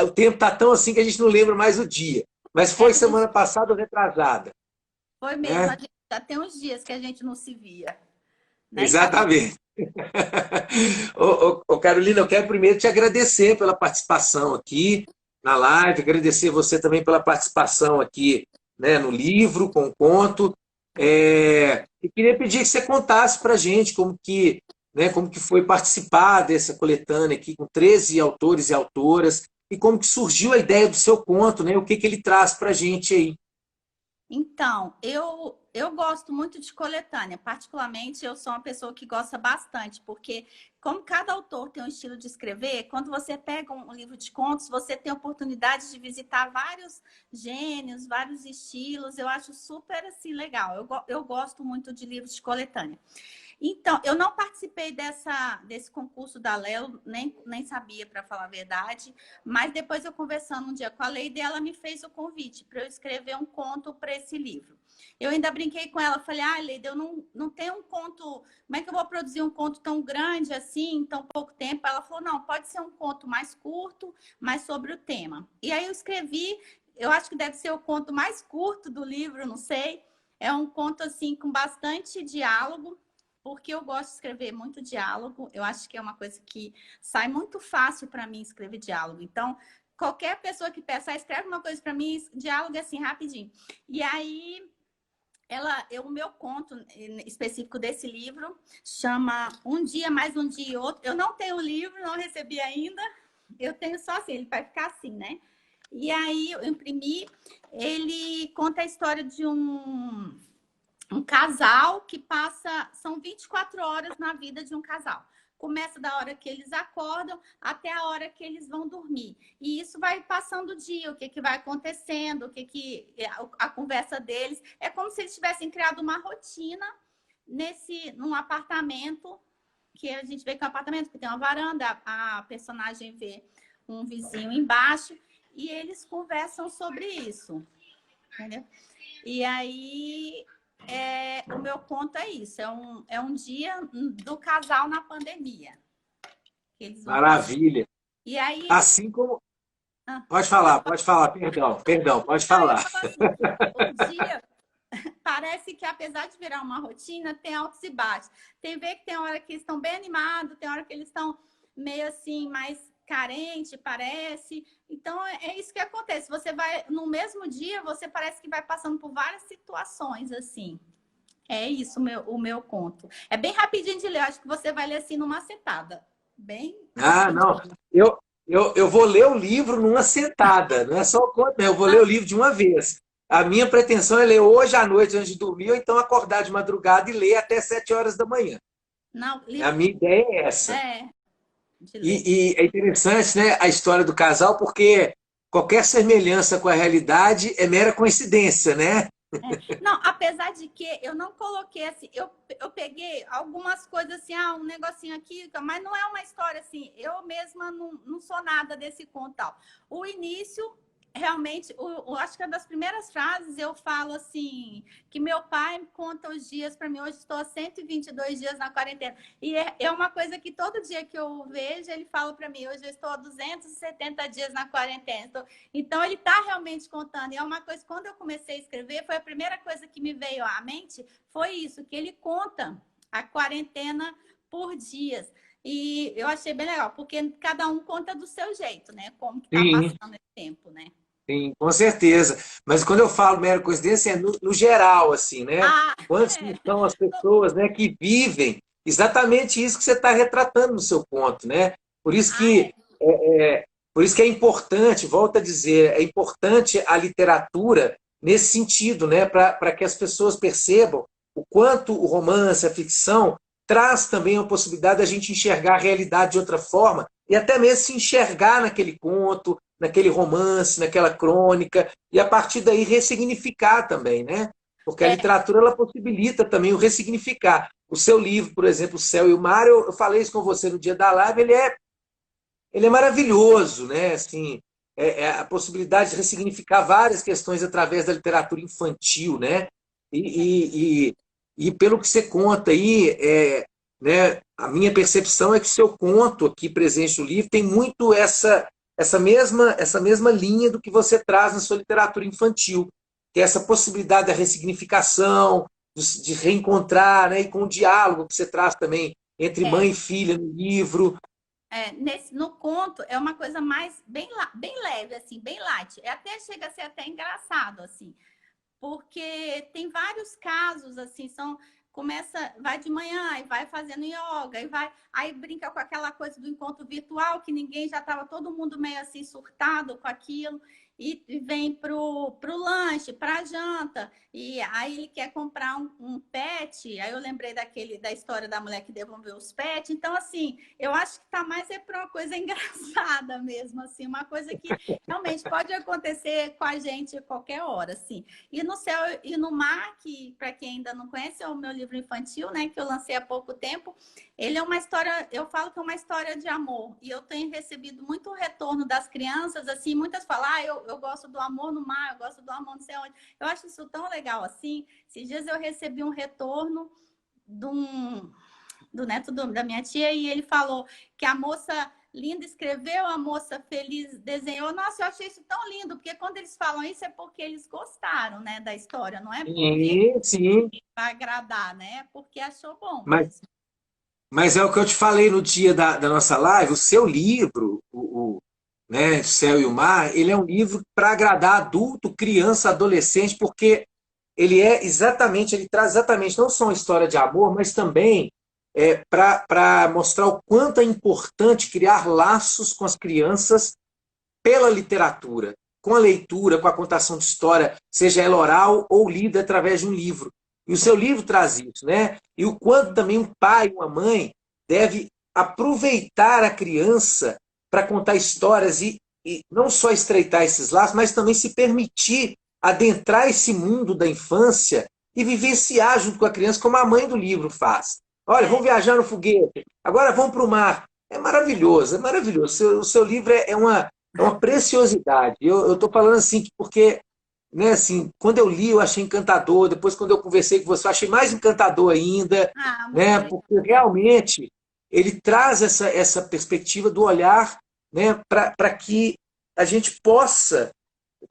O tempo está tão assim que a gente não lembra mais o dia. Mas foi semana passada ou retrasada. Foi mesmo. Né? Já tem uns dias que a gente não se via. Né? Exatamente. Ô, Carolina, eu quero primeiro te agradecer pela participação aqui na live, agradecer você também pela participação aqui, né, no livro, com o conto. E queria pedir que você contasse para a gente como que, né, como que foi participar dessa coletânea aqui com 13 autores e autoras e como que surgiu a ideia do seu conto, né, o que ele traz para a gente aí. Então, eu gosto muito de coletânea. Particularmente, eu sou uma pessoa que gosta bastante, porque como cada autor tem um estilo de escrever, quando você pega um livro de contos, você tem a oportunidade de visitar vários gênios, vários estilos. Eu acho super assim legal. Eu gosto muito de livros de coletânea. Então, eu não participei desse concurso da Lelo, nem sabia, para falar a verdade, mas depois eu conversando um dia com a Leida, ela me fez o convite para eu escrever um conto para esse livro. Eu ainda brinquei com ela, falei, Leida, eu não tenho um conto, como é que eu vou produzir um conto tão grande assim, em tão pouco tempo? Ela falou, não, pode ser um conto mais curto, mas sobre o tema. E aí eu escrevi, eu acho que deve ser o conto mais curto do livro, não sei, é um conto assim com bastante diálogo, porque eu gosto de escrever muito diálogo. Eu acho que é uma coisa que sai muito fácil para mim escrever diálogo. Então, qualquer pessoa que peça, escreve uma coisa para mim, diálogo assim, rapidinho. E aí, o meu conto específico desse livro chama Um Dia Mais Um Dia e Outro. Eu não tenho o livro, não recebi ainda. Eu tenho só assim, ele vai ficar assim, né? E aí, eu imprimi. Ele conta a história de um casal que passa, são 24 horas na vida de um casal. Começa da hora que eles acordam até a hora que eles vão dormir. E isso vai passando o dia, o que vai acontecendo, a conversa deles. É como se eles tivessem criado uma rotina num apartamento, que a gente vê que é um apartamento que tem uma varanda, a personagem vê um vizinho embaixo, e eles conversam sobre isso. Entendeu? E aí... o meu conto é isso, é um dia do casal na pandemia. Maravilha. E aí, assim como... Pode falar, perdão, pode falar. Assim, o dia parece que, apesar de virar uma rotina, tem altos e baixos. Tem hora que eles estão bem animados, tem hora que eles estão meio assim, mais carente, parece. Então, é isso que acontece. Você vai, no mesmo dia, você parece que vai passando por várias situações, assim. É isso o meu conto. É bem rapidinho de ler. Acho que você vai ler assim numa sentada. Bem não. Eu vou ler o livro numa sentada. Não é só o conto, eu vou ler o livro de uma vez. A minha pretensão é ler hoje à noite antes de dormir, ou então acordar de madrugada e ler até 7 horas da manhã. Não, A minha ideia é essa. E é interessante, né, a história do casal, porque qualquer semelhança com a realidade é mera coincidência, né? Não, apesar de que eu não coloquei assim, eu peguei algumas coisas assim, um negocinho aqui, mas não é uma história assim, eu mesma não sou nada desse conto tal. O início realmente, acho que uma das primeiras frases eu falo assim, que meu pai conta os dias para mim, hoje estou há 122 dias na quarentena. E é uma coisa que todo dia que eu vejo, ele fala para mim, hoje eu estou há 270 dias na quarentena. Então, ele está realmente contando. E é uma coisa, quando eu comecei a escrever, foi a primeira coisa que me veio à mente, foi isso, que ele conta a quarentena por dias. E eu achei bem legal, porque cada um conta do seu jeito, né? Como que tá Sim, passando esse tempo, né? sim, com certeza. Mas quando eu falo mera coincidência, é no geral, assim, né? Ah, Quantas que são as pessoas, né, que vivem exatamente isso que você está retratando no seu conto, né? Por isso ah, que por isso que é importante, volto a dizer, é importante a literatura nesse sentido, né? Para que as pessoas percebam o quanto o romance, a ficção, traz também a possibilidade da gente enxergar a realidade de outra forma e até mesmo se enxergar naquele conto, naquele romance, naquela crônica, e a partir daí ressignificar também, né? Porque a é, literatura ela possibilita também o ressignificar. O seu livro, por exemplo, O Céu e o Mar, eu falei isso com você no dia da live, ele é maravilhoso, né? Assim, é a possibilidade de ressignificar várias questões através da literatura infantil, né? E, e, e pelo que você conta aí, né, a minha percepção é que o seu conto aqui presente no livro tem muito essa mesma linha do que você traz na sua literatura infantil, que é essa possibilidade da ressignificação, de reencontrar, né, e com o diálogo que você traz também entre é, mãe e filha no livro. no conto é uma coisa mais bem leve, assim, bem light. Até chega a ser até engraçado, assim, porque tem vários casos, assim, vai de manhã e vai fazendo yoga, aí brinca com aquela coisa do encontro virtual, que ninguém já estava todo mundo meio assim surtado com aquilo, e vem pro lanche, pra janta, e aí ele quer comprar um pet, aí eu lembrei da história da mulher que devolveu os pets, então assim, eu acho que tá mais para uma coisa engraçada mesmo, assim, uma coisa que realmente pode acontecer com a gente a qualquer hora, assim. E no Céu e no Mar, que para quem ainda não conhece, é o meu livro infantil, né, que eu lancei há pouco tempo. Ele é uma história, eu falo que é uma história de amor. E eu tenho recebido muito retorno das crianças, assim, muitas falam, eu gosto do amor no mar, eu gosto do amor não sei onde. Eu acho isso tão legal, assim. Esses dias eu recebi um retorno de do neto da minha tia e ele falou que a moça linda escreveu, a moça feliz desenhou. Nossa, eu achei isso tão lindo, porque quando eles falam isso é porque eles gostaram, né, da história, não é porque Sim, sim. vai agradar, né? É porque achou bom Mas, mesmo. mas é o que eu te falei no dia da nossa live, o seu livro, né, Céu e o Mar, ele é um livro para agradar adulto, criança, adolescente, porque ele traz exatamente não só uma história de amor, mas também para mostrar o quanto é importante criar laços com as crianças pela literatura, com a leitura, com a contação de história, seja ela oral ou lida através de um livro. E o seu livro traz isso, né? E o quanto também um pai, uma mãe deve aproveitar a criança para contar histórias e não só estreitar esses laços, mas também se permitir adentrar esse mundo da infância e vivenciar junto com a criança, como a mãe do livro faz. Olha, vamos É, viajar no foguete, agora vamos para o mar. É maravilhoso, é maravilhoso. O seu livro é uma preciosidade. Eu estou falando assim porque, né, assim, quando eu li eu achei encantador, depois quando eu conversei com você eu achei mais encantador ainda, muito né, porque obrigada. realmente ele traz essa perspectiva do olhar, né, para que a gente possa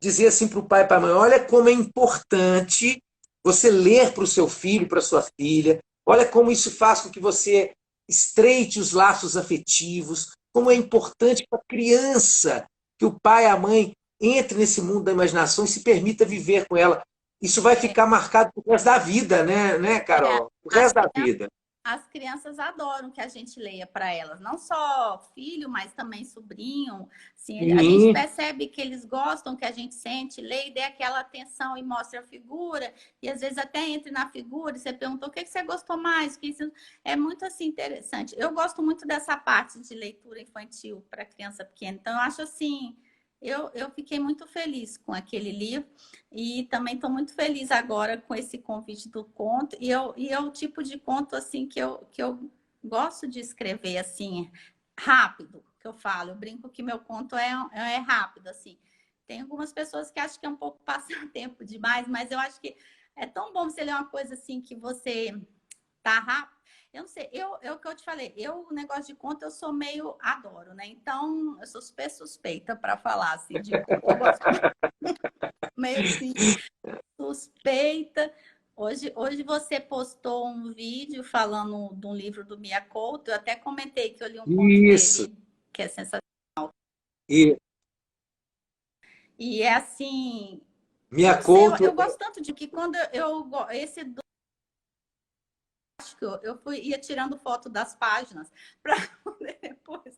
dizer assim para o pai e para a mãe, olha como é importante você ler para o seu filho, para a sua filha, olha como isso faz com que você estreite os laços afetivos, como é importante para a criança que o pai e a mãe entre nesse mundo da imaginação e se permita viver com ela. Isso vai É, ficar marcado pro resto da vida, né, é, Carol? O as resto da crianças vida. As crianças adoram que a gente leia para elas, não só filho, mas também sobrinho. Assim, a gente Sim, percebe que eles gostam que a gente sente, lê e dê aquela atenção e mostra a figura, e às vezes até entre na figura e você perguntou o que você gostou mais. É muito assim interessante. Eu gosto muito dessa parte de leitura infantil para criança pequena, então eu acho assim. Eu fiquei muito feliz com aquele livro e também estou muito feliz agora com esse convite do conto. E é o tipo de conto assim que eu gosto de escrever assim rápido, que eu falo. Eu brinco que meu conto é rápido assim. Tem algumas pessoas que acham que é um pouco passatempo demais, mas eu acho que é tão bom você ler uma coisa assim que você tá rápido. Eu não sei, o que eu te falei, o negócio de conta eu sou meio adoro, né? Então, eu sou super suspeita para falar assim de conta. Eu gosto meio assim, suspeita. Hoje você postou um vídeo falando de um livro do Mia Couto. Eu até comentei que eu li um conto Isso. dele, que é sensacional. E E é assim, Mia não sei, Couto, eu gosto tanto de que quando esse do eu ia tirando foto das páginas para poder depois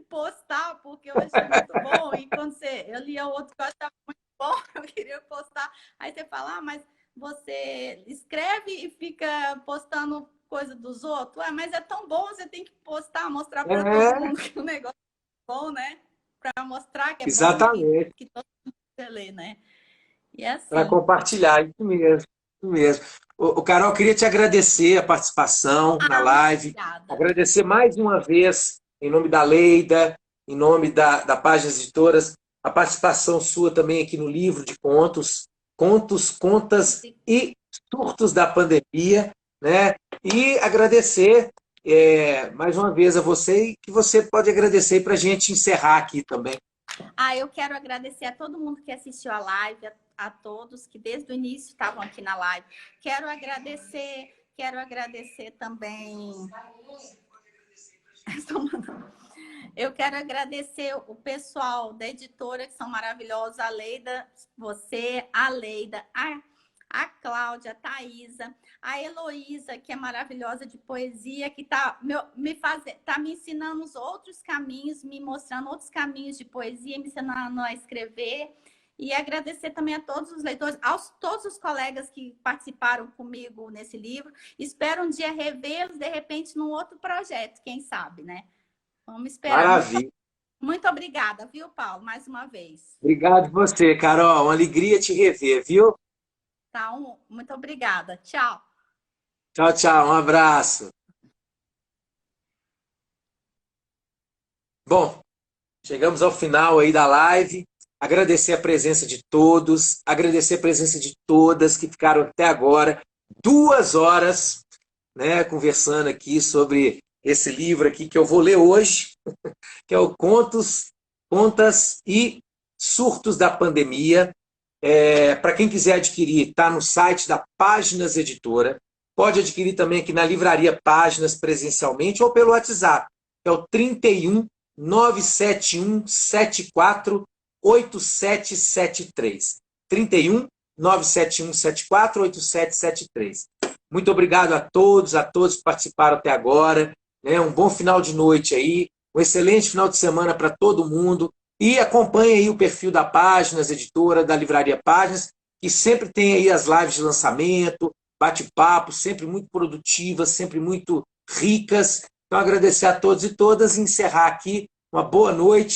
postar, porque eu achei muito bom. E quando eu lia outro que eu achava muito bom, eu queria postar. Aí você fala, mas você escreve e fica postando coisa dos outros. Mas é tão bom, você tem que postar, mostrar para todo mundo que o negócio é bom, né? Para mostrar que é bom, exatamente, que todo mundo vai ler, né? E é para assim. compartilhar, isso mesmo, isso mesmo. Carol, queria te agradecer a participação na live, Obrigada. agradecer mais uma vez, em nome da Leida, em nome da Páginas Editoras, a participação sua também aqui no livro de contos, contas e surtos da pandemia, né? E agradecer mais uma vez a você, e que você pode agradecer para a gente encerrar aqui também. Eu quero agradecer a todo mundo que assistiu a live, a todos que desde o início estavam aqui na live. Quero agradecer também. Eu quero agradecer o pessoal da editora, que são maravilhosos, a Leida, você, a Leida, a Cláudia, a Thaisa, a Heloísa, que é maravilhosa de poesia, que está me ensinando os outros caminhos, me mostrando outros caminhos de poesia, me ensinando a escrever. E agradecer também a todos os leitores, todos os colegas que participaram comigo nesse livro. Espero um dia revê-los, de repente, num outro projeto, quem sabe, né? Vamos esperar. Maravilha. Muito obrigada, viu, Paulo? Mais uma vez. Obrigado você, Carol. Uma alegria te rever, viu? Tá, muito obrigada. Tchau. Tchau, tchau. Um abraço. Bom, chegamos ao final aí da live. Agradecer a presença de todos, agradecer a presença de todas que ficaram até agora, 2 horas, né, conversando aqui sobre esse livro aqui que eu vou ler hoje, que é o Contas e Surtos da Pandemia. Para quem quiser adquirir, está no site da Páginas Editora. Pode adquirir também aqui na Livraria Páginas presencialmente ou pelo WhatsApp, que é o 31 971 74 8773. 31 971 74 8773. Muito obrigado a todos que participaram até agora. Um bom final de noite aí, um excelente final de semana para todo mundo. E acompanhe aí o perfil da Páginas Editora, da Livraria Páginas, que sempre tem aí as lives de lançamento, bate-papo, sempre muito produtivas, sempre muito ricas. Então, agradecer a todos e todas e encerrar aqui. Uma boa noite.